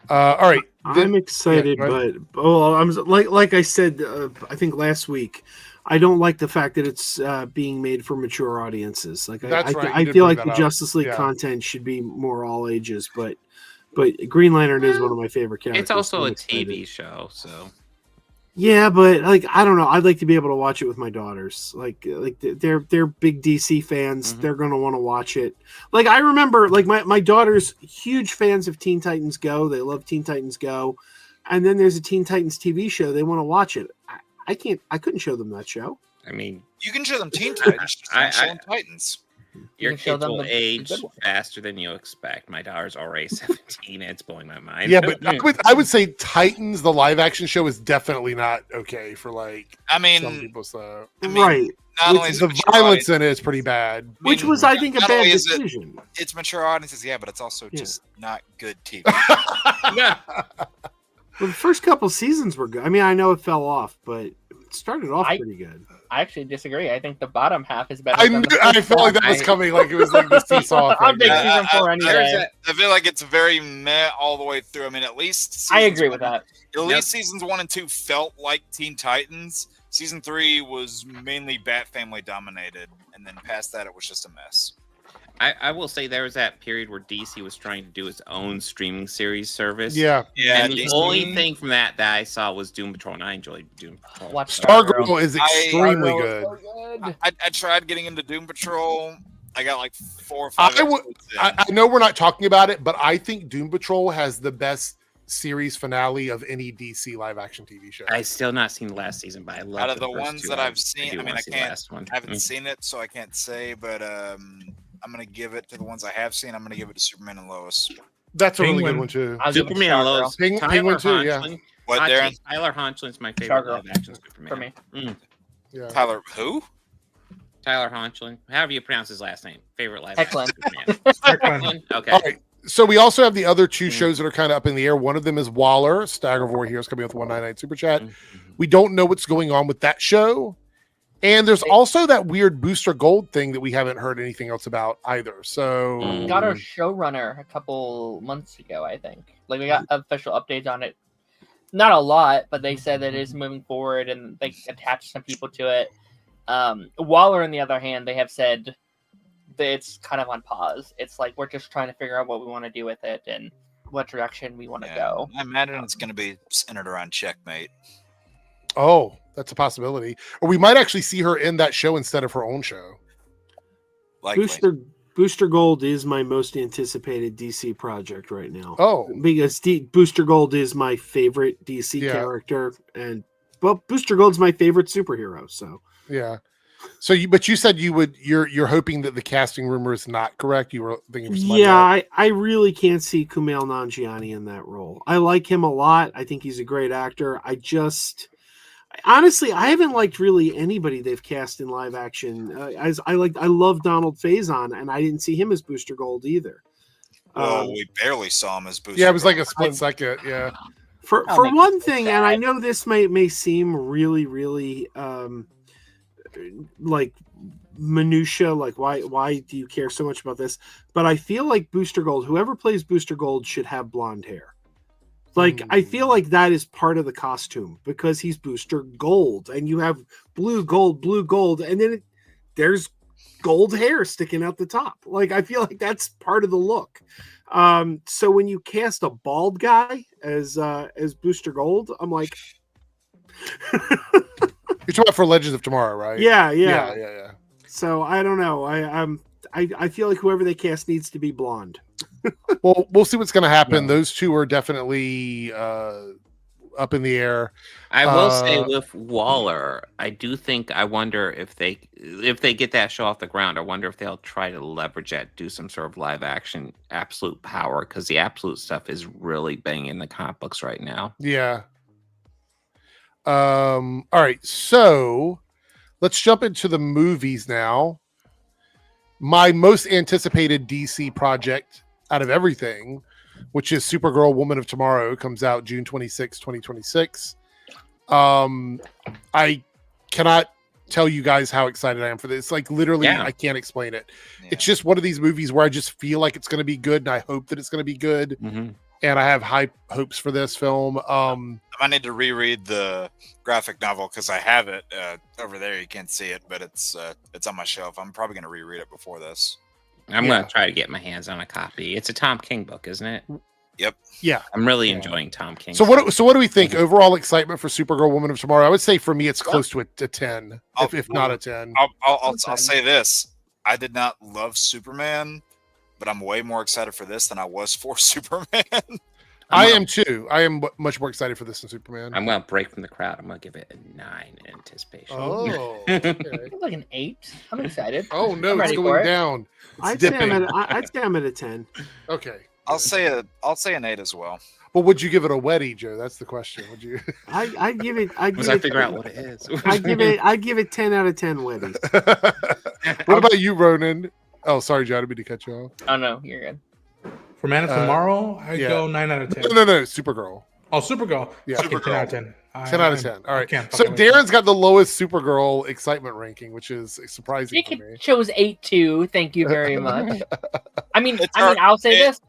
All right. I'm excited, but I'm like I said, I think last week. I don't like the fact that it's being made for mature audiences. Like I feel like the Justice League content should be more all ages, but Green Lantern is one of my favorite characters. It's also a TV show, so yeah, but like I don't know. I'd like to be able to watch it with my daughters. Like they're big DC fans. Mm-hmm. They're gonna want to watch it. Like I remember, like my daughters, huge fans of Teen Titans Go. They love Teen Titans Go, and then there's a Teen Titans TV show. They want to watch it. I couldn't show them that show. I mean, you can show them Teen Titans. Titans. Your kids will age faster than you expect. My daughter's already 17. It's blowing my mind. Yeah, but I would say Titans, the live action show, is definitely not okay for some people. So right. Not only is the violence in it is pretty bad. Which was, I think, a bad decision. It's mature audiences, but it's also just not good TV. Well, the first couple seasons were good. I mean, I know it fell off, but it started off pretty good. I actually disagree. I think the bottom half is better. I felt like that was coming. Like it was like this seesaw. I'm big season 4 anyway. I feel like it's very meh all the way through. I mean, at least I agree with that. At least seasons 1 and 2 felt like Teen Titans. Season 3 was mainly Bat Family dominated, and then past that, it was just a mess. I will say there was that period where DC was trying to do its own streaming series service. Yeah. And the only thing from that I saw was Doom Patrol, and I enjoyed Doom Patrol. Stargirl is extremely good. I tried getting into Doom Patrol. I got like 4 or 5 I know we're not talking about it, but I think Doom Patrol has the best series finale of any DC live action TV show. I still not seen the last season, but I love out of the ones that I've seen. I mean, I haven't seen it, so I can't say, but I'm going to give it to the ones I have seen. I'm going to give it to Superman and Lois. That's a really good one, too. Superman and Lois. Penguin, too, yeah. What, Darren? Tyler Hoechlin's my favorite live-action Superman. For me. Yeah. Tyler who? Tyler Hoechlin. However you pronounce his last name. Favorite live-action Superman. Hoechlin. Okay. All right. So we also have the other two shows that are kind of up in the air. One of them is Waller. Staggervore here is coming with 199 super chat. We don't know what's going on with that show. And there's also that weird Booster Gold thing that we haven't heard anything else about either. So We got our showrunner a couple months ago, I think. Like, we got official updates on it. Not a lot, but they said that it is moving forward and they attached some people to it. Waller, on the other hand, they have said that it's kind of on pause. It's like we're just trying to figure out what we want to do with it and what direction we want to go. I imagine it's going to be centered around Checkmate. Oh, that's a possibility. Or we might actually see her in that show instead of her own show. Likely. Booster Gold is my most anticipated DC project right now. Oh, because Booster Gold is my favorite DC character, and Booster Gold's my favorite superhero. So yeah. So but you said you're hoping that the casting rumor is not correct. You were thinking, I really can't see Kumail Nanjiani in that role. I like him a lot. I think he's a great actor. Honestly, I haven't liked really anybody they've cast in live action. I love Donald Faison, and I didn't see him as Booster Gold either. Well, we barely saw him as Booster. Yeah, it was Gold. like a split second. Yeah. For one thing, and I know this may seem really, really like minutia, like why do you care so much about this? But I feel like Booster Gold, whoever plays Booster Gold, should have blonde hair. Like, I feel like that is part of the costume because he's Booster Gold, and you have blue, gold, and then there's gold hair sticking out the top. Like, I feel like that's part of the look. So when you cast a bald guy as Booster Gold, I'm like, you're talking about for Legends of Tomorrow, right? Yeah. So I don't know. I feel like whoever they cast needs to be blonde. Well, we'll see what's going to happen. Those two are definitely up in the air. I will say with Waller, I wonder if they get that show off the ground, I wonder if they'll try to leverage that, do some sort of live action absolute power, because the absolute stuff is really banging the comic books right now. Yeah. All right, so let's jump into the movies now. My most anticipated DC project out of everything, which is Supergirl Woman of Tomorrow, comes out June 26, 2026. I cannot tell you guys how excited I am for this. Like, literally, I can't explain it. Yeah. It's just one of these movies where I just feel like it's going to be good, and I hope that it's going to be good. Mm-hmm. And I have high hopes for this film. I need to reread the graphic novel because I have it over there. You can't see it, but it's on my shelf. I'm probably going to reread it before this. I'm going to try to get my hands on a copy. It's a Tom King book, isn't it? Yep. Yeah. I'm really enjoying Tom King. So what do we think? Overall excitement for Supergirl Woman of Tomorrow? I would say for me it's close to a 10, if not a 10. I'll say this. I did not love Superman, but I'm way more excited for this than I was for Superman. I am too. I am much more excited for this than Superman. I'm going to break from the crowd. I'm going to give it a 9 in anticipation. Oh, okay. Like an 8. I'm excited. Oh no, it's going down. I'd say I'm at a 10. Okay. I'll say an 8 as well. Well, would you give it a Weddy, Joe? That's the question. Would you? I give it. I figure out what it is. I give it 10 out of 10 Weddies. What about you, Ronan? Oh, sorry, Joe. I didn't mean to cut you off. Oh no, you're good. For Man of Tomorrow, I go 9 out of 10. No, Supergirl. Oh, Supergirl. Yeah, Supergirl. 10 out of 10. 10 out of 10. All right. So Darren's got the lowest Supergirl excitement ranking, which is surprising for me. Chose 8-2. Thank you very much. I mean, I'll say this.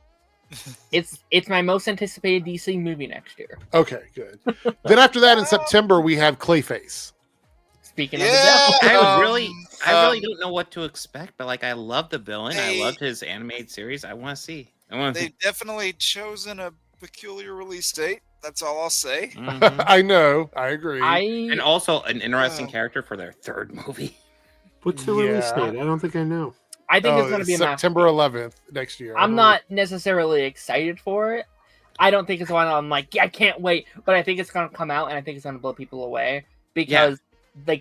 It's my most anticipated DC movie next year. Okay, good. Then after that, in September, we have Clayface. Speaking of the devil, I really don't know what to expect, but like I love the villain. I loved his animated series. I want to see. They've definitely chosen a peculiar release date. That's all I'll say. Mm-hmm. I know. I agree. And also an interesting character for their third movie. What's the release date? I don't think I know. I think it's going to be September 11th next year. I'm not necessarily excited for it. I don't think it's one I'm like, I can't wait. But I think it's going to come out, and I think it's going to blow people away because they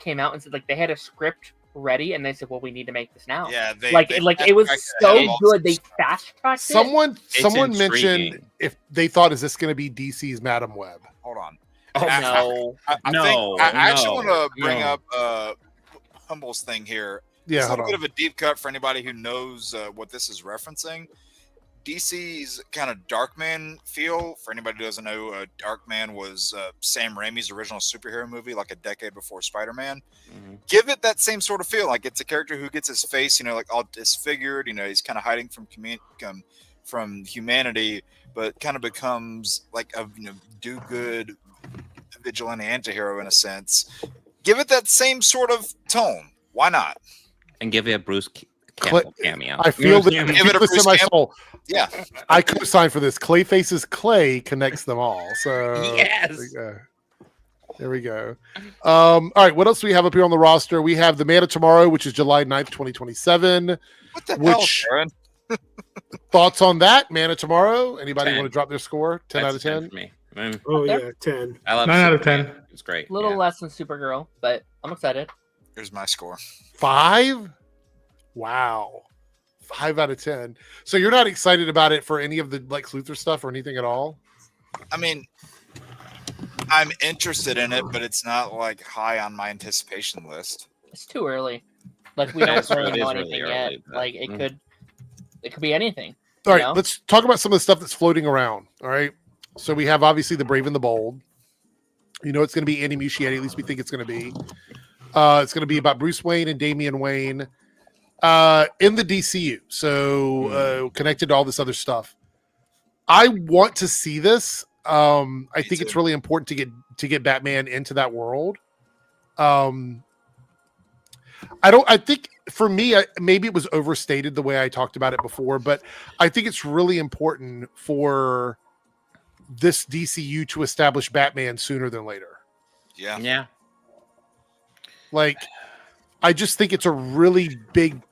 came out and said like they had a script ready, and they said, "Well, we need to make this now." Yeah, it was so good. They fast tracked it. Someone mentioned if they thought, is this going to be DC's Madam Web? Hold on. Oh no! I actually want to bring up Humble's thing here. Yeah, it's a little bit of a deep cut for anybody who knows what this is referencing. DC's kind of Darkman feel. For anybody who doesn't know, Darkman was Sam Raimi's original superhero movie, like a decade before Spider-Man. Mm-hmm. Give it that same sort of feel. Like it's a character who gets his face, like all disfigured. He's kind of hiding from humanity, but kind of becomes like a do-good vigilante anti-hero in a sense. Give it that same sort of tone. Why not? And give it a Bruce Campbell cameo. I feel that Give it a Bruce in my soul. Yeah, I could sign for this. Clayface's Clay connects them all. So yes. There we go. All right, what else do we have up here on the roster? We have The Man of Tomorrow, which is July 9th, 2027. What the hell, Aaron? Thoughts on that, Man of Tomorrow? Anybody 10. want to drop their score? 10 out of 10? For me. Oh yeah, 10. I love 9 out of Superman. 10. It's great. A little yeah. less than Supergirl, but I'm excited. Here's my score. 5? Wow. 5 out of 10. So you're not excited about it for any of the Lex Luthor stuff or anything at all? I mean, I'm interested in it, but it's not like high on my anticipation list. It's too early. Like we don't It really is know really anything early, yet. but- Like it could be anything. All right, know? let's talk about some of the stuff that's floating around. All right. So we have obviously the Brave and the Bold. It's going to be Andy Muschietti. At least we think it's going to be. It's going to be about Bruce Wayne and Damian Wayne in the DCU. So connected to all this other stuff. I want to see this. I think it's really important to get Batman into that world. I think for me, maybe it was overstated the way I talked about it before, but I think it's really important for this DCU to establish Batman sooner than later. Yeah. Yeah. Like, I just think it's a really big.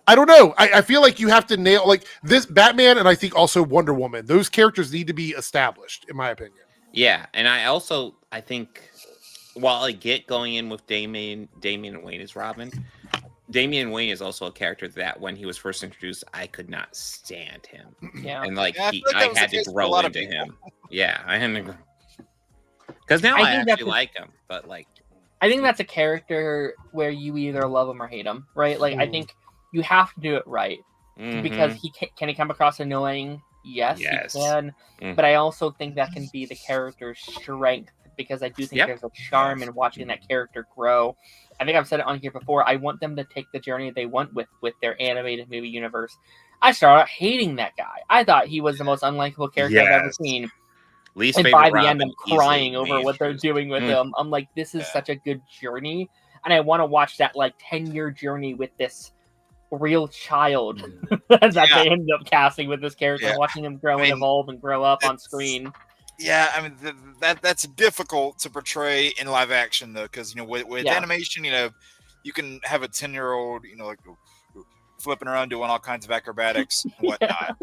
I don't know. I feel like you have to nail like this Batman, and I think also Wonder Woman. Those characters need to be established, in my opinion. Yeah, and I think while I get going in with Damian Wayne as Robin, Damian Wayne is also a character that when he was first introduced, I could not stand him. Yeah. And like Yeah, I feel like I that was had the to case for a grow lot of into people. him. Yeah, I had to. Because now I I think that's actually like him, but like I think that's a character where you either love him or hate him, right? Like I think you have to do it right because can he come across annoying? Yes. He can. But I also think that can be the character's strength because I do think there's a charm in watching that character grow. I think I've said it on here before. I want them to take the journey they want with their animated movie universe. I started out hating that guy. I thought he was the most unlikable character I've ever seen. Least And favorite by the Robin, end, I'm easily crying over Main what they're Street. doing with him. I'm like, this is such a good journey. And I want to watch that like 10-year journey with this real child that they end up casting with this character, watching him grow and evolve and grow up on screen. Yeah, I mean that's difficult to portray in live action though, because with animation, you can have a 10-year-old, like flipping around doing all kinds of acrobatics and whatnot.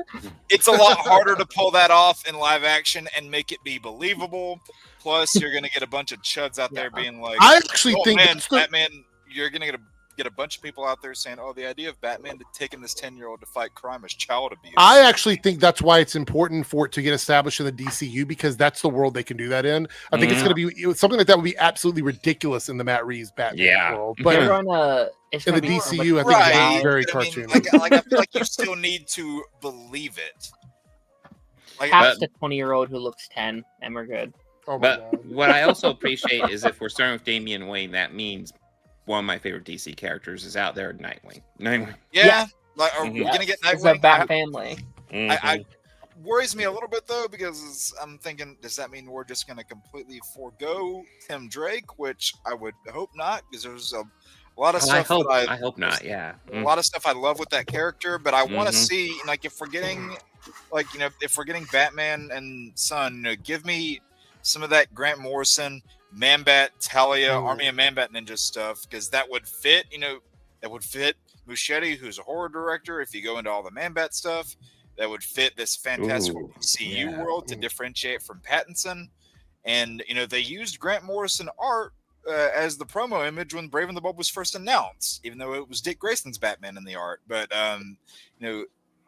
It's a lot harder to pull that off in live action and make it be believable. Plus, you're gonna get a bunch of chuds out there being like, I actually think Batman. You're gonna get a bunch of people out there saying, "Oh, the idea of Batman taking this 10-year-old to fight crime is child abuse." I actually think that's why it's important for it to get established in the DCU because that's the world they can do that in. I think it's going to be something like that would be absolutely ridiculous in the Matt Reeves Batman world, but in the DCU, I think it's very cartoony. I feel like you still need to believe it. Cast a 20-year-old who looks 10, and we're good. Oh but what I also appreciate is if we're starting with Damian Wayne, that means one of my favorite DC characters is out there, Nightwing. Yeah. Like, are we gonna get Nightwing? It's a Bat family. I worries me a little bit though because I'm thinking, does that mean we're just gonna completely forego Tim Drake? Which I would hope not, because there's a lot of stuff. I hope not. Yeah, a lot of stuff I love with that character, but I want to see if we're getting if we're getting Batman and Son, give me some of that Grant Morrison, Man-Bat, Talia, Army of Man-Bat Ninja stuff, because that would fit, that would fit Muschietti, who's a horror director. If you go into all the Man-Bat stuff, that would fit this fantastical DCU world to differentiate from Pattinson. And, they used Grant Morrison art as the promo image when Brave and the Bold was first announced, even though it was Dick Grayson's Batman in the art. But,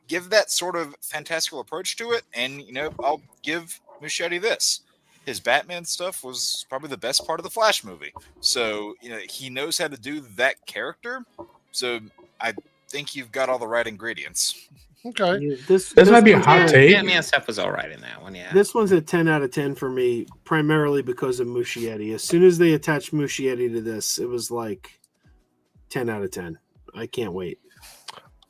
give that sort of fantastical approach to it, and, I'll give Muschietti this. His Batman stuff was probably the best part of the Flash movie. So, he knows how to do that character. So I think you've got all the right ingredients. Okay. Yeah, This might be a hot take. Batman stuff was all right in that one. Yeah. This one's a 10 out of 10 for me, primarily because of Muschietti. As soon as they attached Muschietti to this, it was like 10 out of 10. I can't wait.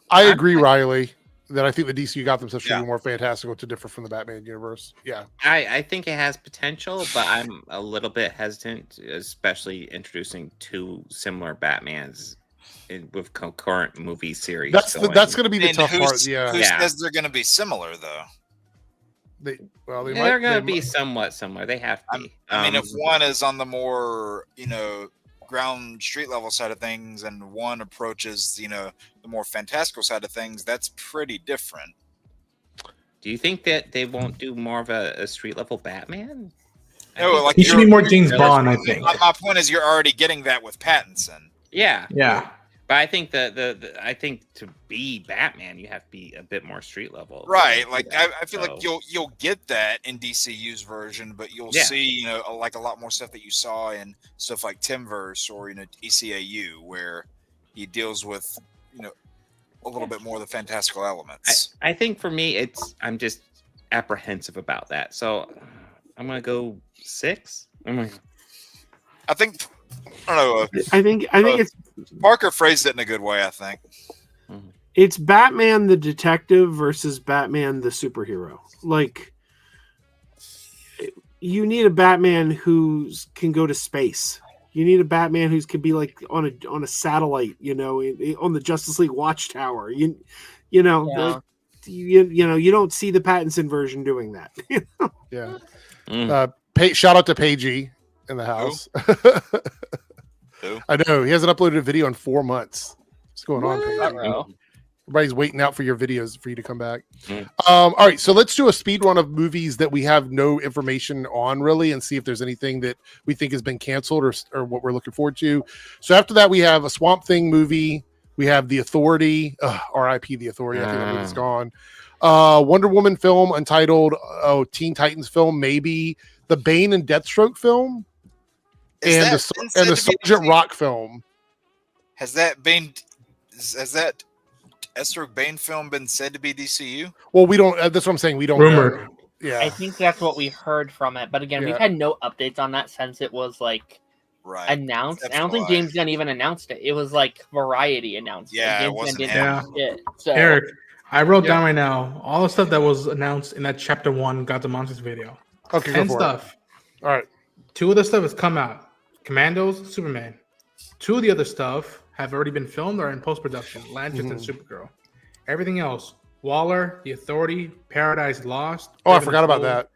I agree, Riley, that I think the DC Gotham stuff should be more fantastical to differ from the Batman universe. Yeah. I think it has potential, but I'm a little bit hesitant, especially introducing two similar Batmans with concurrent movie series. That's going to be the tough part. Yeah. Who says they're going to be similar though? They're going to be somewhat similar. They have to be. I mean, if one is on the more, ground street level side of things and one approaches, the more fantastical side of things, that's pretty different. Do you think that they won't do more of a street level Batman? No, like he should be more James Bond, I think. My point is you're already getting that with Pattinson. Yeah. Yeah. But I think I think to be Batman, you have to be a bit more street level. Right. Like I feel like you'll get that in DCU's version, but you'll see, like a lot more stuff that you saw in stuff like Timverse or ECAU, where he deals with, a little bit more of the fantastical elements. I think for me I'm just apprehensive about that. So I'm gonna go 6. I think I don't know. I think it's Parker phrased it in a good way. I think it's Batman the detective versus Batman the superhero. Like, you need a Batman who can go to space. You need a Batman who could be like on a satellite, on the Justice League Watchtower. You don't see the Pattinson version doing that. Yeah. Shout out to Pagey in the house. I know he hasn't uploaded a video in 4 months. What's going on, Pagey? Everybody's waiting out for your videos for you to come back. All right, so let's do a speed run of movies that we have no information on really, and see if there's anything that we think has been canceled or what we're looking forward to. So after that, we have a Swamp Thing movie. We have The Authority. R.I.P. The Authority. I think that movie's gone. Wonder Woman film, Untitled. Teen Titans film, maybe. The Bane and Deathstroke film, and the Sergeant Rock film. Has that Deathstroke Bane film been said to be DCU? Well, we don't. That's what I'm saying. We don't. Rumored. Yeah, I think that's what we heard from it. But again, we've had no updates on that since it was announced. I don't think James Gunn even announced it. It was like Variety announced it. Yeah, it wasn't. So, Eric, I wrote down right now all the stuff that was announced in that Chapter 1 Gods and Monsters video. Okay, 10 stuff. All right. 2 of the stuff has come out. Commandos, Superman. 2 of the other stuff have already been filmed or in post-production. Lanterns and Supergirl. Everything else, Waller, The Authority, Paradise Lost. I forgot about that.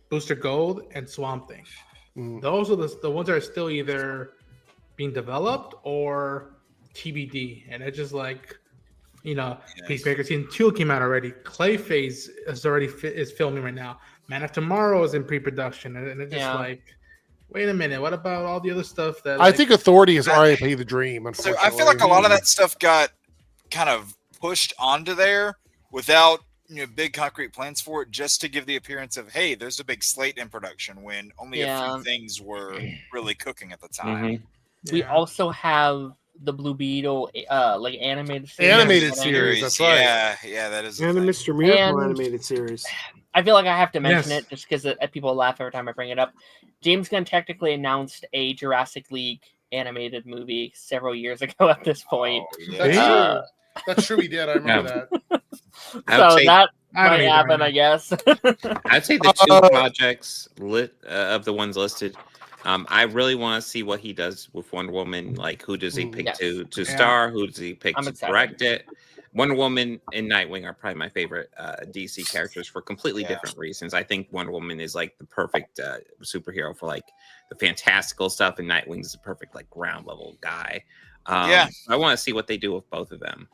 Booster Gold, and Swamp Thing. Those are the ones that are still either being developed or TBD. And it's just like, Peacemaker Season 2 came out already. Clayface is filming right now. Man of Tomorrow is in pre-production. And it's just like, wait a minute, what about all the other stuff that I think Authority is RIP the dream, unfortunately. So I feel like a lot of that stuff got kind of pushed onto there without big concrete plans for it, just to give the appearance of, hey, there's a big slate in production, when only a few things were really cooking at the time. We also have the Blue Beetle animated series. That's right. Yeah, that is. And the Mr. Miracle animated series. I feel like I have to mention it just because people laugh every time I bring it up. James Gunn technically announced a Jurassic League animated movie several years ago at this point. That's true, he did. I remember that. That might happen, I guess. I'd say the 2 projects of the ones listed. I really want to see what he does with Wonder Woman. Like, who does he pick to star? Who does he pick to direct it? Wonder Woman and Nightwing are probably my favorite DC characters for completely different reasons. I think Wonder Woman is like the perfect superhero for like the fantastical stuff, and Nightwing is the perfect like ground level guy. I want to see what they do with both of them.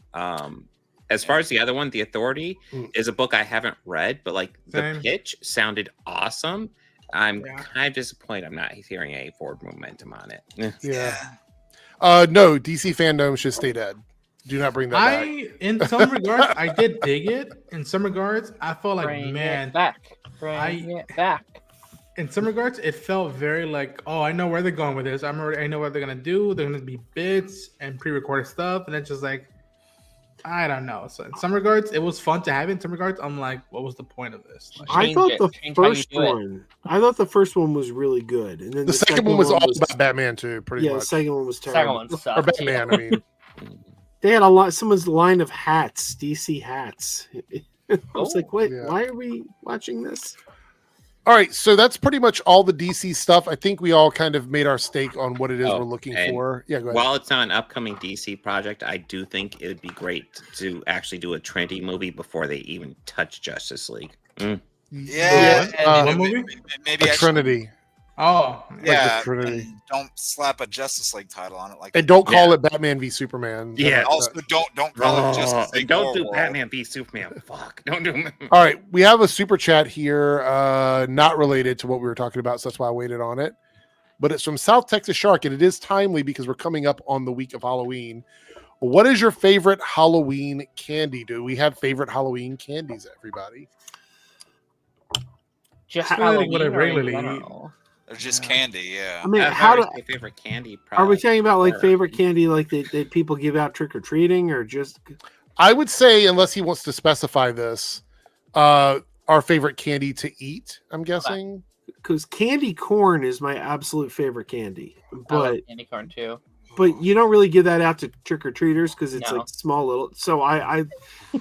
As far as the other one, The Authority is a book I haven't read, but like the pitch sounded awesome. I'm kind of disappointed I'm not hearing any forward momentum on it. No, DC fandom should stay dead. Do not bring that back. In some regards, I did dig it. In some regards, I felt like, Bring it back. In some regards, it felt very like, I know where they're going with this. I know what they're gonna do. They're gonna be bits and pre-recorded stuff, and it's just like, I don't know. So in some regards, it was fun to have it. In some regards, I'm like, what was the point of this? Like, I thought the Change how you first do it. one. I thought the first one was really good, and then The second one was all about Batman too, pretty yeah, much. the second one was Second terrible. one Or sucked. Batman, I mean. They had a lot. Someone's line of hats, DC hats. I was like, wait, Yeah. why are we watching this? All right, so that's pretty much all the DC stuff. I think we all kind of made our stake on what it is Oh, we're looking and for. Yeah, go ahead. While it's not an upcoming DC project, I do think it would be great to actually do a Trinity movie before they even touch Justice League. Yeah, what movie? maybe a actually, Trinity. Oh, yeah, the Trinity. and don't slap a Justice League title on it, like, And don't call it Batman v Superman. Yeah. also don't call it Justice League. And don't do War Batman v Superman. Fuck. Don't do. All right, we have a super chat here, not related to what we were talking about, so that's why I waited on it. But it's from South Texas Shark, and it is timely because we're coming up on the week of Halloween. What is your favorite Halloween candy? Do we have favorite Halloween candies, everybody? Just Kinda like Halloween what I or in regularly eat. general? They're just candy, yeah. I mean, I've how do always my favorite candy? are we product. talking about like Or- favorite candy like that people give out trick or treating, or just I would say, unless he wants to specify this, our favorite candy to eat, I'm guessing. because candy corn is my absolute favorite candy, I love but candy corn too. you don't really give that out to trick or treaters because it's No. like small little. So I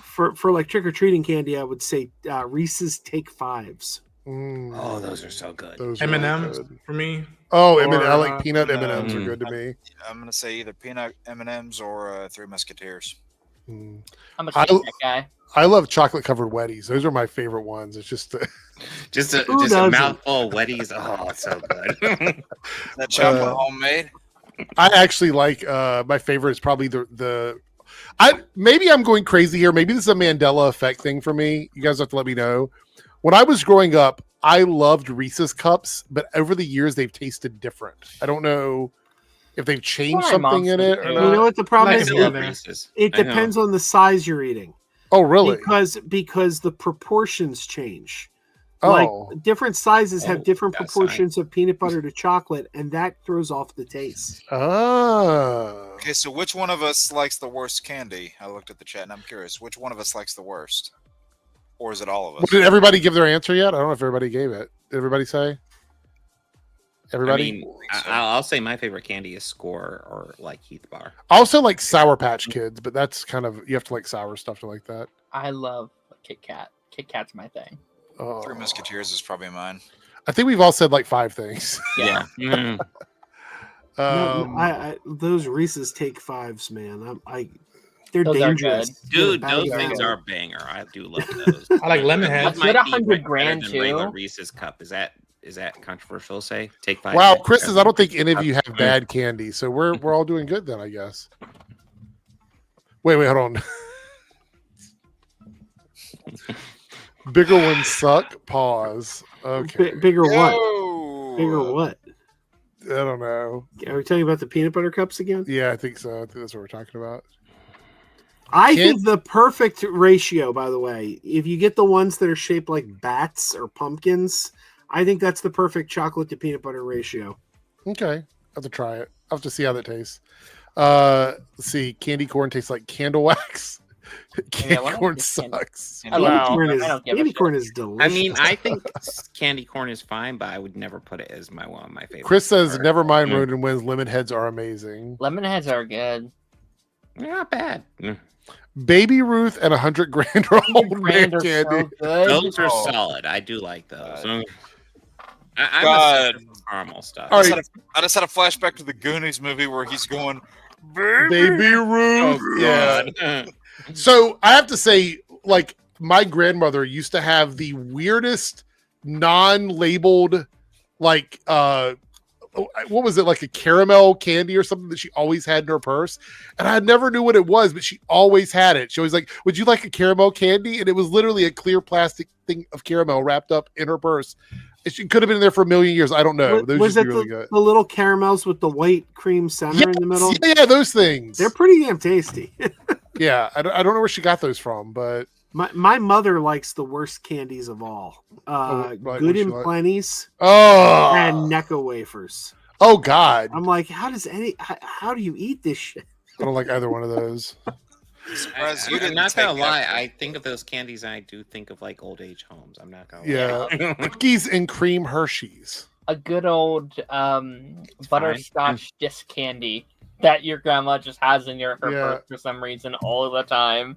for like trick or treating candy, I would say Reese's Take Fives. Mm, Oh, those are so good. those are M&M's good. for me. Oh, Or, I like peanut M&Ms are mm. good to me. I'm gonna say either peanut M&Ms or Three Musketeers. Mm. I'm a I- Kit Kat guy. I love chocolate covered Wetties. Those are my favorite ones. It's just Just a Who just a doesn't? mouthful of Wetties. Oh, it's so good. That chocolate homemade. I actually like my favorite is probably maybe I'm going crazy here. Maybe this is a Mandela effect thing for me. You guys have to let me know. When I was growing up, I loved Reese's cups, but over the years they've tasted different. I don't know if they've changed My something mom's in it or too. You know not. what the problem Like is? a I love brother. Reese's. It I know. depends on the size you're eating. Oh, really? Because the proportions change. Like Oh, different sizes have Oh, different that's proportions of peanut butter to chocolate, and that throws off the taste. oh. Okay, so which one of us likes the worst candy? I looked at the chat and I'm curious. Which one of us likes the worst? Or is it all of us? Did everybody give their answer yet? I don't know if everybody gave it. Did everybody say? Everybody? I mean, I'll say my favorite candy is Score or like Heath Bar. I also like Sour Patch Kids, but that's kind of, you have to like sour stuff to like that. I love Kit Kat. Kit Kat's my thing. Oh. Three Musketeers is probably mine. I think we've all said like 5 things. Yeah. Mm. No, I those Reese's Take Fives, man. They're Those are dangerous. Dude, They're those bad things guys. are a banger. I do love those. I like lemon heads. Good Might be 100 better grand, than regular too. Reese's cup. Is that controversial to say? Take 5. Wow, Chris says I don't think any of you have bad candy, so we're all doing good then, I guess. Wait, hold on. Bigger ones suck. Pause. Okay. Bigger what? Yo! Bigger what? I don't know. Are we talking about the peanut butter cups again? Yeah, I think so. I think that's what we're talking about. I Can't- think the perfect ratio, by the way, if you get the ones that are shaped like bats or pumpkins, I think that's the perfect chocolate to peanut butter ratio. Okay. I'll have to try it. I'll have to see how that tastes. Let's see. Candy corn tastes like candle wax. Candy well, corn it's candy. sucks. I love Candy corn it. is, I don't give a candy shit. corn is delicious. I mean, I think candy corn is fine, but I would never put it as one of my favorites. Chris says, Or- never mind Mm. Ronan wins. Lemon heads are amazing. Lemon heads are good. They're not bad. Baby Ruth and 100 grand are old man Grand are candy. so good. Those are Oh. solid. I do like those. God. I'm God. a fan of caramel stuff. All right. I just had a flashback to the Goonies movie where he's going, Baby Ruth. Oh, Yeah. God. So I have to say, like, my grandmother used to have the weirdest non-labeled, like, what was it, like a caramel candy or something that she always had in her purse, and I never knew what it was, but she always had it. She always like, would you like a caramel candy? And it was literally a clear plastic thing of caramel wrapped up in her purse. She could have been there for a million years. I don't know. Those was used to it be really good. the little caramels with the white cream center in the middle? Yeah, those things. They're pretty damn tasty. Yeah, I don't know where she got those from, but My mother likes the worst candies of all. right, Good what's she and like? Plenty's oh, and Necco wafers. oh God, I'm like, how do you eat this shit? I don't like either one of those. surprised you I'm didn't not gonna take lie. that. I think of those candies and I do think of like old age homes. I'm not gonna Yeah. Cookies and cream Hershey's. A good old butterscotch disc candy that your grandma just has in her purse for some reason all of the time.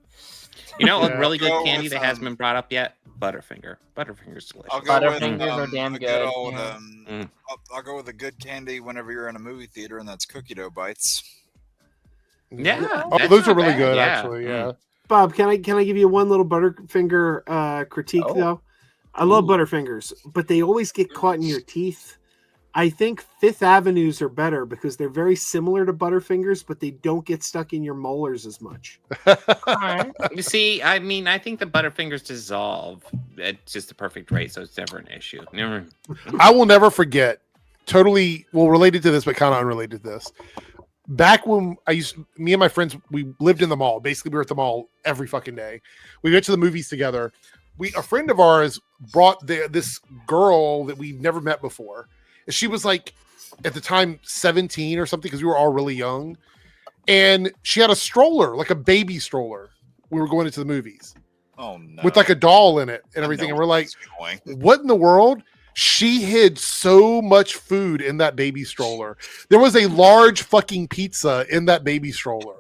You know, a really Go good candy with, that hasn't been brought up yet? Butterfinger. Butterfinger's delicious. I'll go with, Butterfingers are damn a good. old, yeah. I'll go with a good candy whenever you're in a movie theater, and that's cookie dough bites. Yeah. Oh, that's those are not really bad, good, yeah. actually. Yeah. Bob, can I give you one little Butterfinger critique though? I love Butterfingers, but they always get caught in your teeth. I think Fifth Avenues are better because they're very similar to Butterfingers, but they don't get stuck in your molars as much. You see, I mean, I think the Butterfingers dissolve at just the perfect rate, so it's never an issue. Never. I will never forget, totally, well, related to this, but kind of unrelated to this. Back when me and my friends, we lived in the mall. Basically, we were at the mall every fucking day. We went to the movies together. A friend of ours brought this girl that we've never met before. And she was like, at the time, 17 or something, because we were all really young. And she had a stroller, like a baby stroller. We were going into the movies. Oh, no. With like a doll in it and everything. And we're like, what in the world? She hid so much food in that baby stroller. There was a large fucking pizza in that baby stroller.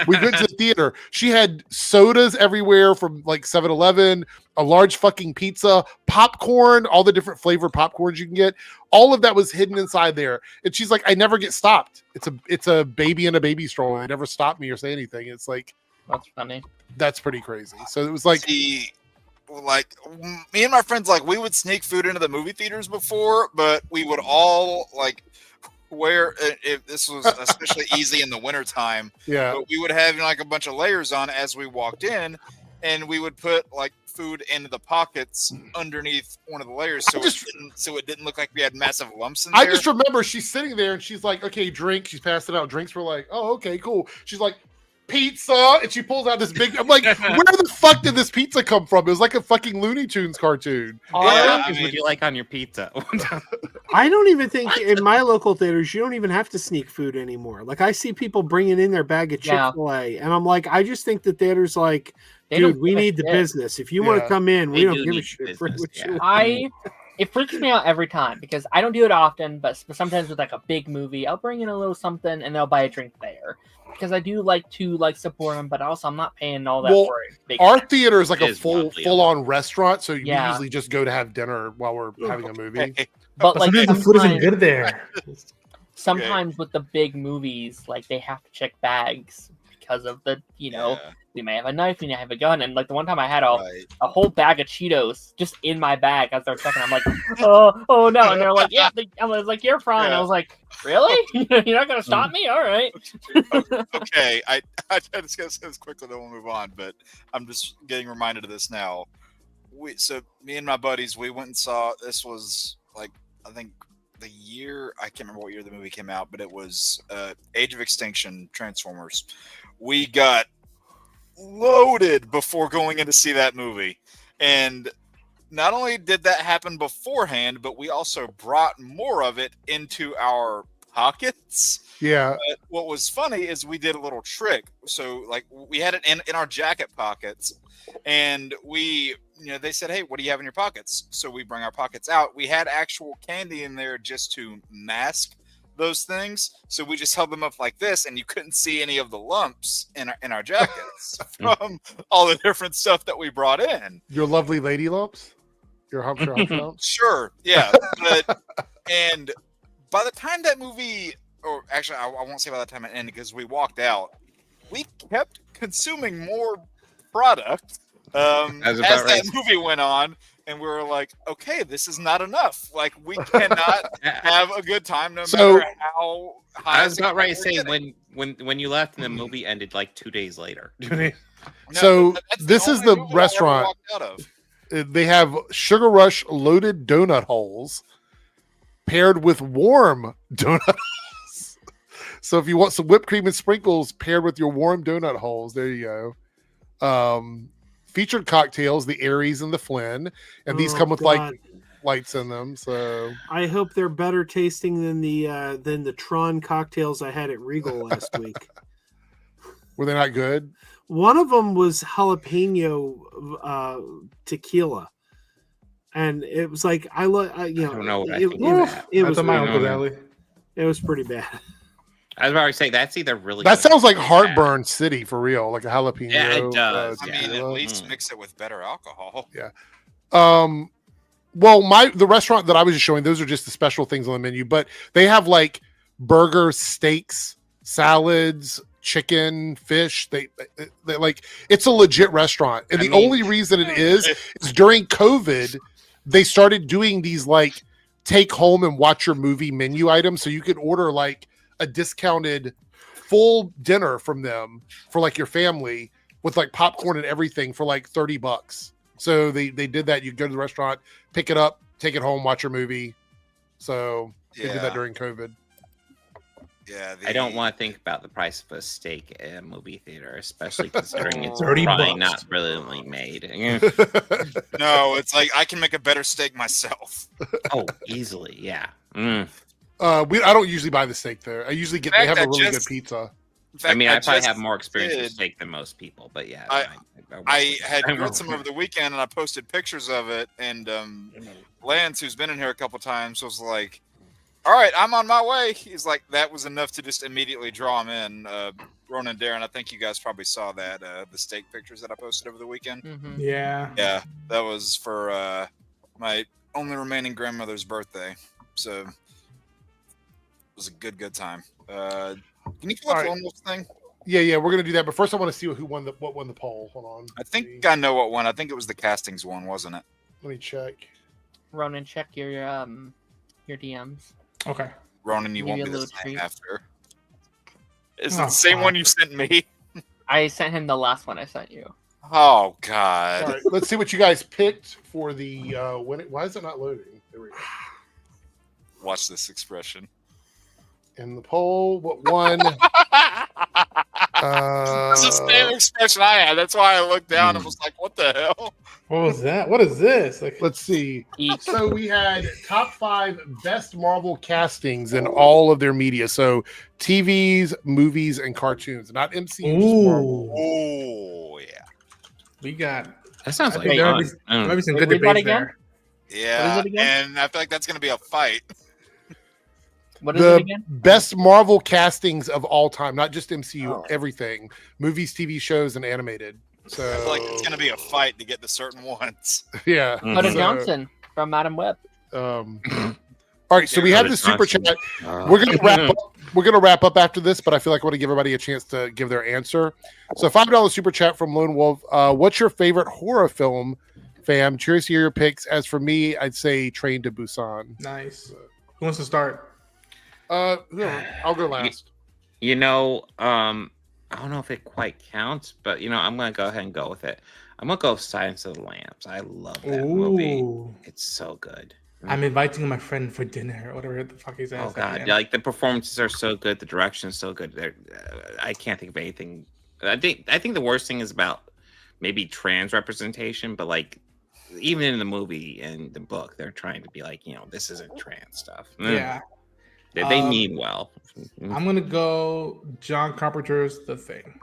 We went to the theater. She had sodas everywhere from like 7-Eleven, a large fucking pizza, popcorn, all the different flavored popcorns you can get. All of that was hidden inside there. And she's like, I never get stopped. It's a baby in a baby stroller. They never stop me or say anything. It's like, that's funny. That's pretty crazy. So it was like, like me and my friends, like we would sneak food into the movie theaters before, but we would all like wear, if this was especially easy in the wintertime, but we would have like a bunch of layers on as we walked in, and we would put like food into the pockets underneath one of the layers so it didn't look like we had massive lumps in there. I just remember she's sitting there and she's like, okay, drink. She's passing out drinks. We're like, oh, okay, cool. She's like, pizza, and she pulls out this big. I'm like, where the fuck did this pizza come from? It was like a fucking Looney Tunes cartoon. What would you like on your pizza? I don't even think in my local theaters you don't even have to sneak food anymore. Like I see people bringing in their bag of Chick-fil-A, and I'm like, I just think the theater's like, dude, we need the business. If you want to come in, we don't give a shit. It freaks me out every time because I don't do it often, but sometimes with like a big movie, I'll bring in a little something and they'll buy a drink there. Because I do like to support them, but also I'm not paying all that for it. Our theater is like a full-on restaurant, so you usually just go to have dinner while we're having a movie. But like the food isn't good there. Sometimes with the big movies, like they have to check bags because of the, we may have a knife, we may have a gun, and like the one time I had a whole bag of Cheetos just in my bag as they're checking. I'm like, oh no, and they're like, yeah. I was like, you're fine. I was like, really? You're not gonna stop me? All right. Okay, I just gotta say this quickly, then we'll move on. But I'm just getting reminded of this now. So me and my buddies, we went and saw. This was like I think the year, I can't remember what year the movie came out, but it was Age of Extinction, Transformers. We got loaded before going in to see that movie, and not only did that happen beforehand, but we also brought more of it into our pockets. Yeah. But what was funny is we did a little trick. So like we had it in our jacket pockets, and we, they said, hey, what do you have in your pockets? So we bring our pockets out. We had actual candy in there just to mask those things. So we just held them up like this, and you couldn't see any of the lumps in our jackets from all the different stuff that we brought in. Your lovely lady lumps? Your Hampshire lumps? Sure, yeah. And by the time that movie, or actually I won't say by the time it ended because we walked out, we kept consuming more product as that movie went on, and we were like, okay, this is not enough. Like, we cannot have a good time no matter how high. I was about ready to say when you left and the movie ended like 2 days later. So this is the restaurant. They have Sugar Rush loaded donut holes paired with warm donut holes. So if you want some whipped cream and sprinkles paired with your warm donut holes, there you go. Featured cocktails, the Aries and the Flynn, and these come with like lights in them. So I hope they're better tasting than the Tron cocktails I had at Regal last week. Were they not good? One of them was jalapeno tequila, and it was like I don't know what I think of that. It was my Uncle Alley. It was pretty bad. I was about to say that's either really. That good sounds like or Heartburn City for real, like a jalapeno. Yeah, it does. I mean, at least mix it with better alcohol. Yeah. Well, the restaurant that I was just showing, those are just the special things on the menu, but they have like burgers, steaks, salads, chicken, fish. They like, it's a legit restaurant. And only reason it is during COVID, they started doing these like take home and watch your movie menu items. So you could order like a discounted full dinner from them for like your family with like popcorn and everything for like $30. So they did that. You go to the restaurant, pick it up, take it home, watch your movie. So they did that during COVID. Yeah, I don't want to think about the price of a steak at a movie theater, especially considering it's $30 probably not brilliantly made. No, it's like I can make a better steak myself. Oh, easily, yeah. Mm. I don't usually buy the steak there. I usually get. They have a really good pizza. Fact, I mean, I probably have more experience with steak than most people, but yeah. I had grilled some over the weekend, and I posted pictures of it. And Lance, who's been in here a couple times, was like, "All right, I'm on my way." He's like, "That was enough to just immediately draw him in." Ronan and Darren, I think you guys probably saw that the steak pictures that I posted over the weekend. Mm-hmm. Yeah, that was for my only remaining grandmother's birthday, so it was a good time. Can you pull up the almost thing? Yeah, we're gonna do that. But first, I want to see what won the poll. Hold on. I think I know what won. I think it was the castings one, wasn't it? Let me check. Ronan, check your DMs. Okay. Ronan, you Give won't you be a the little same treat. after. Is it the same one you sent me? I sent him the last one I sent you. Oh God! All right, let's see what you guys picked for the why is it not loading? There we go. Watch this expression. In the poll, what won? It's the same expression I had. That's why I looked down and was like, "What the hell?" What was that? What is this? Like, let's see. So we had top 5 best Marvel castings in all of their media. So TVs, movies, and cartoons, not MCU. Marvel. Oh yeah. We got. That sounds like there fun. might be some good debates there. Yeah, and I feel like that's gonna be a fight. What is it again? Best Marvel castings of all time, not just MCU, everything. Movies, TV shows, and animated. So I feel like it's going to be a fight to get to certain ones. Yeah. Butter Johnson from Madam Web. All right, so we have the super chat. We're gonna wrap up. We're gonna wrap up after this, but I feel like I want to give everybody a chance to give their answer. So $5 super chat from Lone Wolf. What's your favorite horror film, fam? Curious to hear your picks. As for me, I'd say Train to Busan. Nice. Who wants to start? I'll go last. I don't know if it quite counts, but I'm gonna go ahead and go with it. I'm gonna go with Silence of the Lambs. I love that movie. It's so good. I'm inviting my friend for dinner, or whatever the fuck he's saying. Oh god, like the performances are so good, the direction is so good. I can't think of anything. I think the worst thing is about maybe trans representation, but like even in the movie and the book, they're trying to be like, this isn't trans stuff. Yeah. They mean well. I'm gonna go John Carpenter's The Thing.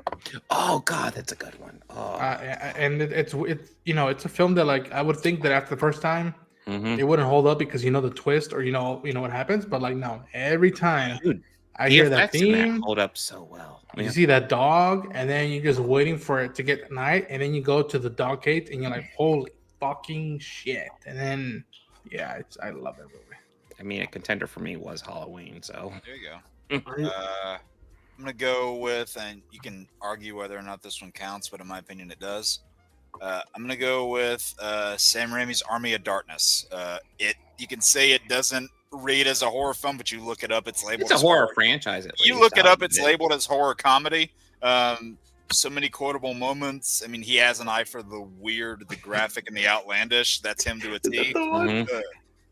Oh God, that's a good one. And it's a film that like I would think that after the first time it wouldn't hold up because the twist or what happens, but like no, every time I hear that theme hold up so well. You see that dog, and then you're just waiting for it to get night, and then you go to the dog cage, and you're like, holy fucking shit! And then I love that movie. I mean, a contender for me was Halloween, so there you go. I'm gonna go with, and you can argue whether or not this one counts, but in my opinion, it does. I'm gonna go with Sam Raimi's Army of Darkness. You can say it doesn't read as a horror film, but you look it up, it's labeled. It's a horror franchise. At least. You look it up, it's labeled as horror comedy. So many quotable moments. I mean, he has an eye for the weird, the graphic, and the outlandish. That's him to a T.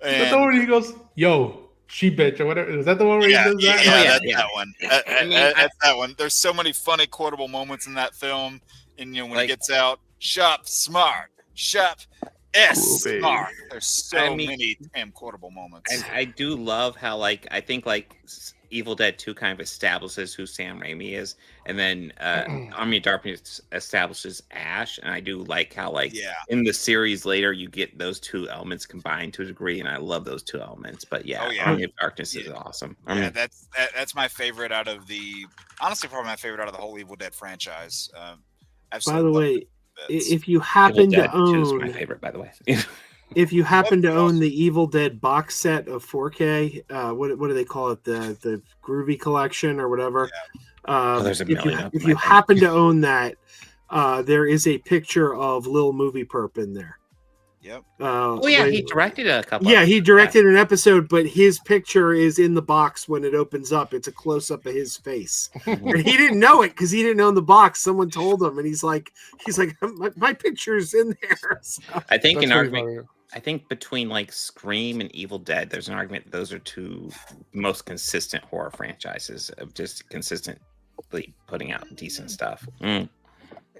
Is that the one where he goes, "Yo, she bitch," or whatever? Is that the one where he does that? That's that one. That's that one. There's so many funny quotable moments in that film, and when he gets out, shop smart, shop smart. There's so many damn quotable moments. And I do love how I think Evil Dead 2 kind of establishes who Sam Raimi is, and then Army of Darkness establishes Ash, and I do like how in the series later you get those two elements combined to a degree, and I love those two elements. But Army of Darkness is awesome. That's my favorite out of honestly probably my favorite out of the whole Evil Dead franchise. By the way, if you happen to own, my favorite, by the way. If you happen to own the Evil Dead box set of 4K, what do they call it? The Groovy Collection or whatever. There's a million. If you happen to own that, there is a picture of Lil Movie Perp in there. Yep. He directed a couple. Yeah, he directed an episode, but his picture is in the box when it opens up. It's a close up of his face, and he didn't know it because he didn't own the box. Someone told him, and he's like, my picture's in there. So. I think an argument. I think between like Scream and Evil Dead, there's an argument that those are two most consistent horror franchises of just consistently putting out decent stuff. Yeah,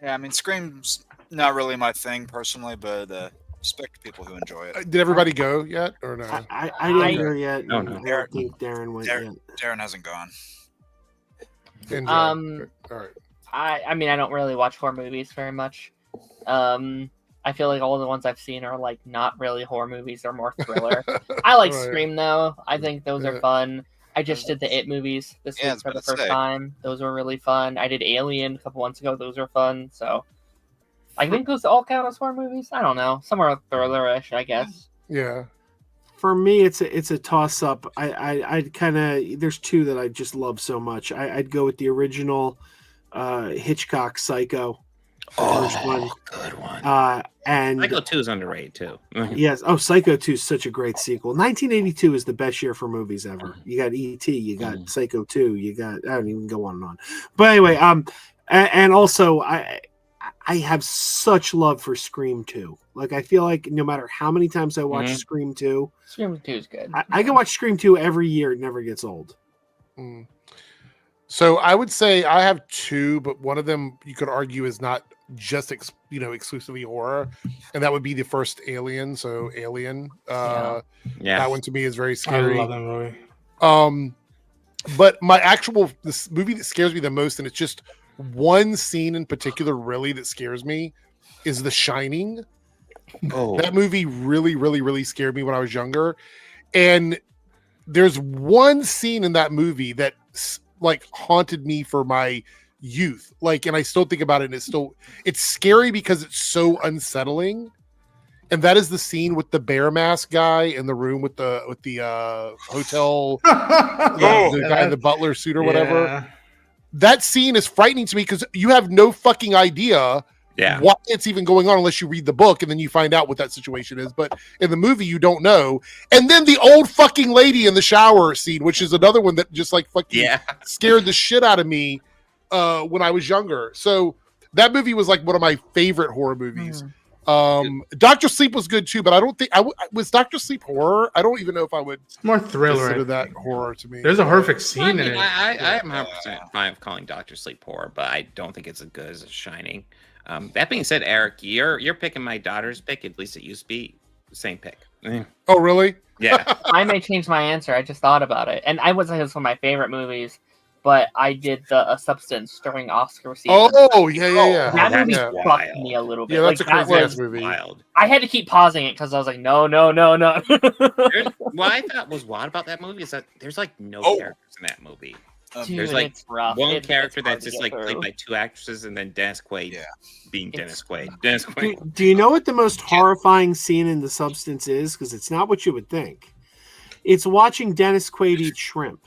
I mean, Scream's not really my thing personally, but respect people who enjoy it. Did everybody go yet or no? I didn't go yet. No. I don't think Darren went yet. Darren hasn't gone. All right. I mean, I don't really watch horror movies very much. I feel like all the ones I've seen are like not really horror movies; they're more thriller. I like Scream though. I think those are fun. I just did the It movies this week for the first time. Those were really fun. I did Alien a couple months ago. Those were fun. So I think those all count as horror movies. I don't know. Some are thriller-ish, I guess. Yeah. For me, it's a toss up. I'd kind of there's two that I just love so much. I'd go with the original Hitchcock Psycho. First one. Good one. And Psycho 2 is underrated too. Yes. Oh, Psycho 2 is such a great sequel. 1982 is the best year for movies ever. You got E.T., you got Psycho 2, you got I don't even go on and on. But anyway, and also I have such love for Scream 2. Like I feel like no matter how many times I watch Scream 2, Scream 2 is good. I can watch Scream 2 every year. It never gets old. So I would say I have two, but one of them you could argue is not just exclusively horror, and that would be the first Alien. So Alien, that one to me is very scary. I love that movie. But this movie that scares me the most, and it's just one scene in particular really that scares me, is The Shining. Oh, that movie really, really, really scared me when I was younger, and there's one scene in that movie that like haunted me for my youth, and I still think about it, and it's scary because it's so unsettling. And that is the scene with the bear mask guy in the room with the hotel the guy in the butler suit or whatever. Yeah. That scene is frightening to me because you have no fucking idea what it's even going on unless you read the book, and then you find out what that situation is. But in the movie, you don't know. And then the old fucking lady in the shower scene, which is another one that just like fucking scared the shit out of me when I was younger. So that movie was like one of my favorite horror movies. Dr. Sleep was good too, but I don't think was Dr. Sleep horror. I don't even know if I would more thriller consider that horror to me. There's a horrific scene in it. I am 100% fine with calling Dr. Sleep horror, but I don't think it's as good as Shining. That being said, Eric, you're picking my daughter's pick. At least it used to be the same pick. Oh, really? Yeah. I may change my answer. I just thought about it, and I would say it was one of my favorite movies. But I did the Substance during Oscar season. Oh, yeah. That movie fucked me a little bit. Yeah, that's a crazy ass movie. Wild. I had to keep pausing it because I was like, no. What I thought was wild about that movie is that there's like no characters in that movie. Dude, there's like it's rough. one character that's to just get like played by two actresses, and then Dennis Quaid being Dennis Quaid. Do you know what the most horrifying scene in The Substance is? Because it's not what you would think. It's watching Dennis Quaid eat shrimp.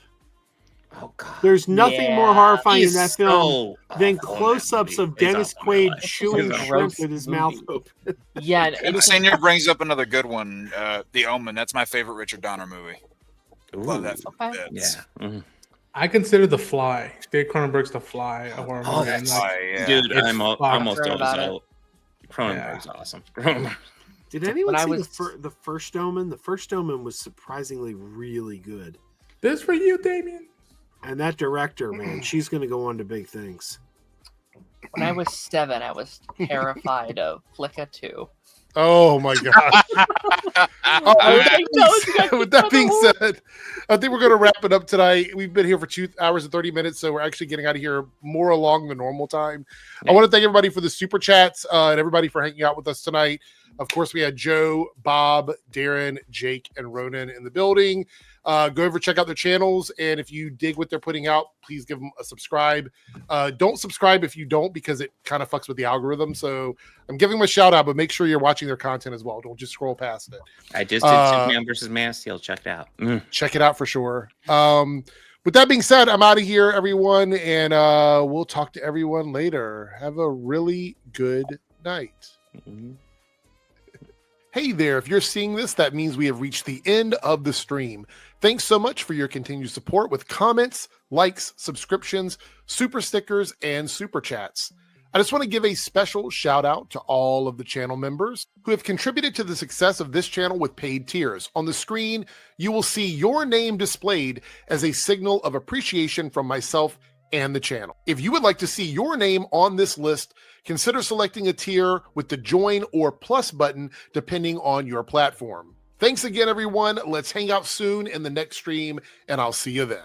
Oh God! There's nothing more horrifying in that film than awful close-ups of Dennis Quaid chewing shrimp with his mouth open. Yeah, and Senior brings up another good one, The Omen. That's my favorite Richard Donner movie. Love that. Okay. Yeah. I consider The Fly. David Cronenberg's The Fly a horror movie. That's Dude, I'm almost Heard about done. Cronenberg's awesome. Did anyone see the first Omen? The first Omen was surprisingly really good. This for you, Damien. And that director, man, she's going to go on to big things. When I was 7, I was terrified of Flicka 2. Oh my gosh. With that being said, I think we're going to wrap it up tonight. We've been here for 2 hours and 30 minutes, so we're actually getting out of here more along the normal time. I want to thank everybody for the super chats and everybody for hanging out with us tonight. Of course, we had Joe, Bob, Darren, Jake, and Ronan in the building. Go over, check out their channels, and if you dig what they're putting out, please give them a subscribe. Don't subscribe if you don't, because it kind of fucks with the algorithm. So I'm giving them a shout out, but make sure you're watching their content as well. Don't just scroll past it. I just did Superman versus Man of Steel. Check it out. Check it out for sure. With that being said, I'm out of here, everyone, and we'll talk to everyone later. Have a really good night. Hey there, if you're seeing this, that means we have reached the end of the stream. Thanks so much for your continued support with comments, likes, subscriptions, super stickers, and super chats. I just want to give a special shout out to all of the channel members who have contributed to the success of this channel with paid tiers. On the screen, you will see your name displayed as a signal of appreciation from myself and the channel. If you would like to see your name on this list, consider selecting a tier with the join or plus button depending on your platform. Thanks again, everyone. Let's hang out soon in the next stream, and I'll see you then.